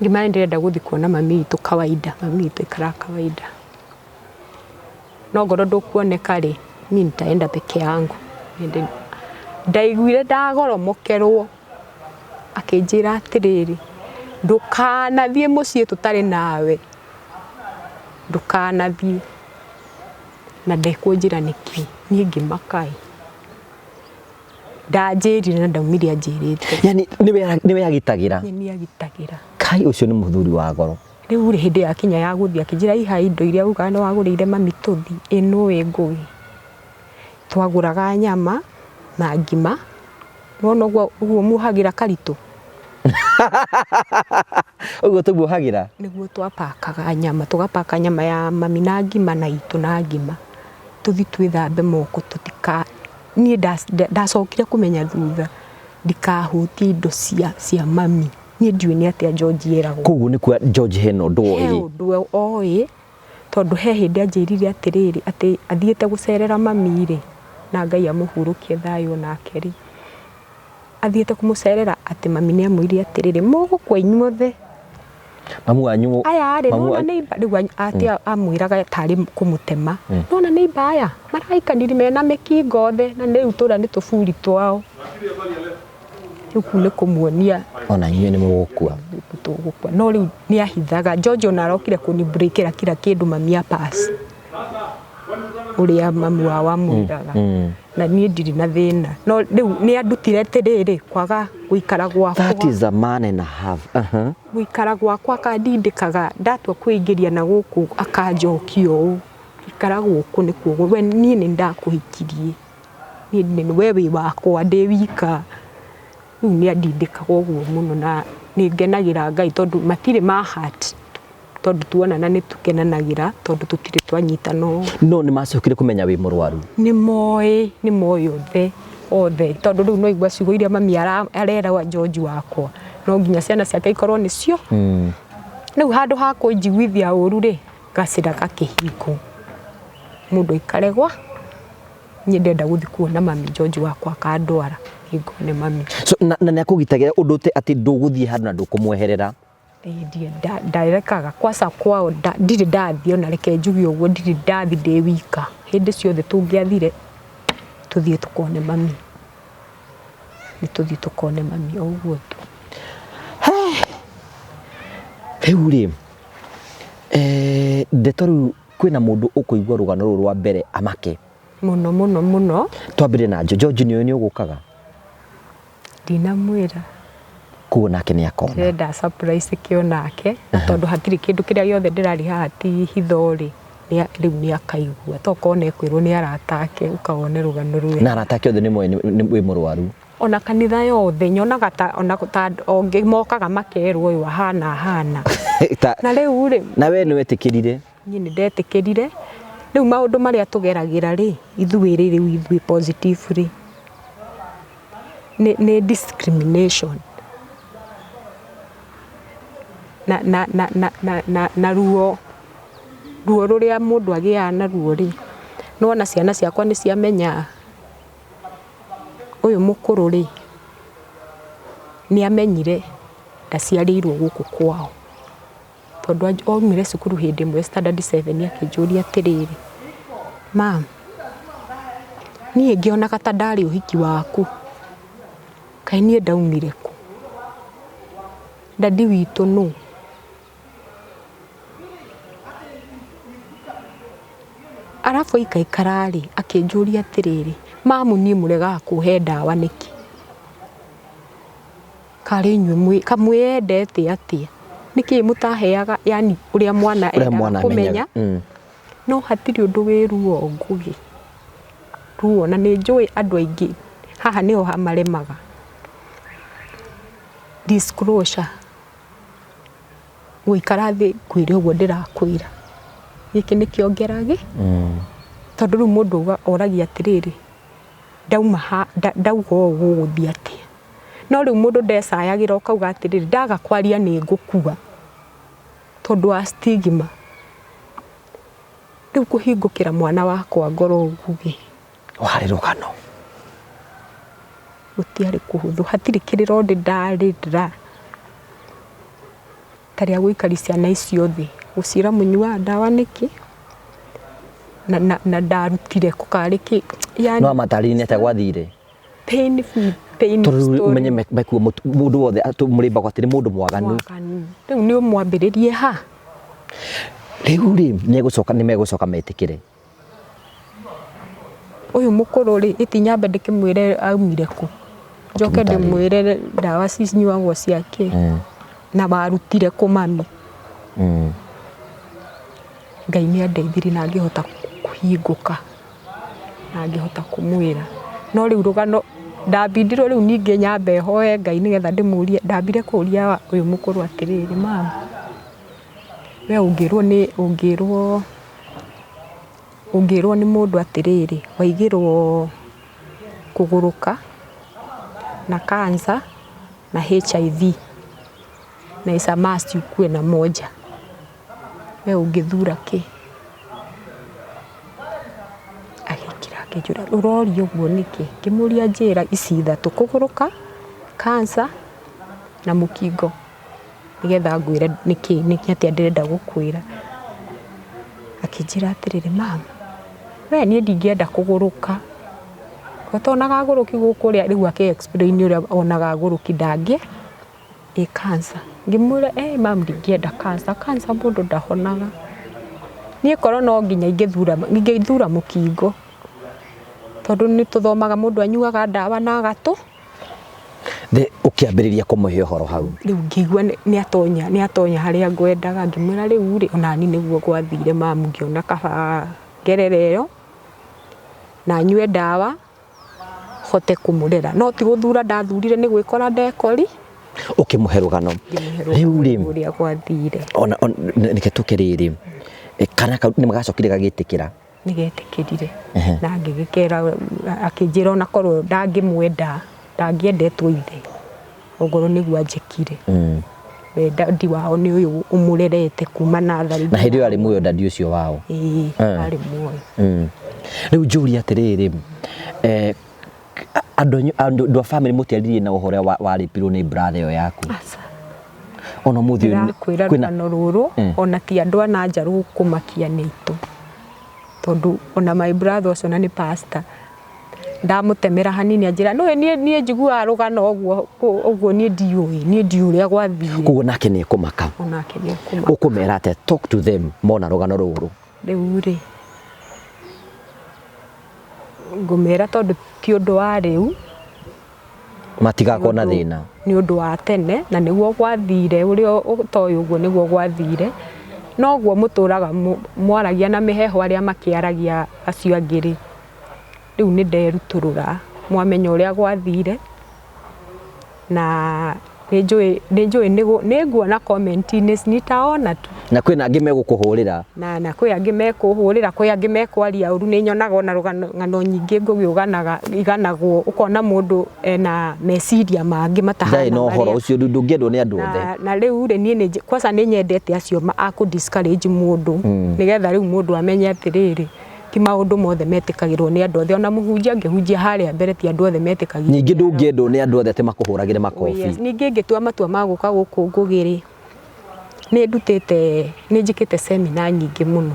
Speaker 1: ngĩmara ndĩrenda gũthiĩ kuona mami witũ kawaida mami witũ ikaraga kawaida no ongorwo ndũkuoneka rĩ mimi nitaenda peke yangu ndaiguire ndagoromokerwo akĩnjĩra atĩrĩrĩ ndũkanathiĩ mũciĩ tũtarĩ nawe ndũkanathiĩ na ndekũnjĩra nĩkĩ niĩ ngĩmaka ndanjĩrire na ndaumire anjĩrĩte
Speaker 2: yani nĩwe agitagĩra
Speaker 1: nĩagitagĩra
Speaker 2: kai ucio ni muthuri wa goro
Speaker 1: riu ri hindi ya kinya ya guthia kijira iha indo iria uga no wagurire mami tuthi ino we ngugi twaguraga nyama na ngima wona uguo muhagira karitu
Speaker 2: uguo tuguhagira
Speaker 1: niguo twapakaga nyama tugapaka nyama ya mami na ngima na itu na ngima tuthi twithambe moko tutika nie ndacokire kumenya thutha ndikahuti indo cia mami nie ndiwe ni atia George eragwo
Speaker 2: kugu ni kwa George heno
Speaker 1: ndu oi tondu he hindi anjirire atiriri ati athiete gucerera mami ri na Ngai amuhurukie thayo nake ri athiete kumucerera ati mami ni amwiri atiriri mugukwa inyuothe
Speaker 2: mamu wanyu
Speaker 1: aya ri nona ni riu ati amwiraga tari kumutema nona ni mbaya maraikaniri mena mikingo the na ni utura ni tufuri twao ukule kumuonia
Speaker 2: ona nyue ni mugukua
Speaker 1: tugukua no riu ni ahithaga George ona arokire kuni breakera kila kindu mami pass uria mamu wa mwiraga na nie ndiri na thina no riu ni andutire tiriri kwaga guikara gwakwa
Speaker 2: that is a man and a half
Speaker 1: guikara gwakwa kandindikaga ndatwa kuingiria na guku akanjokio ikara guku ni kuo we nie ni ndakuhikirie nie ni wewe wakwa ndi wika riu ni andindikaga uguo muno na ni ngenagira Ngai tondu matire ma heart tondu tuonana ni tukenanagira tondu tutire twanyita no
Speaker 2: ni macokire kumenya wi murwaru
Speaker 1: ni moi othe tondu riu no igwa ciugo iria mami arera wa George wakwa no nginya ciana ciake ikorwo nicio riu handu ha kunjiguithia uru ri gacira gakihingo mundu ikaregwa nie ndenda guthi kuona mami George wakwa kandwara ingone mami
Speaker 2: so na ni akugitagira undu te ati nduguthie handu na ndukumweherera
Speaker 1: ndie ndarekaga kwaca kwao ndiri ndathio na reke njugi uguo ndiri ndathi ndi wika hindi ciothe tungiathire tuthie tukone mami ni tuthie tukone mami uguo tu
Speaker 2: riu ri ndetoru kwina mundu ukuigwa rugano ruru rwa mbere amake
Speaker 1: muno
Speaker 2: twambire na George ni ugukaga
Speaker 1: ndinamwira
Speaker 2: kuona nake ni akona
Speaker 1: ndenda surprise kio nake tondu hatiri kindu kiria yothe ndirari hati hithori riu ni akaigua tokone kwirwo ni aratake ukawone rugano ruwe
Speaker 2: na aratake othe ni wi murwaru
Speaker 1: ona kanitha yothe nyonaga ona onge mokaga makerwo uyu hana na riu ri
Speaker 2: na we ni wetikirire
Speaker 1: ni ndetikirire riu maundu maria tugeragira ri ithuiri riu ithui positively ni discrimination na ruo ruria mundu agia na ruo ri no na ciana ciakwa ni ciamenya uyu mukuru ri ni amenyire ndaciarirwo guku kwao tondu omire cukuru hindi mwe standard 7 akinjuria atiriri mam nie ngiona kata ndari uhiki waku kai nie ndaumire ku ndadi witu no arafu ikaikarari akinjuria atiriri mamu nie murega kuhe ndawa niki kari nywe kamwendete atia niki mutaheaga yani uria mwana enda kumenya no hatiri undu wiruo ngugi ruo na ni njui andu aingi haha niho hamaremaga disclosure guikara thi kwire uguo ndirakwira giki nikio ngeragi tondu riu mundu oragia atiriri ndauma ndauga uguo guthia atia no riu mundu ndecayagira ukauga atiriri ndaga kwaria ni ngukua tondu wa stigma riu kuhingukira mwana wakwa ngoro ngugi
Speaker 2: wari rugano
Speaker 1: gutiari kuhuthu hatiri kiriro ndarira taria guikari ciana icio thi gucira munyua ndawa niki na ndarutire kukariki
Speaker 2: yani no matarine ata gwathire
Speaker 1: painful
Speaker 2: story menye meku mundu wothe atumuriba gwatire mundu mwaganu
Speaker 1: riu ni umwambiririe ha
Speaker 2: riu ri ni megucoka metikire
Speaker 1: uyu mukuru ri itinyambe ndikimwire aumire ku njoke ndimwire ndawa cinyuagwo ciake na barutire kumami Ngai nĩ andeithirie na ngĩhota kũhingũka na ngĩhota kũmwĩra no rĩu rũgano ndambindirwo rĩu ningĩ nyambe hoye Ngai nĩgetha ndĩmũrie ndambire kũria ũyũ mũkũrũ atĩrĩrĩ mama we ũngĩrwo nĩ mũndũ atĩrĩrĩ waigĩrwo kũgũrũka na cancer na HIV na is a must ukue na moja we ũngĩthura kĩ agĩkira akĩnjũra ũroria ũguo nĩkĩ ngĩmũria njĩra ici ithatũ kũgũrũka cancer na mũkingo nĩgetha ngwĩre nĩkĩ atĩa ndĩrenda gũkwĩra akĩnjĩra atĩrĩrĩ mama we niĩ ndingĩenda kũgũrũka tonaga gũrũki gũkũ rĩu akĩ-explain ũrĩa onaga gũrũki ndangĩ cancer ngĩmwĩra mama ndingĩenda cancer mũndũ ndahonaga niĩ korwo no nginya ingĩthura mũkingo tondũ nĩ tũthomaga mũndũ anyuaga ndawa na agatũ
Speaker 2: ũkĩambĩrĩria kũmũhe ũhoro hau
Speaker 1: rĩu ngĩigua nĩ atonya harĩa ngwendaga ngĩmwĩra rĩu rĩ onani nĩguo gwathire mamu ngĩona kaba ngerere ĩyo na nyue ndawa hote kũmũrera no ti gũthura ndathurire nĩ gwĩkora ndekori
Speaker 2: ũkĩmũhe rũgano rĩu rĩ
Speaker 1: ũrĩa gwathire
Speaker 2: ona nĩke tũke rĩrĩ kana nĩ magacokire gagĩtĩkĩra
Speaker 1: nĩgetĩkĩrire na ngĩgĩkera akĩnjĩra ona korwo ndangĩmwenda ndangĩendetwo ithe ogoro nĩguo anjĩkire dadi wao nĩ ũyũ ũmũrerete kuma natharĩ
Speaker 2: na hĩndĩ ĩyo arĩ muoyo dadi ũcio wao
Speaker 1: arĩ muoyo
Speaker 2: rĩu njũria atĩrĩrĩ andũ a family mũtiaririe na ũhoro warĩpirwo nĩ brother ĩyo yaku ona mũthĩ
Speaker 1: kwĩra rũgano rũrũ ona ti andũ a nanja rũkũmakia nĩ itũ tondũ ona my brother ũcio na nĩ pastor ndamũtemera hanini anjĩra no niĩ njiguaga rũgano ũguo niĩ ndiũĩ ũrĩa gwathire
Speaker 2: koguo nake nĩ ekũmaka ũkũmera atĩ talk to them mona rũgano rũrũ
Speaker 1: rĩu rĩ ngũmera tondũ ti ũndũ wa rĩu
Speaker 2: matigakona thĩna
Speaker 1: nĩ ũndũ wa tene na nĩguo gwathire ũrĩa ũtoĩ ũguo nĩguo gwathire no guo mũtũraga mwaragia na mĩheho arĩa makĩaragia acio angĩ rĩu nĩ nderutũrũra mwamenya ũrĩa gwathire na nĩ nguona comment-inĩ nitaona tu
Speaker 2: na kwĩna angĩ megũkũhũrĩra
Speaker 1: na kwĩ angĩ mekũhũrĩra kwĩ angĩ mekwaria ũru nĩ nyonaga ona rũgano nyingĩ iganagwo ũkona mũndũ ena meciria mangĩ matahana
Speaker 2: no ũhoro ũcio ndũngĩendwo nĩ andũ othe
Speaker 1: na rĩu rĩ niĩ kwanza nĩ nyendete acio discourage mũndũ nĩgetha rĩu mũndũ amenye atĩrĩrĩ ti maũndũ mothe metĩkagĩrwo nĩ andũ othe ona mũhunjia angĩhunjia harĩa mbere ti andũ othe metĩkagĩrwo
Speaker 2: ningĩ ndũngĩendwo nĩ andũ othe atĩ makũhũragĩre makobi
Speaker 1: ningĩ ngĩtua matua ma gũka gũkũ ngũgĩrĩ nĩ njĩkĩte seminar nyingĩ mũno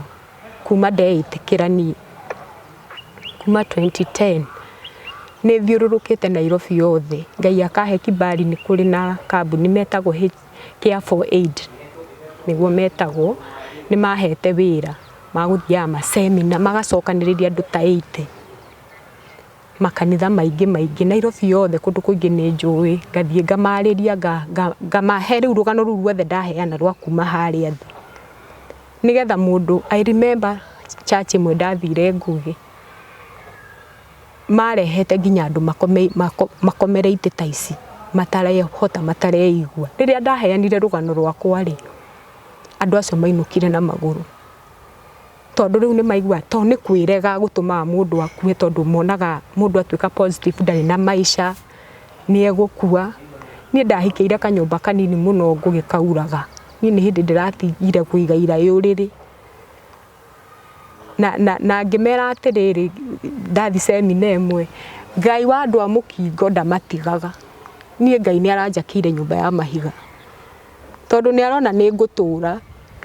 Speaker 1: kuma ndeĩtĩkĩra niĩ kuma 2010 nĩ thiũrũrũkĩte Nairobi yothe Ngai akahe kibali nĩ kũrĩ na kambuni metagwo Care for Aid nĩguo metagwo nĩ mahete wĩra magũthiaga masemina magacokanĩrĩria andũ ta 80 makanitha maingĩ Nairobi yothe kũndũ kũingĩ nĩ njũĩ ngathiĩ ngamarĩria ngamahe rĩu rũgano rũu ruothe ndaheana rwa kuma harĩa thĩ nĩgetha mũndũ I remember church ĩmwe ndathire Ngũgĩ marehete nginya andũ makomere itĩ ta ici matarehota matareigua rĩrĩa ndaheanire rũgano rwakwa rĩ andũ acio mainũkire na magũrũ tondũ rĩu nĩ maigua to nĩ kwĩrega gũtũmaga mũndũ akue tondũ monaga mũndũ atuĩka positive ndarĩ na maisha nĩ egũkua niĩ ndahikĩire kanyũmba kanini mũno Ngũgĩ kauraga niĩ nĩ hĩndĩ ndĩratigire kũiga iraĩ ũrĩrĩ na ngĩmera atĩrĩrĩ ndathi seminar ĩmwe Ngai wa andũ a mũkingo ndamatigaga niĩ Ngai nĩ aranjakĩire nyũmba ya mahiga tondũ nĩ arona nĩ ngũtũra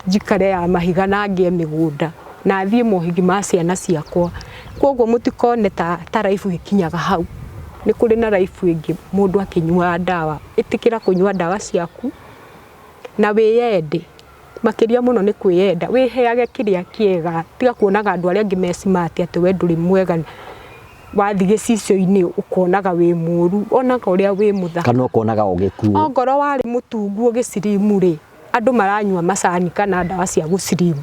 Speaker 1: njikare ya mahiga na ngĩe mĩgũnda na thiĩ mohigi ma ciana ciakwa koguo mũtikone ta life gĩkinyaga hau nĩ kũrĩ na life ĩngĩ mũndũ akĩnyua ndawa ĩtĩkĩra kũnyua ndawa ciaku na wĩyende makĩria mũno nĩ kwĩyenda wĩheage kĩrĩa kĩega tiga kuonaga andũ arĩa angĩ me smart atĩ we ndũrĩ mwega wathi gicicio-ini ukonaga wi muru ona uria wi muthaka
Speaker 2: kana ukonaga ugikuo
Speaker 1: ongoro wari mutungu gicirimu ri andu maranyua macani kana ndawa cia gucirimu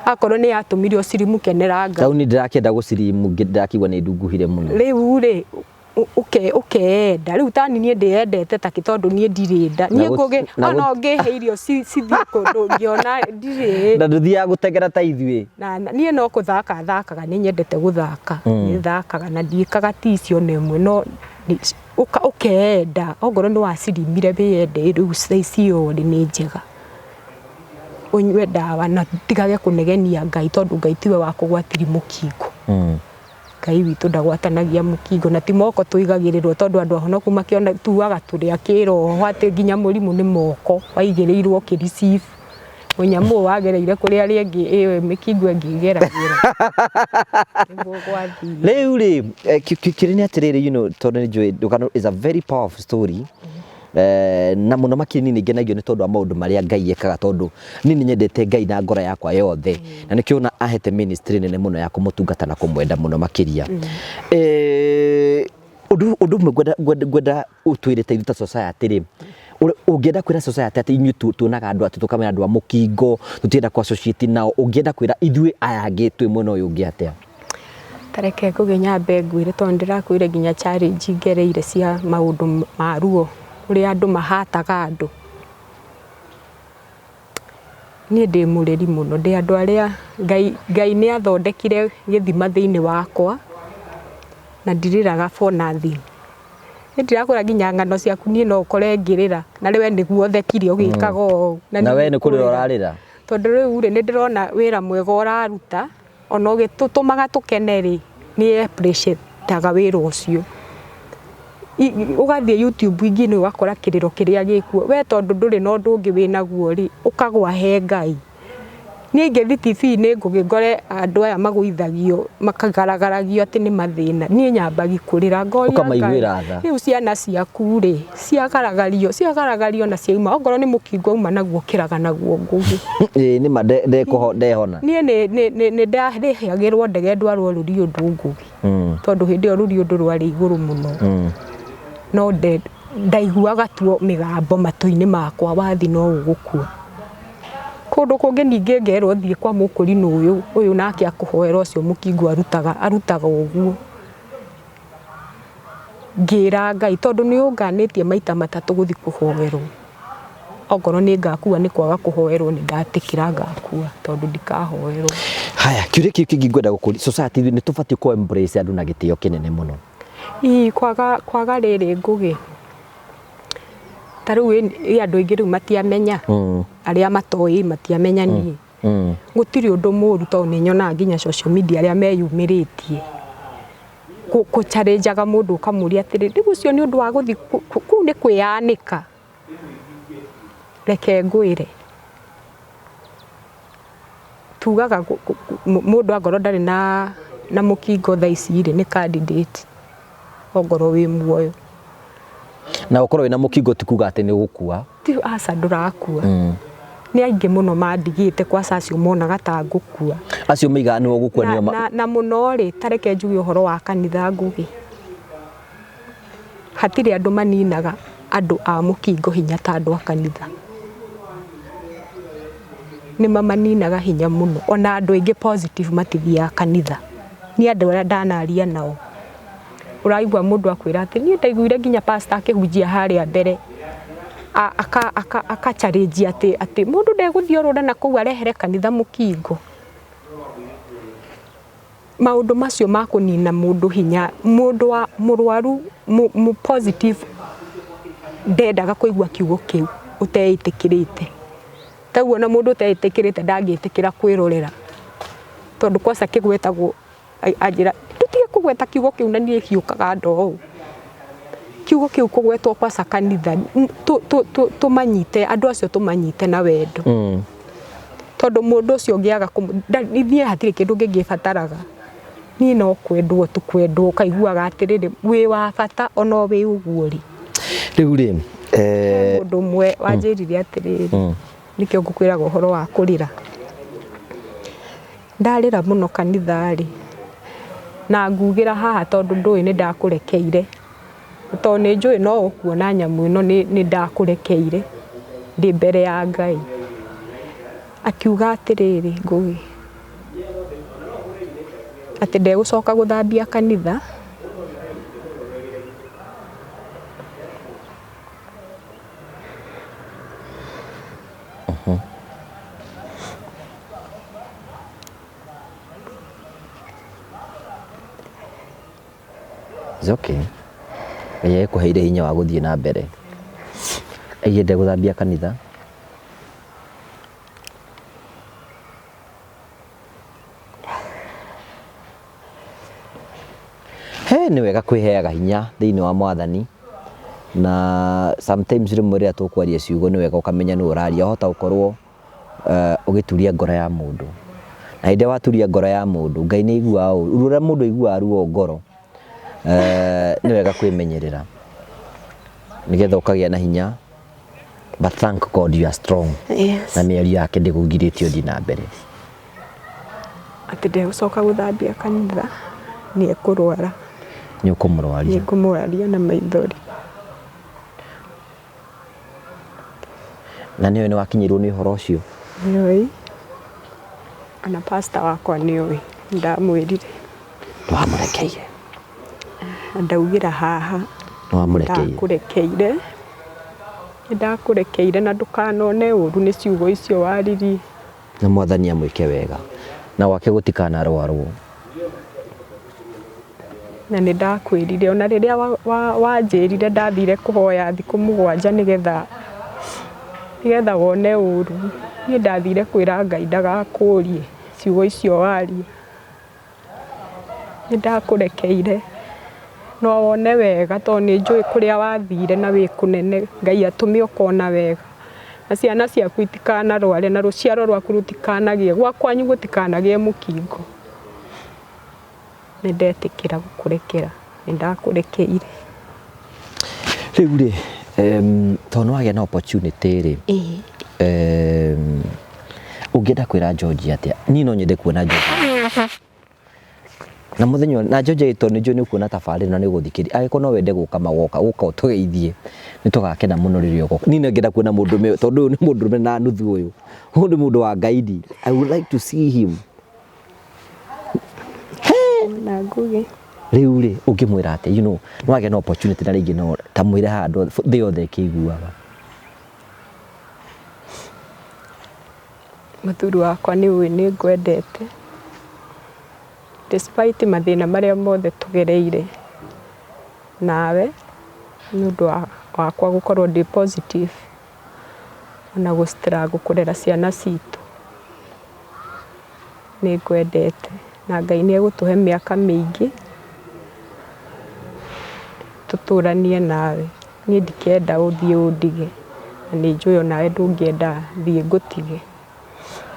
Speaker 1: akorwo ni yatumire ucirimu keneranga
Speaker 2: tau ni ndirakenda gucirimu ndakigwa ni ndunguhire muno
Speaker 1: riu ri ukeenda riu tani nie ndiendete ta kitondu nie ndirenda nie ngugi ona ngihe irio cithie kundu ngiona ndire
Speaker 2: na nduthia gutegera ta ithui
Speaker 1: na nie no kuthaka thakaga ni nyendete guthaka ni thakaga na ndiikaga ticio nemwe no ukeenda ongoro ni wacirimire biende riu icio ri ni njega unywe ndawa na tigage kunegenia Ngai tondu Ngai tiwe wa kugwatiri mukingo Ngai witu ndagwatanagia mukingo na ti moko tuigagirirwo tondu andu ahonoku makiona tuaga turia kiroho ati nginya murimu ni moko waigirirwo kireceive munyamu wagereire kuria ringi iwe mikingo ngigeragira
Speaker 2: riu ri kirini atiriri tondu ni njui Ndungano is a very powerful story na muno makini ningenagio ni tondu wa maundu maria Ngai ekaga tondu nini nyendete Ngai na ngoro yakwa yothe na nikiona ahete ministry nene muno ya kumutungata na kumwenda muno makiria undu gwenda utwirite ithuta society ri ungienda kwira society ati inyu tuonaga andu ati tukamenya andu a mukingo tutienda kwa associate nao ungienda kwira ithui aya angi twi mwena uyu ungi atia
Speaker 1: tareke kuginya mbengwire tondu ndirakwire nginya challenge ngereire cia maundu maruo uri andu mahataga andu nie ndi mureri muno ndi andu aria Ngai ni athondekire githima thiini wakwa na ndiriraga for nothing ndirakura nginya ngano ciaku nie no ukore ngirira na riwe niguo thekire ugikaga
Speaker 2: na we ni kurira urarira
Speaker 1: tondu riu ri ndirona wira mwega uraruta ona ugitutumaga tukeneri ni appreciate taga wira ucio ugathie YouTube ingi ni wakora kiriro kiria gikuo we tondu nduri no ndungi winaguo ri ukagwa he Ngai nie ngethi TV ni ngugingore andu aya maguithagio makagaragaragia ati ni mathina nie nyambagi kurira ngori
Speaker 2: ukamaiguira tha
Speaker 1: riu ciana ciaku ri ciagaragario na ciauma ongoro ni mukingo uma naguo kiraga naguo ngugi
Speaker 2: ni ndehona
Speaker 1: nie ni ndarihagirwo ndege ndwarwo ruri undu ngugi tondu hindi o ruri undu rwari iguru muno no ndaiguaga tuo migambo matu-ini makwa wathi no ugukua kundu kungi ningi ngerwo thie kwa mukuri nuyu uyu nake akuhoera ucio mukingo arutaga uguo ngira Ngai tondu ni unganitie maita matatu guthi kuhoerwo ongoro ni ngakua ni kwaga kuhoerwo ni ndatikira ngakua tondu ndikahoerwo
Speaker 2: haya kiuria kingi ngwenda gukuri society ni tubati ku embrace andu na gitio kinene muno
Speaker 1: kwaga riri ngugi taru andu aingi riu matiamenya aria matoi matiamenya ni gutiri undu muru tondu ni nyona nginya social media aria meyumiritie ku challenge aga mundu ukamuria atiri riu ucio ni undu wa guthi ku ni kwianika reke ngwire tugaga mundu angoro ndari na mukingo tha ici ri ni candidate ongoro wi muoyo
Speaker 2: na ukorwo wina mukingo tikuga ati ni gukua
Speaker 1: ti asa ndurakua ni aingi muno mandigite kwa sacio monaga ta ngukua
Speaker 2: acio miga ni gukua ni
Speaker 1: na muno ri tareke njugi uhoro wa kanitha ngugi hatiri andu maninaga andu a mukingo hinya ta andu a kanitha ni mamaninaga hinya muno ona andu aingi positive matithia kanitha ni andu aria ndanaria nao uraigwa mundu akwira ati ni ndaiguire nginya pastor akihunjia haria mbere aka challenge ati mundu ndeguthiorura na kuu arehere kanitha mukingo maundu macio makunina mundu hinya mundu wa murwaru mu positive ndendaga kuigua kiugo kiu uteitikirite taguo na mundu uteitikirite ndangitikira kwirorera tondu kwasa kigwetagwo ajira tutige kugweta kiugo kiu na nie hiukaga ndo kiugo kiu kugwetwo kwa kanitha tumanyite andu acio tumanyite na wendo tondu mundu ucio ngiaga ithie hatire kindu ngibataraga ni no kwendwo tukwendwo kaiguaga atiriri wi wa bata ona wi uguo ri
Speaker 2: riu ri
Speaker 1: mundu mwe wanjirire atiriri nikio ngukwiraga uhoro wa kurira ndarira muno kanitha ri na ngugira haha tondu ndui ni ndakurekeire to ni njui no ukuona nyamu ino ni ndakurekeire ndi mbere ya Ngai. Akiuga atiriri Ngugi ati ndegucoka guthambia kanitha
Speaker 2: It's okay. Eye kuheire hinya wa guthie na mbere. Eye guthambia kanitha. Ni wega kwiheaga hinya thiini wa Mwathani na sometimes rimwe ria tukwaria ciugo ni wega ukamenya ni uraria hota ukorwo ugituria ngoro ya mundu na inde waturia ngoro ya mundu Ngai ni igua uria mundu igua ruo ngoro ni wega kwimenyerera nigetha ukagia na hinya but thank God you are strong.
Speaker 1: Yes.
Speaker 2: Na mieri yake ndigugiritie uthi na mbere
Speaker 1: ati ndegucoka guthambia kanitha ni ekurwara
Speaker 2: ni ukumurwaria
Speaker 1: na maithori
Speaker 2: na niwe ni wakinyirwo ni uhoro ucio
Speaker 1: niwe ana pastor wakwa niwe ndamwirire
Speaker 2: twamurekeire
Speaker 1: ndaugira haha ndakurekeire na ndukanone uru ni ciugo icio wariri
Speaker 2: na Mwathani amwike wega na wake gutikana rwarwo
Speaker 1: na ni ndakwirire ona riria wanjirire ndathire kuhoya thiku 7 nigetha wone uru ni ndathire kwira Ngai ndagakurie ciugo icio waria ni ndakurekeire no wone wega to ni njui kuria wathire na wi kunene Ngai atumi ukona wega na ciana ciaku itikana rware na ruciaro rwaku rutikanagie gwakwanyu gutikanagie mukingo ni ndetikira gukurekera ni ndakurekeire
Speaker 2: riu ri tono wagia na opportunity ri ungienda kwira George atia ni no nyende kuona George na muthenyo na George ito ni njui ni kuona tafari na ni guthikiri agiko no wende guka magoka guka utugeithie ni tugakena muno ririo goka ni ngenda kuona mundu me tondu ni mundu na nuthu uyu hundu mundu wa guide I would like to see him
Speaker 1: na Ngugi
Speaker 2: riu ri ungimwira ati no wagia na opportunity na ringi no tamwire handu thi yothe kiguaga
Speaker 1: muthuri wakwa ni uyu ni ngwendete despite mathina maria mothe tugereire nawe nundu wakwa gukorwo ndi positive ona gustruggle kurera ciana citu ni ngwendete na Ngai ni egutuhe miaka mingi tuturanie nawe ni ndikenda uthie undige na ni njui onawe ndungienda thie ngutige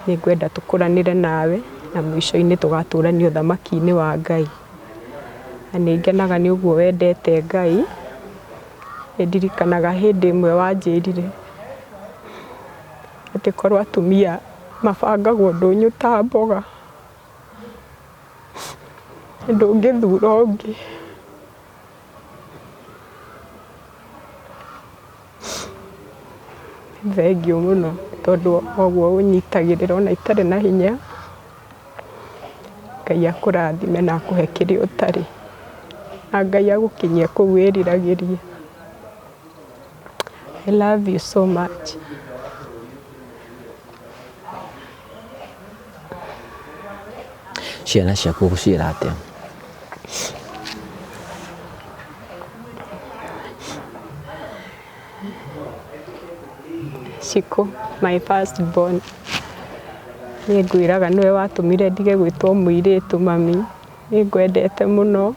Speaker 1: ni ngwenda tukuranire nawe na mwisho-ini tugaturania uthamaki-ini wa Ngai na ni ngenaga ni uguo wendete Ngai ndirikanaga hindi imwe wanjirire ati korwo atumia mabangagwo ndunyu ta mboga ndungithura ungi thengio muno tondu oguo unyitagirira ona itari na hinya Ngai akurathime na akuhe kiria utari na Ngai agukinyie kuu wiriragirie. I love you so much.
Speaker 2: ciana ciaku guciira atia
Speaker 1: Shiko my first born ni ngwiraga niwe watumire ndige gwitwo muiritu mami ni ngwendete muno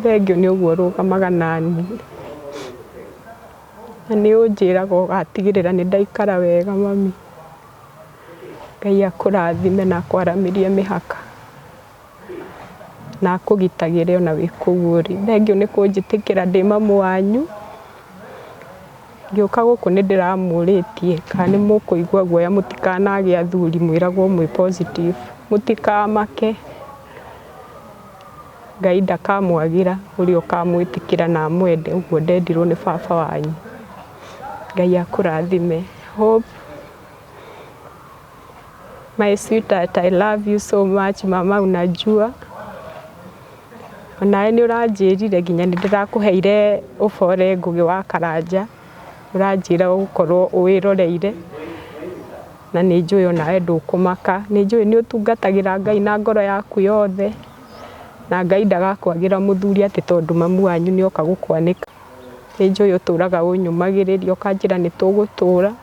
Speaker 1: thengio ni uguo rugamaga nani na ni unjiraga ugatigirira ni ndaikara wega mami Ngai akurathime na akwaramirie mihaka na akugitagire ona wi kuu uri thengio ni kunjitikira ndi mamu wanyu ngioka guku ni ndiramuritie kana ni mukuigua guoya mutikanagia athuri mwiragwo mwi positive mutikamake Ngai ndakamwagira uria ukamwitikira na mwende uguo ndendirwo ni baba wanyu. Ngai akurathime. Hope. My sweetheart, I love you so much mama, unajua. Onawe ni uranjirire nginya ni ndirakuheire ubore ngugi wa Karanja. Uranjira ukorwo wiroreire. Na ni njui onawe ndukumaka. Ni njui ni utungatagira Ngai na ngoro yaku yothe. Na Ngai ndagakwagira muthuri ati tondu mamu wanyu ni oka gukwanika. Ni njui uturaga unyumagiriria ukanjira ni tugutura.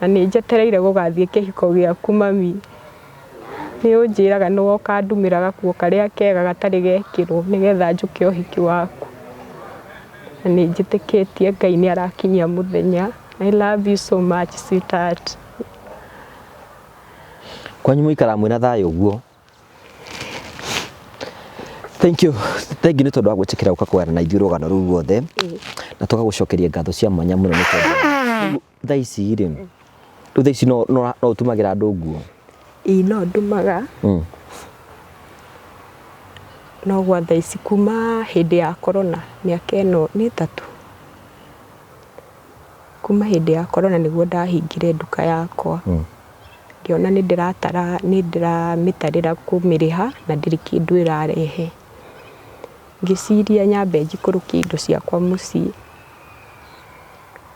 Speaker 1: Na ni njetereire gugathie kihiko giaku mami. Ni unjiraga no woka ndumira gakuo karia kega gatari gekirwo nigetha njuke uhiki waku. Na ni njitikitie Ngai ni arakinyia muthenya. I love you so much sweetheart.
Speaker 2: Kwanyu muikara mwina thayo guo. Thank you ni tondu wa gwitikira uka kwara na ithuĩ rũgano rũu ruothe na tugagucokeria ngatho cia mwanya mũno nĩ tondũ thaa ici rĩ rĩu thaa ici no ũtumagĩra andũ nguo.
Speaker 1: No ndumaga. No gwa thaa ici kuma hĩndĩ ya corona mĩaka ĩno nĩ 3. Kuma hĩndĩ ya corona nĩguo ndahingire nduka yakwa. Ngiona nĩ ndĩramĩtarĩra kũmĩrĩha na ndĩrĩ kĩndũ ĩrarehe. Ngĩciria nyambe njikũrũkie indo ciakwa mũciĩ.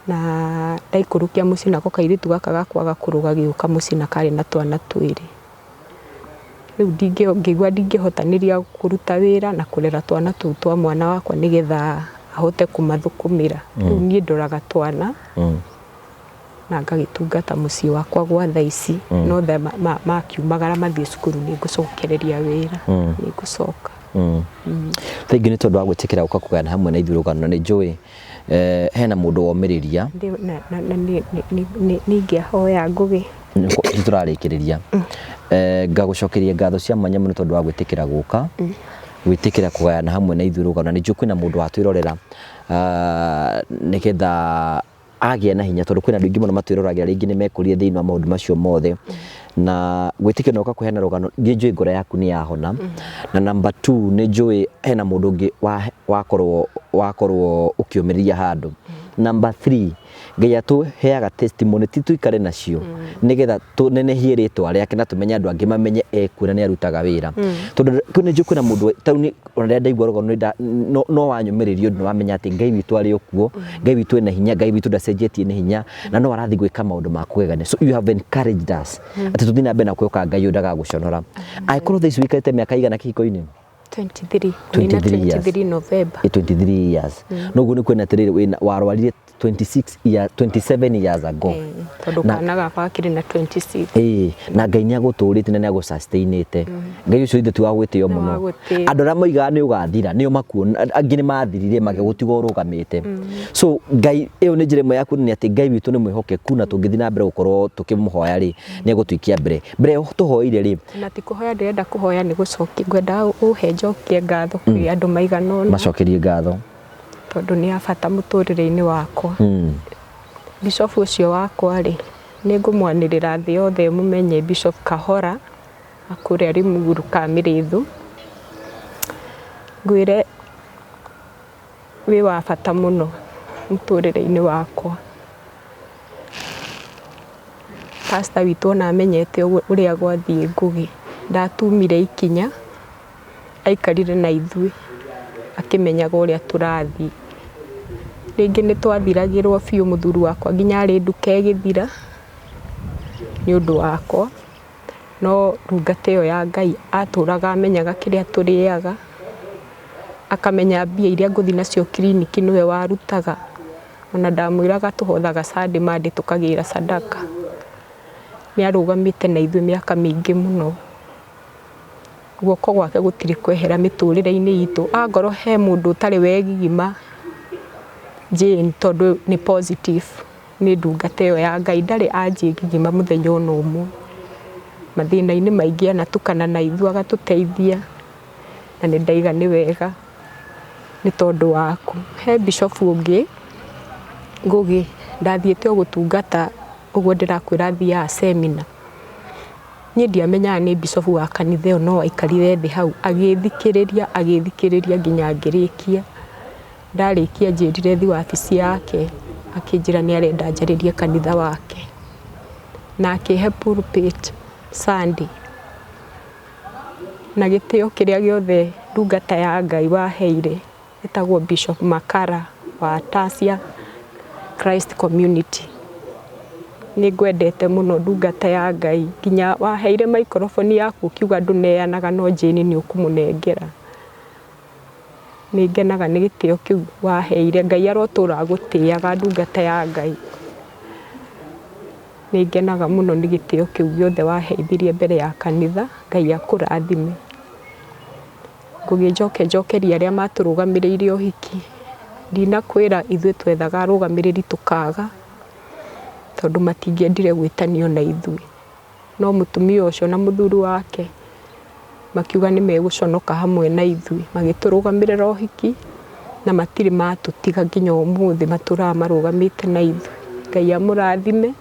Speaker 1: Na ndaikũrũkia mũciĩ nako kairĩtu gaka gakwa gakũrũ gagĩũka mũciĩ na karĩ na twana twĩrĩ. Rĩu ngĩigua ndingĩhotanĩria kũruta wĩra na kũrera twana tũu twa mwana wakwa nĩgetha ahote kũmathũkũmĩra. Rĩu niĩ ndoraga twana na ngagĩtungata mũciĩ wakwa gwa thaa ici. No tha makiumagara mathiĩ cukuru nĩ ngũcokereria wĩra. Nĩ ngũcoka.
Speaker 2: Thengiũ nĩ tondũ wa gwĩtĩkĩra ũka kũgayana hamwe na ithuĩ rũgano. Na nĩ njũĩ hena mũndũ womĩrĩria. Ningĩahoya ngũgĩ. Nĩtũrarĩkĩrĩria. Ngagũcokeria ngatho cia mwanya mũno tondũ wa gwĩtĩkĩra gũka. Gwĩtĩkĩra kũgayana hamwe na ithuĩ rũgano. Na nĩ njũĩ kwĩna mũndũ watwĩrorera nĩgetha agĩa na hinya tondũ kwĩna andũ aingĩ mũno matwĩroragira rĩngĩ nĩ mekũrire thĩinĩ wa maũndũ macio mothe. Na gwĩtĩkĩra na ũka kũheana rũgano nĩ njũĩ ngoro yaku nĩ yahona. Na number 2 nĩ njũĩ hena mũndũ ũngĩ wakorwo ũkĩũmĩrĩria handũ. Number 3 Ngai atũheaga testimony ti tuikare nacio nĩgetha tũnenehie rĩtwa rĩake na tũmenye andũ angĩ mamenye ekuo nĩ arutaga wĩra. Tondũ nĩ njũĩ kwĩna mũndũ tauni ona ndaigua rũgano no wanyũmĩrĩrio nĩ wamenya atĩ Ngai witũ arĩ okuo, Ngai witũ ena hinya, Ngai witũ ndacenjetie nĩ hinya na no arathi gwĩka maũndũ ma kũgegania. So you have encouraged us atĩ tũthiĩ na mbere na kwĩhoka Ngai ũyũ ndagagũconora. Angĩkorwo thaa ici ũikarĩte mĩaka igana kĩhiko-inĩ?
Speaker 1: 23 November.
Speaker 2: 23 years. Noguo nĩ kwĩna atĩrĩrĩ warwarire 27 years ago.
Speaker 1: Tondũ kana gakwa kĩrĩ na 26.
Speaker 2: Na Ngai nĩ agũtũrĩte na nĩ agũsustainĩte. Ngai ũcio ithe ti wa gwĩtĩo mũno. Andũ arĩa moigaga nĩ ũgathira nĩo makuona, angĩ nĩ mathirire magĩgũtiga ũrũgamĩte. So Ngai ĩyo nĩ njĩra ĩmwe ya kuonania atĩ Ngai witũ nĩ mwĩhokeku na tũngĩthiĩ na mbere gũkorwo tũkĩmũhoya rĩ nĩ egũtũikia mbere. Mbere tũhoire rĩ.
Speaker 1: Na ti kũhoya ndĩrenda kũhoya nĩ gũcokia. Ngwenda ũhe njokie ngatho kũrĩ andũ maigana ũna. Macokerie ngatho. Tondũ nĩ ya bata mũtũrĩre-inĩ wakwa. Bishop ũcio wakwa rĩ nĩ ngũmwanĩrĩra thĩ yothe mũmenye Bishop Kahora akũrĩa Limuru Kamĩrĩthũ. Ngwĩre wĩ wa bata mũno mũtũrĩre-inĩ wakwa. Pastor witũ ona amenyete ũrĩa gwathiĩ Ngũgĩ. Ndatumire ikinya aikarire na ithuĩ akĩmenyaga ũrĩa tũrathiĩ. Rĩngĩ nĩ twathiragĩrwo biũ mũthuri wakwa nginya arĩ nduka ĩgĩthira nĩ ũndũ wakwa. No ndungata ĩyo ya Ngai atũraga amenyaga kĩrĩa tũrĩaga. Akamenya mbia iria ngũthi nacio kiriniki nĩwe warutaga. Ona ndamwĩraga tũhothaga Sunday Monday tũkagĩra sadaka. Nĩ arũgamĩte na ithuĩ mĩaka mĩingĩ mũno. Guoko gwake gũtirĩ kwehera mĩtũrĩre-inĩ itũ. Angorwo he mũndũ ũtarĩ wegigima Jane tondũ nĩ positive nĩ ndungata ĩyo ya Ngai ndarĩ anjĩgigima mũthenya ona ũmwe. Mathĩna-inĩ maingĩ anatukana na ithuĩ agatũteithia na nĩ ndaiga nĩ wega nĩ tondũ waku. He Bishop ũngĩ Ngũgĩ ndathiĩte gũtungata ũguo ndĩrakwĩra thiaga seminar. niĩ ndiamenyaga nĩ bishop wa kanitha ĩyo no aikarire thĩ hau agĩthikĩrĩria nginya ngĩrĩkia. Ndarĩkia njĩrire thi wabici yake akĩnjĩra nĩ arenda njarĩrie kanitha wake na akĩhe pulpit Sunday na gĩtĩo kĩrĩa gĩothe ndungata ya Ngai waheire etagwo Bishop Makara wa Tasia Christ Community. Nĩ ngwendete mũno ndungata ya Ngai, nginya waheire microphone yaku ukiuga ndũneanaga no Jane nĩ ũkũmũnengera. Nĩ ngenaga nĩ gĩtĩo kĩu waheire, Ngai arotũra gũtĩaga ndungata ya Ngai. Nĩ ngenaga mũno nĩ gĩtĩo kĩu gĩothe waheithirie mbere ya kanitha, Ngai akũrathime. Ngũgĩnjokeria arĩa matũrũgamĩrĩire ũhiki, ndinakwĩra ithuĩ twethaga arũgamĩrĩri tũkaga tondũ matingĩendire gwĩtanio na ithuĩ, no mũtumia ũcio na mũthuri wake makiuga nĩ megũconoka hamwe na ithuĩ magĩtũrũgamĩrĩra ũhiki na matirĩ matũtiga nginya ũmũthĩ matũraga marũgamĩte na ithuĩ. Ngai amũrathime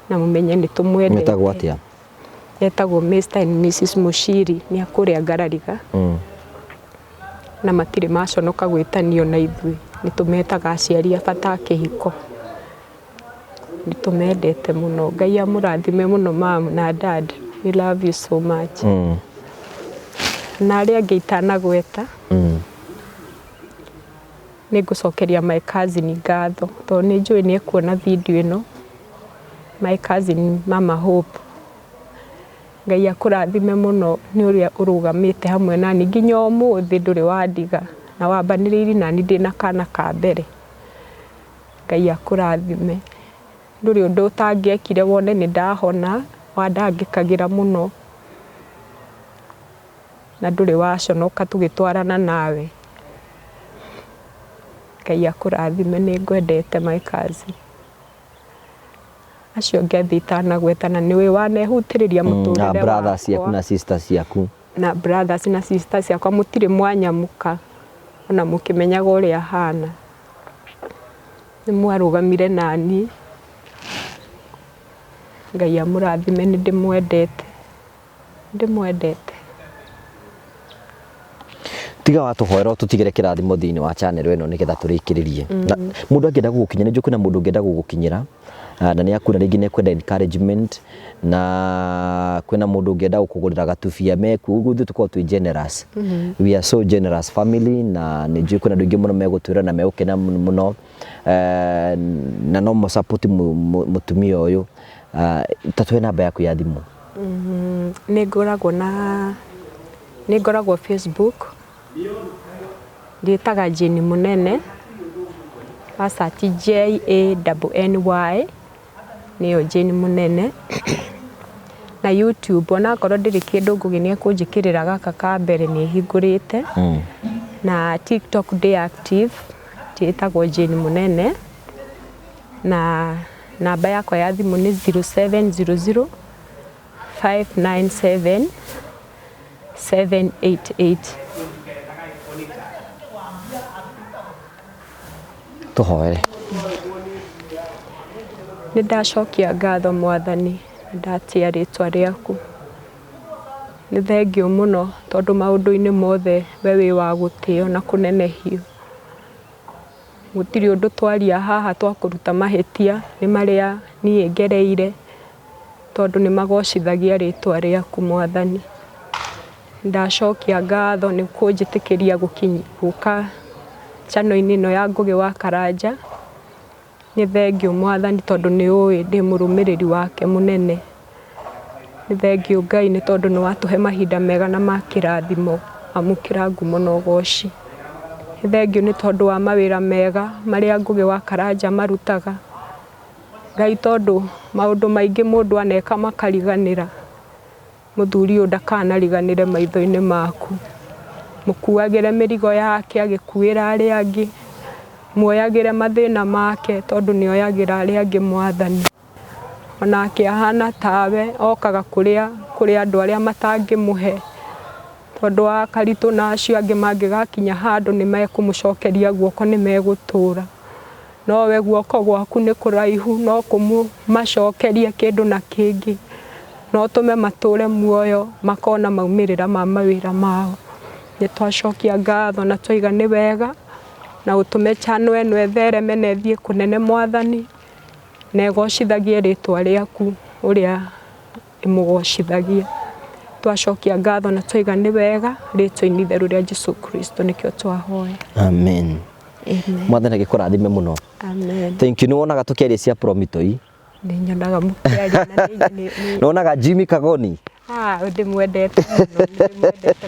Speaker 1: na mũmenye nĩ tũmwendete.
Speaker 2: Metagwo atĩa?
Speaker 1: Etagwo Mr and Mrs Mushiri, nĩ akũrĩa Ngarariga. Na matirĩ maconoka gwĩtanio na ithuĩ, nĩ tũmetaga aciari a bata a kĩhiko. Nĩ tũmendete mũno. Ngai amũrathime mũno mom na dad. We love you so much. Na arĩa angĩ itanagweta nĩ ngũcokeria my cousin ngatho tondũ nĩ njũĩ nĩ ekuona video ĩno. My cousin Mama Hope, Ngai akũrathime mũno nĩ ũrĩa ũrũgamĩte hamwe nani nginya ũmũthĩ ndũrĩ wandiga na wambanĩrĩirie nani ndĩna kana ka mbere. Ngai akũrathime. Ndũrĩ ũndũ ũtangĩekire wone nĩ ndahona, wandangĩkagĩra mũno na ndũrĩ waconoka tũgĩtwarana nawe. Ngai akũrathime, nĩ ngwendete my cousin. Acio ngeithi itanagweta na nĩwe wanehutĩrĩria mũtũrĩre wakwa. Na
Speaker 2: brothers ciaku na sisters ciaku.
Speaker 1: Na brothers na sisters ciakwa mũtirĩ mwanyamuka ona mũkĩmenyaga ũrĩa hana. Nĩ mwarũgamire nani. Ngai amũrathime, nĩ ndĩmwendete.
Speaker 2: Tiga watũhoera tũtigĩre kĩrathimo thĩinĩ wa channel ĩno nĩgetha tũrĩkĩrĩrie. Mũndũ angĩenda gũgũkinyĩra, nĩ kwĩna mũndũ ũngĩenda gũgũkinyĩra na nĩ akũra rĩngĩ nĩ kwenda encouragement na kwĩna mũndũ ũngĩenda gũkũgũrĩra gatubia meku, ũguo ithuĩ tũkoragwo twĩ generous. We are so generous family na nĩ njũĩ kwĩna andũ aingĩ mũno megũtwĩra na megũkena mũno na no mo support mũtumia ũyũ. Tatũhe namba yaku ya thimũ. Nĩ ngoragwo Facebook, ndĩtaga Jane Mũnene, wasati JANNY nĩyo Jane Mũnene. Na YouTube onakorwo ndĩrĩ kĩndũ Ngugi nĩ ekũnjĩkĩrĩra gaka ka mbere nĩ hingũrĩte. Na TikTok ndĩ active, njĩtagwo Jane Mũnene. Na namba yakwa ya thimũ nĩ 0700 597 788. Tũhoere.
Speaker 1: Nĩ ndacokia ngatho Mwathani, ndatia rĩtwa rĩaku. Nĩ thengiũ mũno tondũ maũndũ-inĩ mothe we wĩ wa gũtĩo na kũnenehio. Gũtirĩ ũndũ twaria haha twakũruta mahĩtia nĩ marĩa niĩ ngereire tondũ nĩ magocithagia rĩtwa rĩaku Mwathani. Ndacokia ngatho nĩ kũnjĩtĩkĩria gũka channel-inĩ ĩno ya Ngugi wa Karanja. Nĩ thengiũ Mwathani tondũ nĩ ũĩ ndĩ mũrũmĩrĩri wake mũnene. Nĩ thengiũ Ngai nĩ tondũ nĩ watũhe mahinda mega na ma kĩrathimo, amũkĩra ngumo na ũgooci. Nĩ thengiũ nĩ tondũ wa mawĩra mega marĩa Ngugi wa Karanja marutaga. Ngai tondũ maũndũ maingĩ mũndũ aneka makariganĩra, mũthuri ũyũ ndakanariganĩre maitho-inĩ maku. Mũkuagĩre mĩrigo yake agĩkuĩra arĩa angĩ, muoyagĩre mathĩna make tondũ nĩ oyagĩra arĩa angĩ Mwathani. Onake ahana tawe, okaga kũrĩ andũ arĩa matangĩmũhe tondũ wa karitũ na acio angĩ mangĩgakinya handũ nĩ mekũmũcokeria guoko nĩ megũtũra. No we guoko gwaku nĩ kũraihu, no kũmacokeria kĩndũ na kĩngĩ no tume mature muoyo makona maumirira ma mawira mao ni twacokia ngatho na twiga ni wega na utume chano eno ethereme na ethie kunene Mwathani na egocithagie ritwa riaku uria imugocithagia twacokia ngatho na twiga ni wega ritwa-ini itheru ria Jesu Kristo nikio twahoya.
Speaker 2: Amen. Mwathani agikurathime muno.
Speaker 1: Amen.
Speaker 2: Thank you. Niwonaga tukiaria cia Promitoi?
Speaker 1: Ninyonaga mukiaria na ni
Speaker 2: niwonaga Jimmy Kagoni?
Speaker 1: Ndimwendete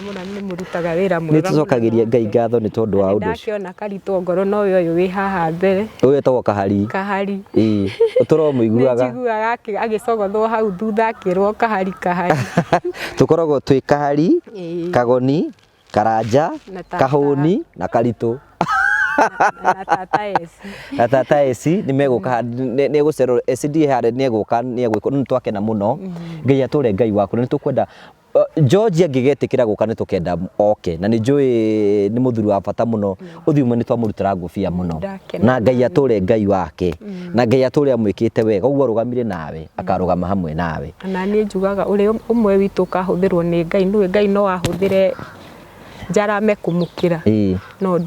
Speaker 1: muno ni murutaga wira mwega.
Speaker 2: Nitucokagiria Ngai ngatho ni tondu wa undu ucio.
Speaker 1: Ndakiona karitwo ngoro no uyu wi haha mbere.
Speaker 2: Uyu etagwo Kahari.
Speaker 1: Kahari.
Speaker 2: Uturomuiguaga.
Speaker 1: Njiguaga agicogothwo hau thutha akirwo Kahari.
Speaker 2: Tukoragwo twi Kahari, Kagoni, Karanja, Kahuni na Karitu. Na tata esi ni meguka ni gucero SD hare ni guka ni gwiko ni twakena muno Ngai ature Ngai waku ni tukwenda George angigetikira guka ni tukenda oke na ni njui ni muthuri wa bata muno uthiume ni twamurutira ngufia muno na Ngai ature Ngai wake na Ngai ature amwikite wega uguo rugamire nawe akarugama hamwe nawe
Speaker 1: na ni njugaga uri umwe witu kahuthirwo ni Ngai no ahuthire jarame kumukira no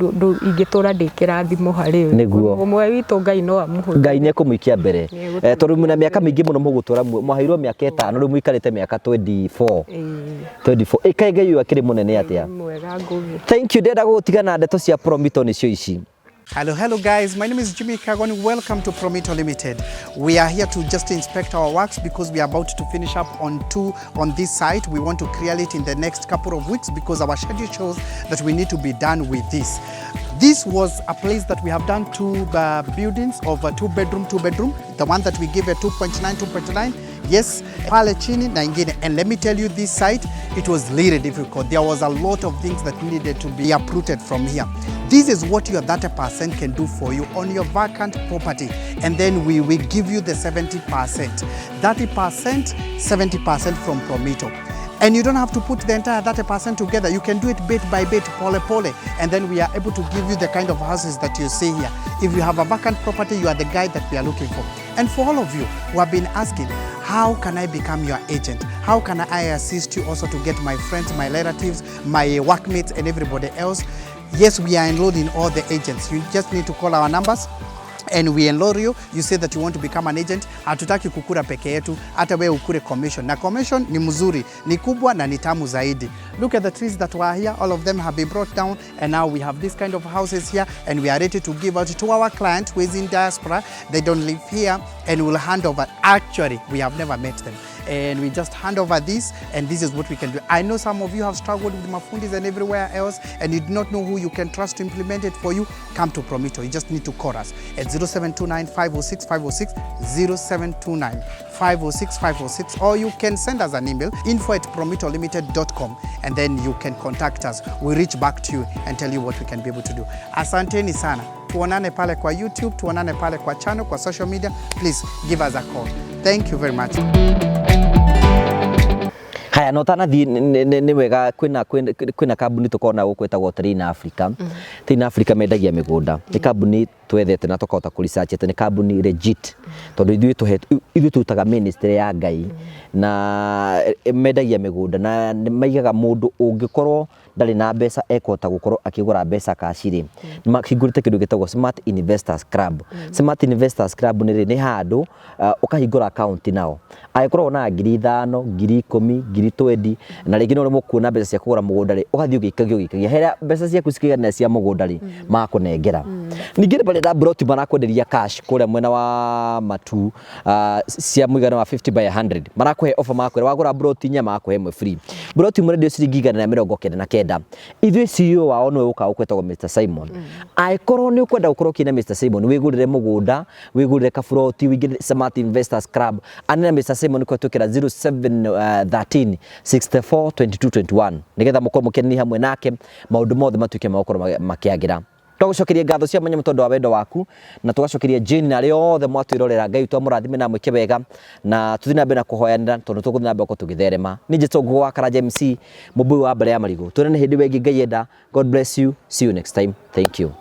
Speaker 1: ingitura ndikirathimo hari umwe witu Ngai no amuhuthe
Speaker 2: Ngai ni kumuikia mbere tondu muna miaka mingi muno mugutura mwahairwo miaka 5 riu muikarite miaka 24 kai Ngai akiri munene atia. Thank you. Ndenda gutigana ndeto cia Promito nicio ici.
Speaker 3: Hello guys, my name is Jimmy Kagoni. Welcome to Promito Limited. We are here to just inspect our works because we are about to finish up on this site. We want to clear it in the next couple of weeks because our schedule shows that we need to be done with this. This was a place that we have done two buildings of a two bedroom. The one that we gave a 2.9. Yes, pale chini na ingine. And let me tell you, this site, it was really difficult. There was a lot of things that needed to be uprooted from here. This is what your 30% can do for you on your vacant property. And then we will give you the 70%. 30%, 70% from Promito. And you don't have to put the entire 30% together. You can do it bit by bit, pole. And then we are able to give you the kind of houses that you see here. If you have a vacant property, you are the guy that we are looking for. And for all of you who have been asking, how can I become your agent? How can I assist you also to get my friends, my relatives, my workmates and everybody else? Yes, we are enrolling all the agents. You just need to call our numbers and we enroll you. You say that you want to become an agent. Hatutaki kukura peke yetu, hata wewe ukure commission. Na commission ni mzuri, ni kubwa na ni tamu zaidi. Look at the trees that were here. All of them have been brought down and now we have this kind of houses here and we are ready to give out to our client who is in diaspora. They don't live here and we'll hand over. Actually, we have never met them. And we just hand over this and this is what we can do. I know some of you have struggled with mafundis and everywhere else and you do not know who you can trust to implement it for you. Come to Promito. You just need to call us at 0729 506 506 0729 506 506 or you can send us an email info@promitolimited.com and then you can contact us. We'll reach back to you and tell you what we can be able to do. Asanteni sana. Tuonane pale kwa YouTube, tuonane pale kwa channel, kwa social media. Please give us a call. Thank you very much.
Speaker 2: Haya no tanathi ni wega kwina kambuni tukona gukwetagwo Train Africa. Train Africa mendagia migunda. Ni kambuni twethete na tukahota ku research ete ni kambuni legit. Tondu ithuĩ tutaga ministry ya Ngai na mendagia migunda na maigaga mundu ungikorwo ndari na mbeca ekota gukorwo akigura mbeca kashiri. Makigurite kindu gitagwo Smart Investors Club. Smart Investors Club ni handu ukahingura account nao. Aikorwo na 5,000, 10,000, 20 na rĩngĩ no mũkuona mbeca cia kũgũra mũgũnda rĩ ũgathiĩ ũgĩikagia hera mbeca ciaku cikigana cia mũgũnda rĩ makũnengera. Ningĩ nĩ barenda broti marakwenderia cash kũrĩa mwena wa Matu cia mũigana wa 50 by 100 marakũhe offer makwĩra wagũra broti nya makũhe ĩmwe free. Broti mwendio ciringi 199. Ithuĩ CEO wao nĩwe ũka ũkwetagwo Mr Simon. Aikorwo nĩ ũkwenda gũkorwo kina Mr Simon wĩgũrĩre mũgũnda wĩgũrĩre kaburoti wĩigĩre Smart Investors Club anena Mr Simon kwa tukira 0713 64 22 21 nigetha mukorwo mukenani hamwe nake maundu mothe matuike makorwo makiagira. Twagucokeria ngatho cia manya mutondo wa wendo waku na tugacokeria Jane na ri othe mwatwirorera Ngai twamurathime na mwike wega na tuthina mbere na kuhoyanira tondu tuguthina mbere tugitherema. Nije Tongo wa Karanja MC mubui wa mbere ya marigo. Tuonane hindi wengi Ngai enda. God bless you. See you next time. Thank you.